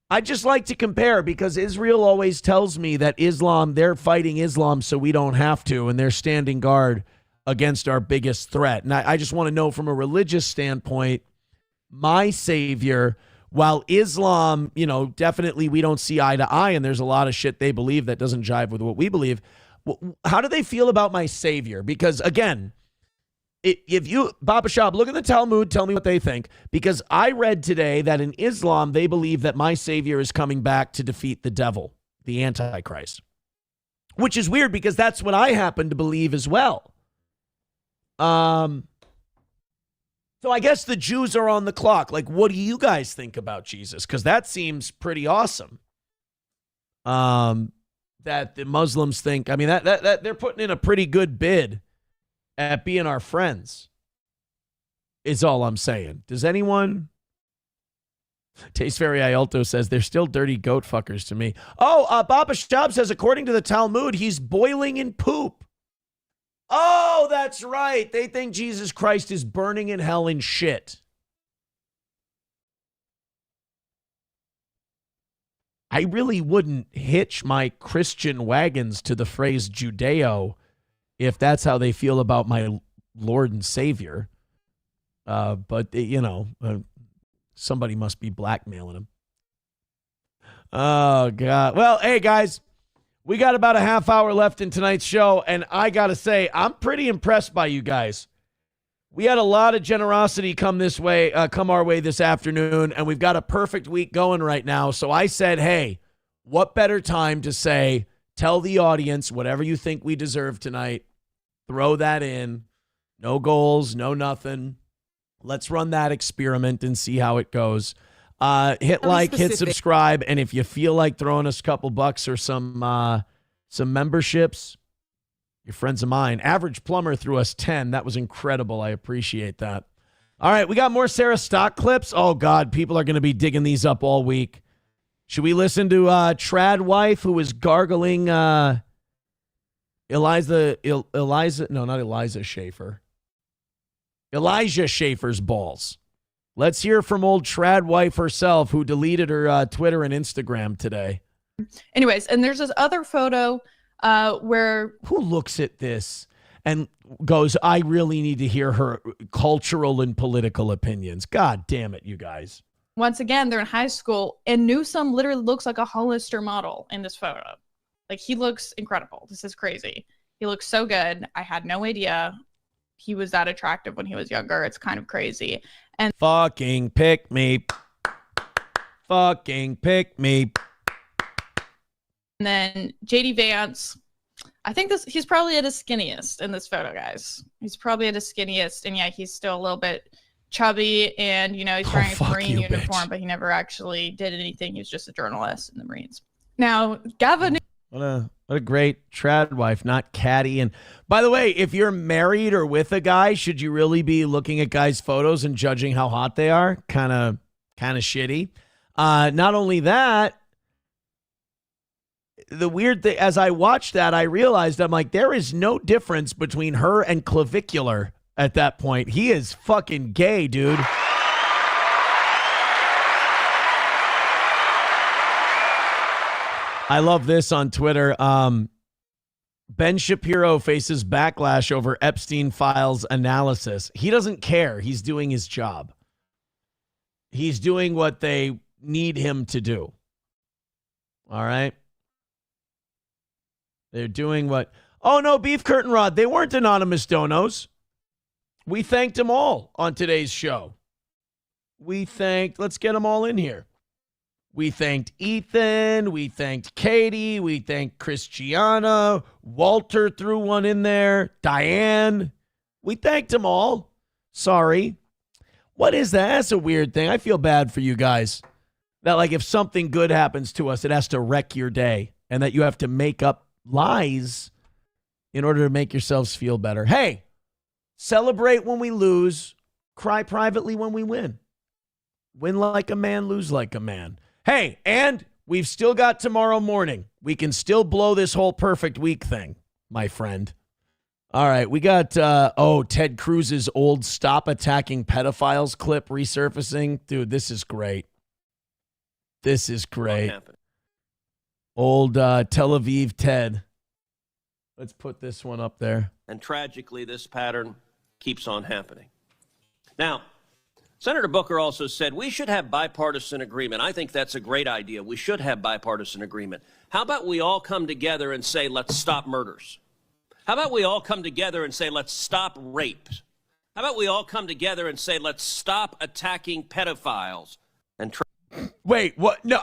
I just like to compare, because Israel always tells me that Islam, they're fighting Islam so we don't have to, and they're standing guard against our biggest threat. And I just want to know, from a religious standpoint, my Savior, while Islam, definitely we don't see eye to eye, and there's a lot of shit they believe that doesn't jive with what we believe. How do they feel about my Savior? Because, again, if you, Baba Shab, look at the Talmud, tell me what they think. Because I read today that in Islam, they believe that my Savior is coming back to defeat the devil, the Antichrist. Which is weird, because that's what I happen to believe as well. So I guess the Jews are on the clock. Like, what do you guys think about Jesus? Because that seems pretty awesome. That the Muslims think, I mean, that they're putting in a pretty good bid at being our friends, is all I'm saying. Does anyone? Taste Fairy Ialto says they're still dirty goat fuckers to me. Oh, Baba Shab says, according to the Talmud, he's boiling in poop. Oh, that's right. They think Jesus Christ is burning in hell in shit. I really wouldn't hitch my Christian wagons to the phrase Judeo if that's how they feel about my Lord and Savior. But, somebody must be blackmailing him. Oh, God. Well, hey, guys, we got about a half hour left in tonight's show, and I got to say, I'm pretty impressed by you guys. We had a lot of generosity come our way this afternoon, and we've got a perfect week going right now. So I said, hey, what better time to say, tell the audience whatever you think we deserve tonight. Throw that in. No goals, no nothing. Let's run that experiment and see how it goes. Hit like, hit subscribe, and if you feel like throwing us a couple bucks or some memberships, your friends of mine. Average Plumber threw us 10. That was incredible. I appreciate that. All right, we got more Sarah Stock clips. Oh, God, people are going to be digging these up all week. Should we listen to Trad Wife, who was gargling Elijah Schaffer's balls? Let's hear from old Trad Wife herself, who deleted her Twitter and Instagram today. Anyways, and there's this other photo where... Who looks at this and goes, I really need to hear her cultural and political opinions? God damn it, you guys. Once again, they're in high school, and Newsom literally looks like a Hollister model in this photo. Like, he looks incredible. This is crazy. He looks so good. I had no idea he was that attractive when he was younger. It's kind of crazy. And fucking pick me. Fucking pick me. And then JD Vance, I think he's probably at his skinniest in this photo, guys. He's probably at his skinniest, and yeah, he's still a little bit chubby, and he's wearing a Marine uniform, but he never actually did anything. He was just a journalist in the Marines. Now, Gavin. What a great Trad Wife, not catty. And by the way, if you're married or with a guy, should you really be looking at guys' photos and judging how hot they are? Kind of shitty. Not only that, the weird thing, as I watched that, I realized, I'm like, there is no difference between her and Clavicular at that point. He is fucking gay, dude. I love this on Twitter. Ben Shapiro faces backlash over Epstein files analysis. He doesn't care. He's doing his job. He's doing what they need him to do. All right. They're doing what... Oh, no, Beef Curtain Rod. They weren't anonymous donos. We thanked them all on today's show. Let's get them all in here. We thanked Ethan. We thanked Katie. We thanked Christiana. Walter threw one in there. Diane. We thanked them all. Sorry. What is that? That's a weird thing. I feel bad for you guys. That, like, if something good happens to us, it has to wreck your day. And that you have to make up lies in order to make yourselves feel better. Hey, celebrate when we lose. Cry privately when we win. Win like a man, lose like a man. Hey, and we've still got tomorrow morning. We can still blow this whole perfect week thing, my friend. All right, we got, Ted Cruz's old Stop Attacking Pedophiles clip resurfacing. Dude, this is great. This is great. Old Tel Aviv Ted. Let's put this one up there. And tragically, this pattern keeps on happening. Now, Senator Booker also said we should have bipartisan agreement. I think that's a great idea. We should have bipartisan agreement. How about we all come together and say, let's stop murders? How about we all come together and say, let's stop rape? How about we all come together and say, let's stop attacking pedophiles? And wait, what? No,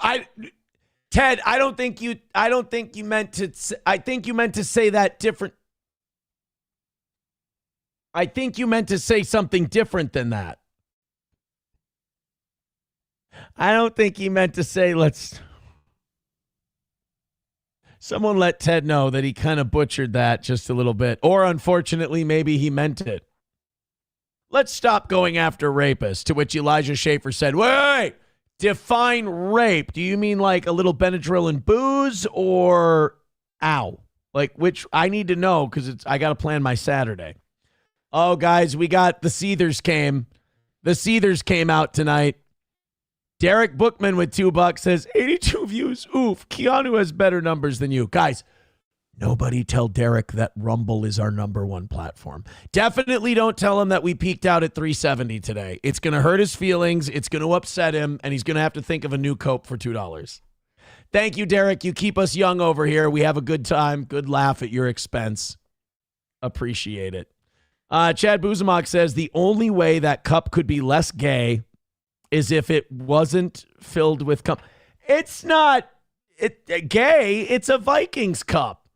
Ted, I don't think you meant to. I think you meant to say that different. I think you meant to say something different than that. I don't think he meant to say, someone let Ted know that he kind of butchered that just a little bit. Or unfortunately, maybe he meant it. Let's stop going after rapists, to which Elijah Schaffer said, wait, define rape. Do you mean like a little Benadryl and booze or ow? Like which I need to know because I got to plan my Saturday. Oh, guys, we got the Seethers came. The Seethers came out tonight. Derek Bookman with $2 says 82 views. Oof, Keanu has better numbers than you. Guys, Nobody tell Derek that Rumble is our #1 platform. Definitely don't tell him that we peaked out at 370 today. It's going to hurt his feelings. It's going to upset him, and he's going to have to think of a new cope for $2. Thank you, Derek. You keep us young over here. We have a good time, good laugh at your expense. Appreciate it. Chad Buzamok says the only way that cup could be less gay is if it wasn't filled with cum. It's not gay. It's a Vikings cup.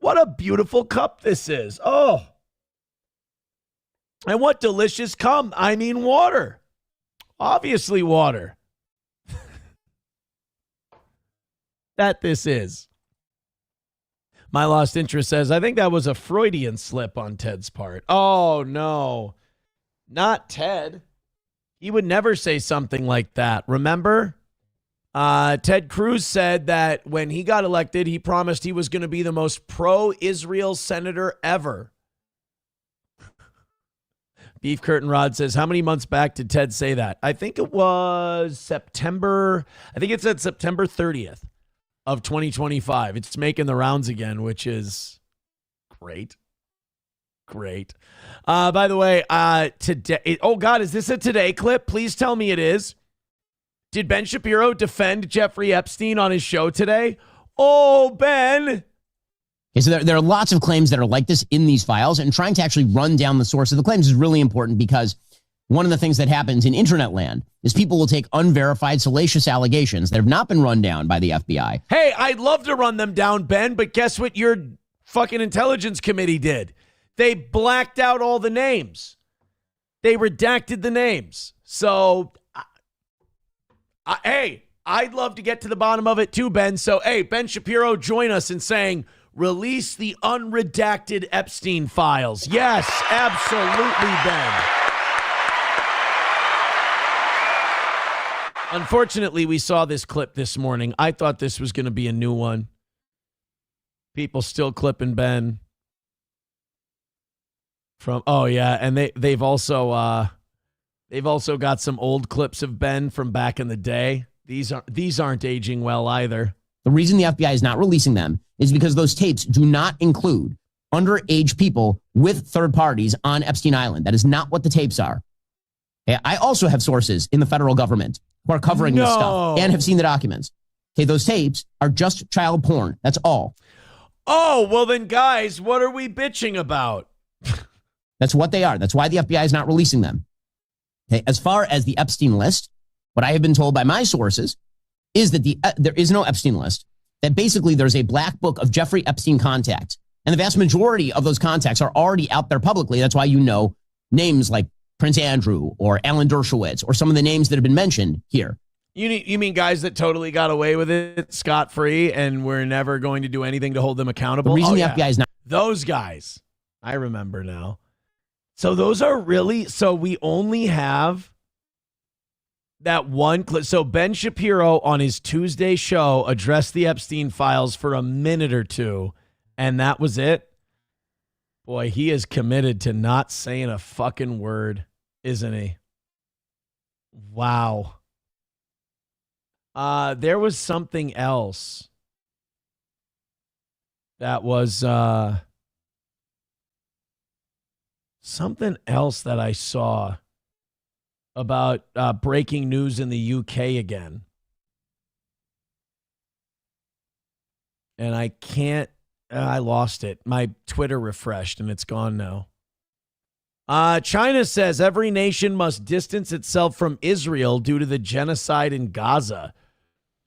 What a beautiful cup this is. Oh. And what delicious cum. I mean water. Obviously water. That this is. My Lost Interest says, I think that was a Freudian slip on Ted's part. Oh, no. Not Ted. He would never say something like that. Remember? Ted Cruz said that when he got elected, he promised he was going to be the most pro-Israel senator ever. Beef Curtain Rod says, how many months back did Ted say that? I think it was September. I think it said September 30th. Of 2025. It's making the rounds again, which is great. Great. By the way, today, oh God, is this a Today clip? Please tell me it is. Did Ben Shapiro defend Jeffrey Epstein on his show today? Oh, Ben. Okay, so there are lots of claims that are like this in these files, and trying to actually run down the source of the claims is really important because one of the things that happens in internet land is people will take unverified, salacious allegations that have not been run down by the FBI. Hey, I'd love to run them down, Ben, but guess what your fucking intelligence committee did? They blacked out all the names. They redacted the names. So, hey, I'd love to get to the bottom of it too, Ben. So, hey, Ben Shapiro, join us in saying, release the unredacted Epstein files. Yes, absolutely, Ben. Unfortunately, we saw this clip this morning. I thought this was going to be a new one. People still clipping Ben from. Oh yeah, and they've also got some old clips of Ben from back in the day. These aren't aging well either. The reason the FBI is not releasing them is because those tapes do not include underage people with third parties on Epstein Island. That is not what the tapes are. I also have sources in the federal government who are covering this stuff and have seen the documents. Okay, those tapes are just child porn. That's all. Oh, well then, guys, what are we bitching about? That's what they are. That's why the FBI is not releasing them. Okay, as far as the Epstein list, what I have been told by my sources is that there is no Epstein list, that basically there's a black book of Jeffrey Epstein contacts, and the vast majority of those contacts are already out there publicly. That's why you know names like Prince Andrew or Alan Dershowitz or some of the names that have been mentioned here. You mean guys that totally got away with it scot-free and we're never going to do anything to hold them accountable? The reason the FBI is not... Those guys. I remember now. So those are really... So we only have that one clip. So Ben Shapiro on his Tuesday show addressed the Epstein files for a minute or two, and that was it? Boy, he is committed to not saying a fucking word, isn't he? Wow. There was something else that was something else that I saw about breaking news in the UK again. And I can't, I lost it. My Twitter refreshed and it's gone now. China says every nation must distance itself from Israel due to the genocide in Gaza.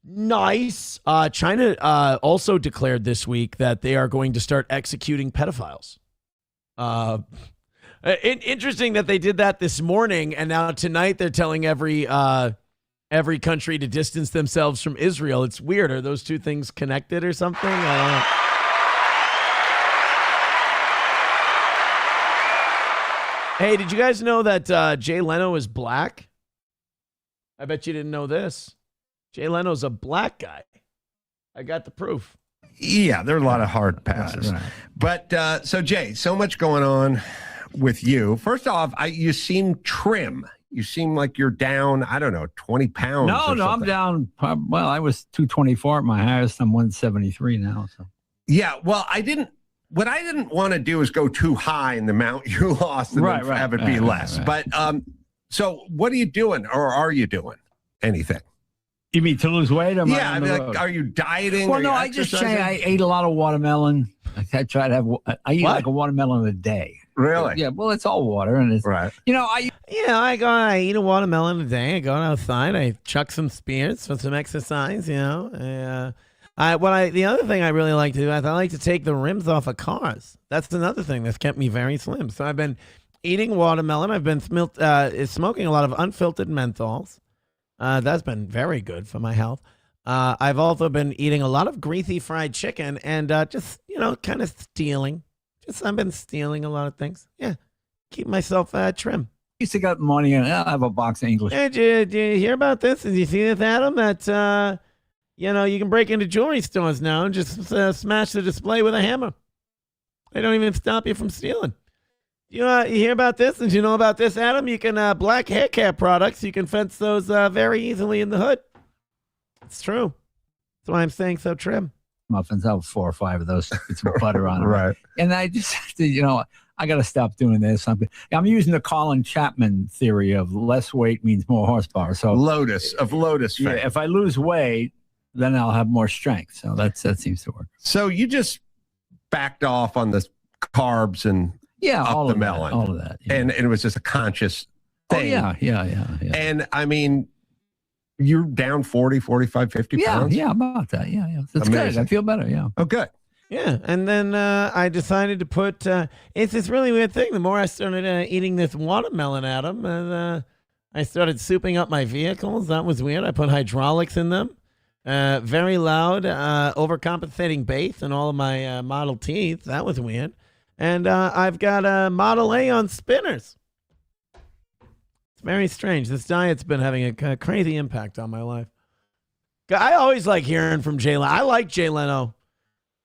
Nice. China also declared this week that they are going to start executing pedophiles. Interesting that they did that this morning, and now tonight they're telling every country to distance themselves from Israel. It's weird. Are those two things connected or something? I don't know. Hey, did you guys know that Jay Leno is black? I bet you didn't know this. Jay Leno's a black guy. I got the proof. Yeah, there are a lot of hard passes. Right. But so, Jay, so much going on with you. First off, you seem trim. You seem like you're down, I don't know, 20 pounds. No, I'm down. Well, I was 224 at my highest. I'm 173 now. So Yeah, well, what I didn't want to do is go too high in the amount you lost and then have it be less. But so what are you doing, or are you doing anything? You mean to lose weight? Yeah, I mean, like, are you dieting? Well, no, you I just say exercising? I ate a lot of watermelon. I try to have. I eat like a watermelon a day. Really? Yeah. Well, it's all water, and it's right. I eat a watermelon a day. I go outside. I chuck some spears for some exercise. The other thing I really like to do is I like to take the rims off of cars. That's another thing that's kept me very slim. So I've been eating watermelon. I've been smoking a lot of unfiltered menthols. That's been very good for my health. I've also been eating a lot of greasy fried chicken and just, kind of stealing. I've been stealing a lot of things. Yeah. Keep myself trim. used to get money and I have a box of English. Hey, did you hear about this? Did you see this, Adam? That, you can break into jewelry stores now and just smash the display with a hammer. They don't even stop you from stealing. You hear about this? Did you know about this, Adam? You can, black hair care products, you can fence those very easily in the hood. It's true. That's why I'm saying so trim. Muffins, I have 4 or 5 of those with some butter on them. Right. And I just, I got to stop doing this. I'm using the Colin Chapman theory of less weight means more horsepower. So Lotus yeah, if I lose weight, then I'll have more strength. So that seems to work. So you just backed off on the carbs and all the of melon. That, all of that. Yeah. And it was just a conscious thing. Oh, yeah. And I mean, you're down 40, 45, 50 pounds? Yeah, about that. Yeah. That's good. I feel better, yeah. Oh, good. Yeah, and then I decided to put, it's this really weird thing. The more I started eating this watermelon, Adam, and I started souping up my vehicles. That was weird. I put hydraulics in them. Very loud, overcompensating bass in all of my Model Ts. That was weird. And I've got a Model A on spinners. It's very strange. This diet's been having a crazy impact on my life. I always like hearing from Jay Leno. I like Jay Leno.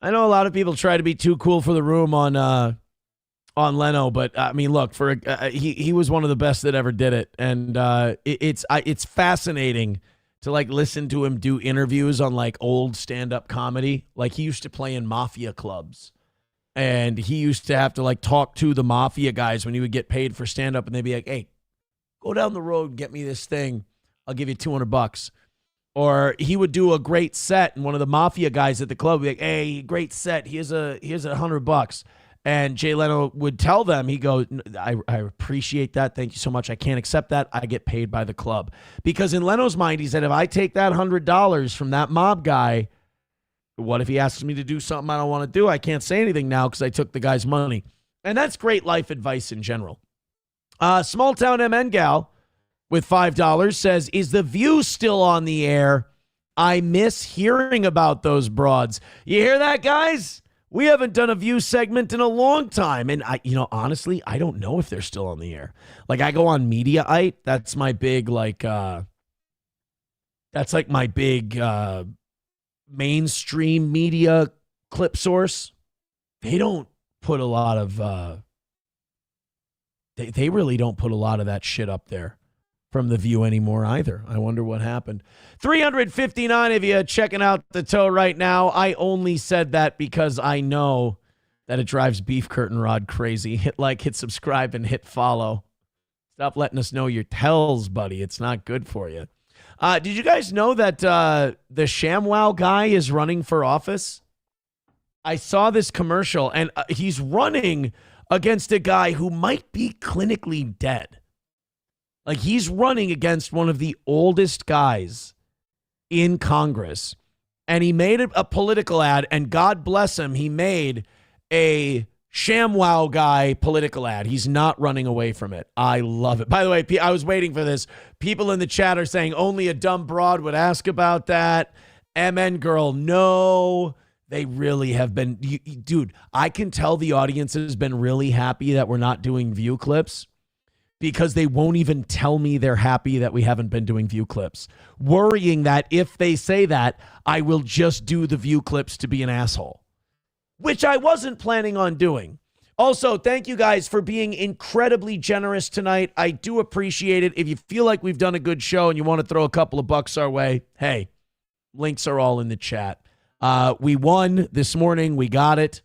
I know a lot of people try to be too cool for the room on Leno, but I mean, look, he was one of the best that ever did it, and it's fascinating to listen to him do interviews on old stand-up comedy. He used to play in mafia clubs, and he used to have to talk to the mafia guys when he would get paid for stand-up, and they'd be like, "Hey, go down the road and get me this thing. I'll give you $200. Or he would do a great set, and one of the mafia guys at the club would be like, "Hey, great set. Here's $100." And Jay Leno would tell them, he goes, I appreciate that. Thank you so much. I can't accept that. I get paid by the club. Because in Leno's mind, he said, if I take that $100 from that mob guy, what if he asks me to do something I don't want to do? I can't say anything now because I took the guy's money. And that's great life advice in general. Small Town MN Gal with $5 says, is The View still on the air? I miss hearing about those broads. You hear that, guys? We haven't done a View segment in a long time. And honestly, I don't know if they're still on the air. I go on Mediaite. That's my big, mainstream media clip source. They don't put a lot of, they really don't put a lot of that shit up there from The View anymore either. I wonder what happened. 359 of you checking out the toe right now. I only said that because I know that it drives Beef Curtain Rod crazy. Hit like, hit subscribe, and hit follow. Stop letting us know your tells, buddy. It's not good for you. Did you guys know that the ShamWow guy is running for office? I saw this commercial, and he's running against a guy who might be clinically dead. He's running against one of the oldest guys in Congress. And he made a political ad, and God bless him, he made a ShamWow guy political ad. He's not running away from it. I love it. By the way, I was waiting for this. People in the chat are saying only a dumb broad would ask about that. MN girl, no. They really have been. Dude, I can tell the audience has been really happy that we're not doing View clips, because they won't even tell me they're happy that we haven't been doing View clips, worrying that if they say that, I will just do the View clips to be an asshole, which I wasn't planning on doing. Also, thank you guys for being incredibly generous tonight. I do appreciate it. If you feel like we've done a good show and you want to throw a couple of bucks our way, hey, links are all in the chat. We won this morning. We got it.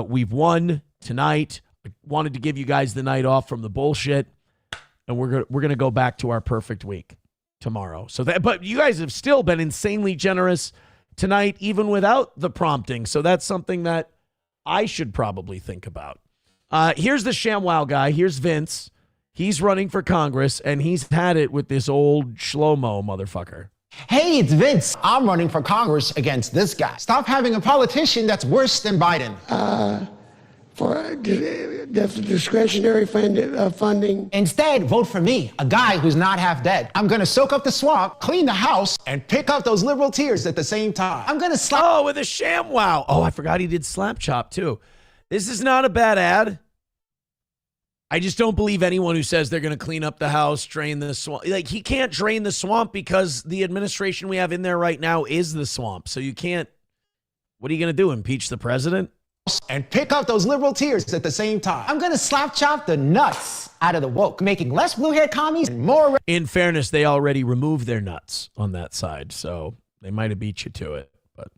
We've won tonight. I wanted to give you guys the night off from the bullshit, and we're gonna go back to our perfect week tomorrow. But you guys have still been insanely generous tonight, even without the prompting. So that's something that I should probably think about. Here's the ShamWow guy. Here's Vince. He's running for Congress, and he's had it with this old Shlomo motherfucker. Hey, it's Vince. I'm running for Congress against this guy. Stop having a politician that's worse than Biden. That's discretionary funding. Instead, vote for me, a guy who's not half dead. I'm going to soak up the swamp, clean the house, and pick up those liberal tears at the same time. I'm going to slap... Oh, with a ShamWow. Oh, I forgot he did Slap Chop, too. This is not a bad ad. I just don't believe anyone who says they're going to clean up the house, drain the swamp. Like, he can't drain the swamp because the administration we have in there right now is the swamp. So you can't... What are you going to do, impeach the president? And pick up those liberal tears at the same time. I'm going to slap chop the nuts out of the woke, making less blue-haired commies and more... In fairness, they already removed their nuts on that side, so they might have beat you to it, but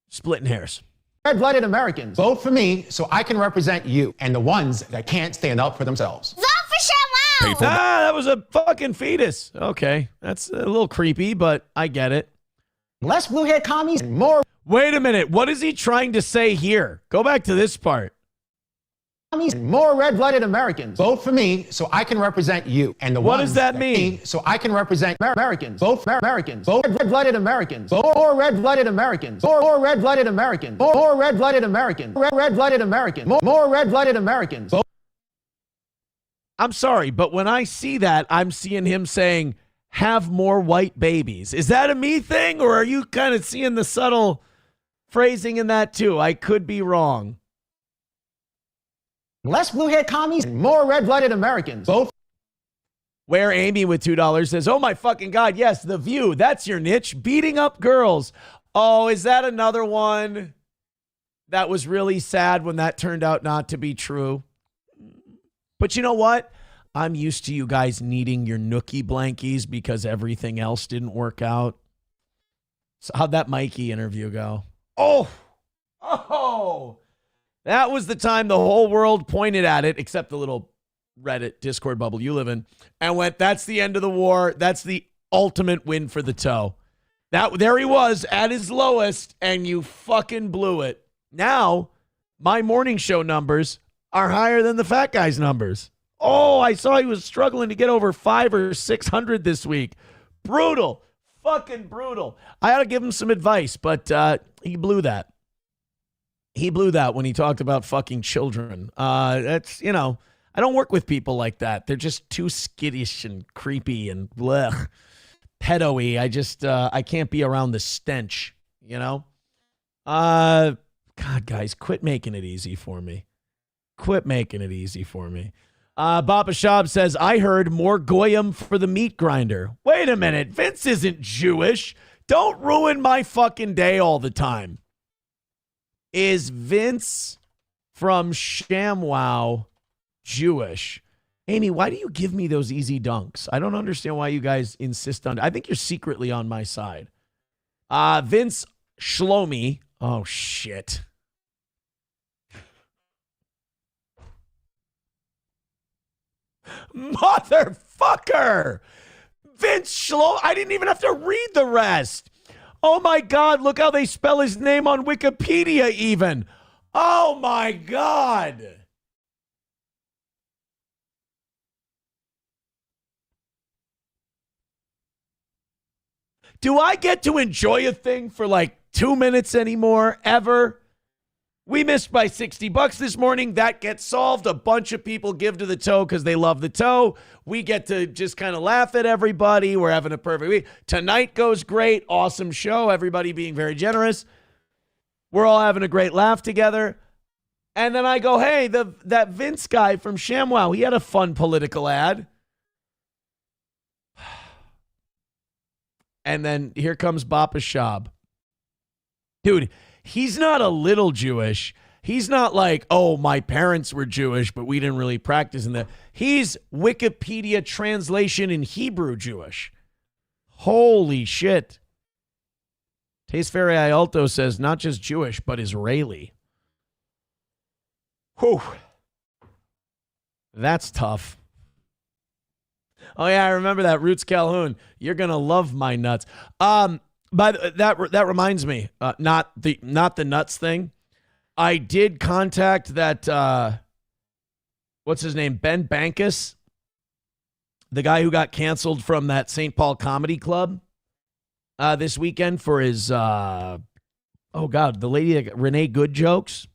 splitting hairs. Red-blooded Americans, vote for me so I can represent you and the ones that can't stand up for themselves. Vote for ShamWow! That was a fucking fetus. Okay, that's a little creepy, but I get it. Less blue-haired commies and more... Wait a minute. What is he trying to say here? Go back to this part. And more red-blooded Americans, vote for me so I can represent you and the What ones does that mean? So I can represent Americans. Vote for Americans. Vote red-blooded Americans. Vote more red-blooded Americans. More red-blooded Americans. More red-blooded Americans. Red-blooded Americans. More red-blooded Americans. Vote. I'm sorry, but when I see that, I'm seeing him saying, have more white babies. Is that a me thing, or are you kind of seeing the subtle phrasing in that too? I could be wrong. Less blue-haired commies and more red-blooded Americans. Vote. Where Amy with $2 says, oh my fucking God, yes, The View. That's your niche. Beating up girls. Oh, is that another one that was really sad when that turned out not to be true? But you know what? I'm used to you guys needing your nookie blankies because everything else didn't work out. So how'd that Mikey interview go? Oh, that was the time the whole world pointed at it, except the little Reddit Discord bubble you live in, and went, that's the end of the war. That's the ultimate win for the toe. There he was at his lowest, and you fucking blew it. Now, my morning show numbers are higher than the fat guy's numbers. Oh, I saw he was struggling to get over 500 or 600 this week. Brutal. Fucking brutal. I ought to give him some advice, but he blew that. He blew that when he talked about fucking children. That's, I don't work with people like that. They're just too skittish and creepy and blech. Pedo-y. I can't be around the stench, God, guys, quit making it easy for me. Quit making it easy for me. Baba Shab says, I heard more goyim for the meat grinder. Wait a minute. Vince isn't Jewish. Don't ruin my fucking day all the time. Is Vince from ShamWow Jewish? Amy, why do you give me those easy dunks? I don't understand why you guys insist on it. I think you're secretly on my side. Vince Shlomi. Oh, shit. Motherfucker! Vince Shlomi. I didn't even have to read the rest. Oh my God, look how they spell his name on Wikipedia even. Oh my God. Do I get to enjoy a thing for like 2 minutes anymore, ever? We missed by $60 this morning. That gets solved. A bunch of people give to the toe because they love the toe. We get to just kind of laugh at everybody. We're having a perfect week. Tonight goes great. Awesome show. Everybody being very generous. We're all having a great laugh together. And then I go, hey, that Vince guy from ShamWow, he had a fun political ad. And then here comes Bapa Shab. Dude, he's not a little Jewish. He's not like, oh, my parents were Jewish, but we didn't really practice in that. He's Wikipedia translation in Hebrew Jewish. Holy shit. Tesferi Ayalto says, not just Jewish, but Israeli. Whew. That's tough. Oh, yeah, I remember that. Roots Calhoun. You're going to love my nuts. But that reminds me, not the nuts thing. I did contact that, what's his name? Ben Bankus, the guy who got canceled from that St. Paul Comedy Club this weekend for his, the lady that Renee Good jokes.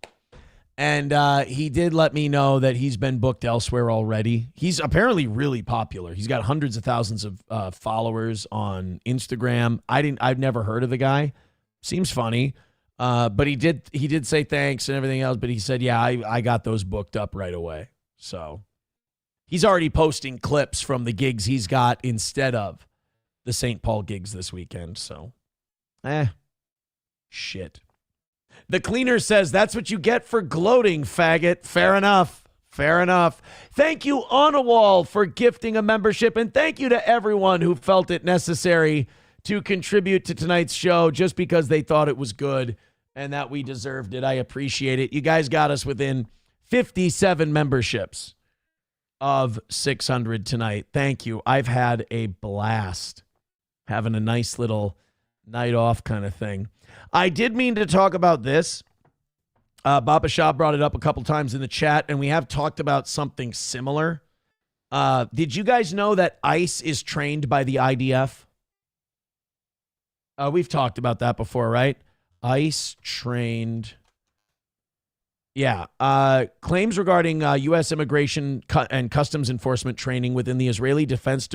And he did let me know that he's been booked elsewhere already. He's apparently really popular. He's got hundreds of thousands of followers on Instagram. I've never heard of the guy. Seems funny. But he did say thanks and everything else. But he said, yeah, I got those booked up right away. So he's already posting clips from the gigs he's got instead of the St. Paul gigs this weekend. So, shit. The cleaner says, that's what you get for gloating, faggot. Fair enough. Fair enough. Thank you, Onawall, for gifting a membership. And thank you to everyone who felt it necessary to contribute to tonight's show just because they thought it was good and that we deserved it. I appreciate it. You guys got us within 57 memberships of 600 tonight. Thank you. I've had a blast having a nice little night off kind of thing. I did mean to talk about this. Baba Shah brought it up a couple times in the chat, and we have talked about something similar. Did you guys know that ICE is trained by the IDF? We've talked about that before, right? ICE trained. Yeah. Claims regarding U.S. immigration and customs enforcement training within the Israeli Defense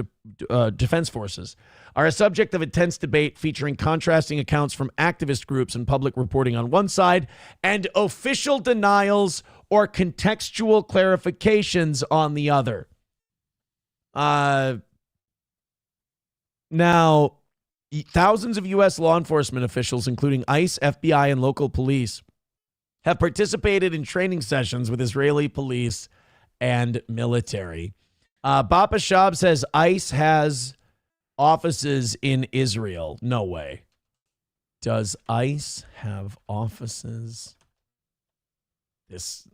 Forces are a subject of intense debate, featuring contrasting accounts from activist groups and public reporting on one side and official denials or contextual clarifications on the other. Now, thousands of U.S. law enforcement officials, including ICE, FBI, and local police, have participated in training sessions with Israeli police and military. Bapa Shab says ICE has offices in Israel. No way. Does ICE have offices?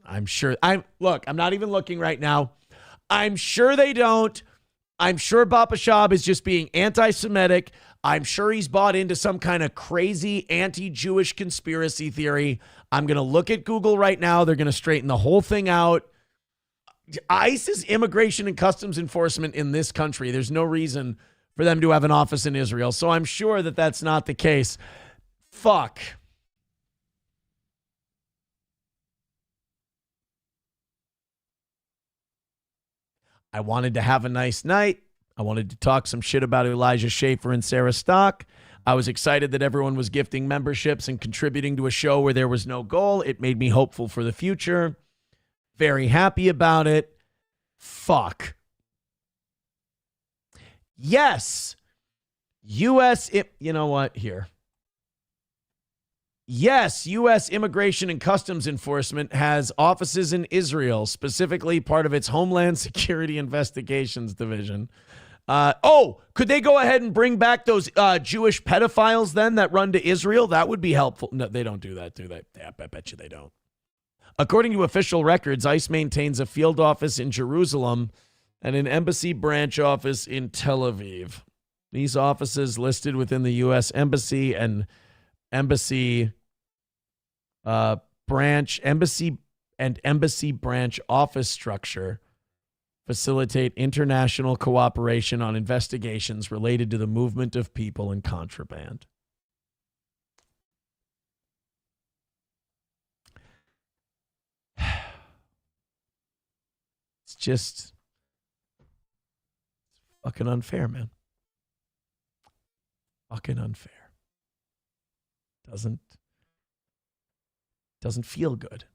I'm sure. I'm not even looking right now. I'm sure they don't. I'm sure Bapa Shab is just being anti-Semitic. I'm sure he's bought into some kind of crazy anti-Jewish conspiracy theory. I'm going to look at Google right now. They're going to straighten the whole thing out. ICE is immigration and customs enforcement in this country. There's no reason for them to have an office in Israel. So I'm sure that that's not the case. Fuck. I wanted to have a nice night. I wanted to talk some shit about Elijah Schaffer and Sarah Stock. I was excited that everyone was gifting memberships and contributing to a show where there was no goal. It made me hopeful for the future. Very happy about it. Fuck. Yes. U.S. You know what? Here. Yes, U.S. Immigration and Customs Enforcement has offices in Israel, specifically part of its Homeland Security Investigations Division. Could they go ahead and bring back those Jewish pedophiles then that run to Israel? That would be helpful. No, they don't do that, do they? Yeah, I bet you they don't. According to official records, ICE maintains a field office in Jerusalem and an embassy branch office in Tel Aviv. These offices listed within the U.S. Embassy and embassy branch office structure facilitate international cooperation on investigations related to the movement of people and contraband. It's just fucking unfair, man. Fucking unfair. Doesn't feel good,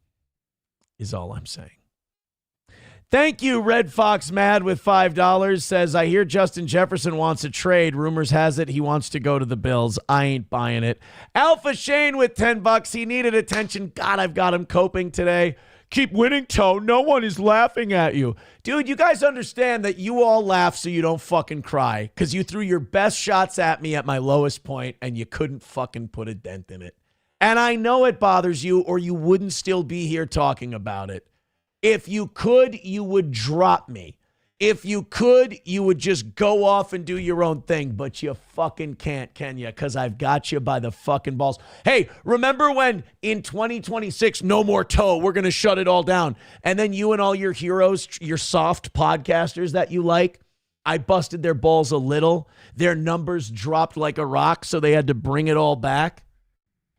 is all I'm saying. Thank you, Red Fox Mad with $5. Says, I hear Justin Jefferson wants a trade. Rumors has it he wants to go to the Bills. I ain't buying it. Alpha Shane with $10. He needed attention. God, I've got him coping today. Keep winning, Toe. No one is laughing at you. Dude, you guys understand that you all laugh so you don't fucking cry because you threw your best shots at me at my lowest point and you couldn't fucking put a dent in it. And I know it bothers you or you wouldn't still be here talking about it. If you could, you would drop me. If you could, you would just go off and do your own thing, but you fucking can't, can you? Because I've got you by the fucking balls. Hey, remember when in 2026, no more Toe, we're going to shut it all down. And then you and all your heroes, your soft podcasters that you like, I busted their balls a little. Their numbers dropped like a rock, so they had to bring it all back.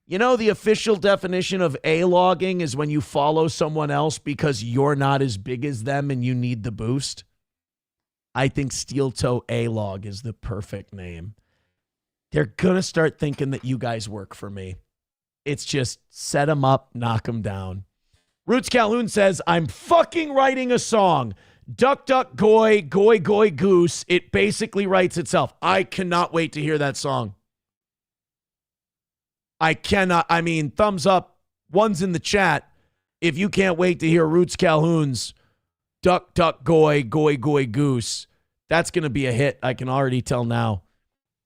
You know, the official definition of A-logging is when you follow someone else because you're not as big as them and you need the boost. I think Steel Toe A-Log is the perfect name. They're going to start thinking that you guys work for me. It's just set them up, knock them down. Roots Calhoun says, I'm fucking writing a song. Duck, duck, goy, goy, goy, goose. It basically writes itself. I cannot wait to hear that song. I cannot. I mean, thumbs up. One's in the chat. If you can't wait to hear Roots Calhoun's Duck, duck, goy, goy, goy, goose. That's going to be a hit. I can already tell now.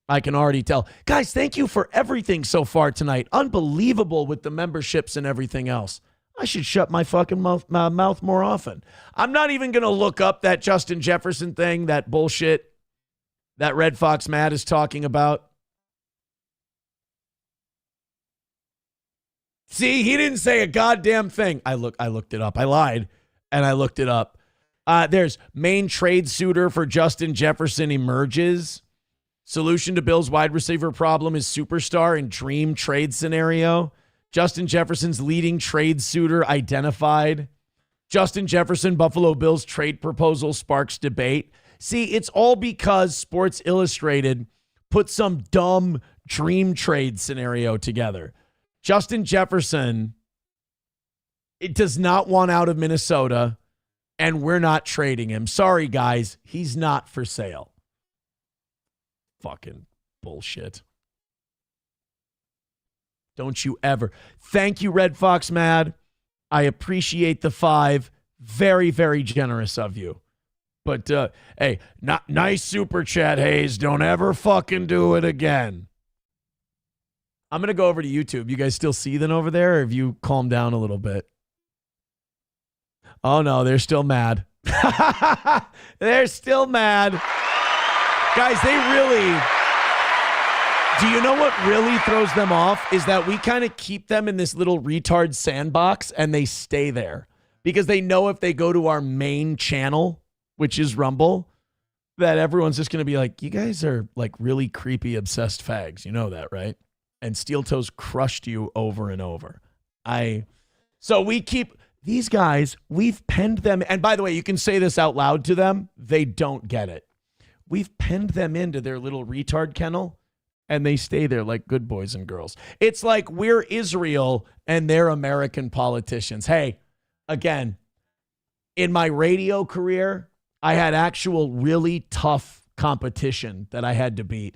I can already tell. Guys, thank you for everything so far tonight. Unbelievable with the memberships and everything else. I should shut my fucking mouth more often. I'm not even going to look up that Justin Jefferson thing, that bullshit that Red Fox Matt is talking about. See, he didn't say a goddamn thing. I looked it up. I lied, and I looked it up. There's main trade suitor for Justin Jefferson emerges. Solution to Bill's wide receiver problem is superstar in dream trade scenario. Justin Jefferson's leading trade suitor identified. Justin Jefferson, Buffalo Bills trade proposal sparks debate. See, it's all because Sports Illustrated put some dumb dream trade scenario together. Justin Jefferson, it does not want out of Minnesota. And we're not trading him. Sorry, guys. He's not for sale. Fucking bullshit. Don't you ever. Thank you, Red Fox Mad. I appreciate the 5. Very, very generous of you. But, hey, not nice super chat, Hayes. Don't ever fucking do it again. I'm going to go over to YouTube. You guys still seething over there, or have you calmed down a little bit? Oh, no, they're still mad. They're still mad. Guys, they really... Do you know what really throws them off? Is that we kind of keep them in this little retard sandbox, and they stay there. Because they know if they go to our main channel, which is Rumble, that everyone's just going to be like, you guys are like really creepy, obsessed fags. You know that, right? And Steel Toes crushed you over and over. So we keep... These guys, we've penned them. And by the way, you can say this out loud to them. They don't get it. We've penned them into their little retard kennel, and they stay there like good boys and girls. It's like we're Israel and they're American politicians. Hey, again, in my radio career, I had actual really tough competition that I had to beat.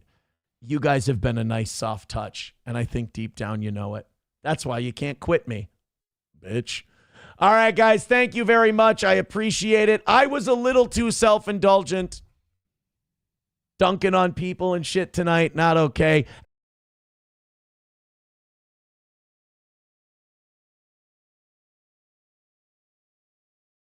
You guys have been a nice soft touch, and I think deep down you know it. That's why you can't quit me, bitch. All right, guys, thank you very much. I appreciate it. I was a little too self-indulgent. Dunking on people and shit tonight, not okay.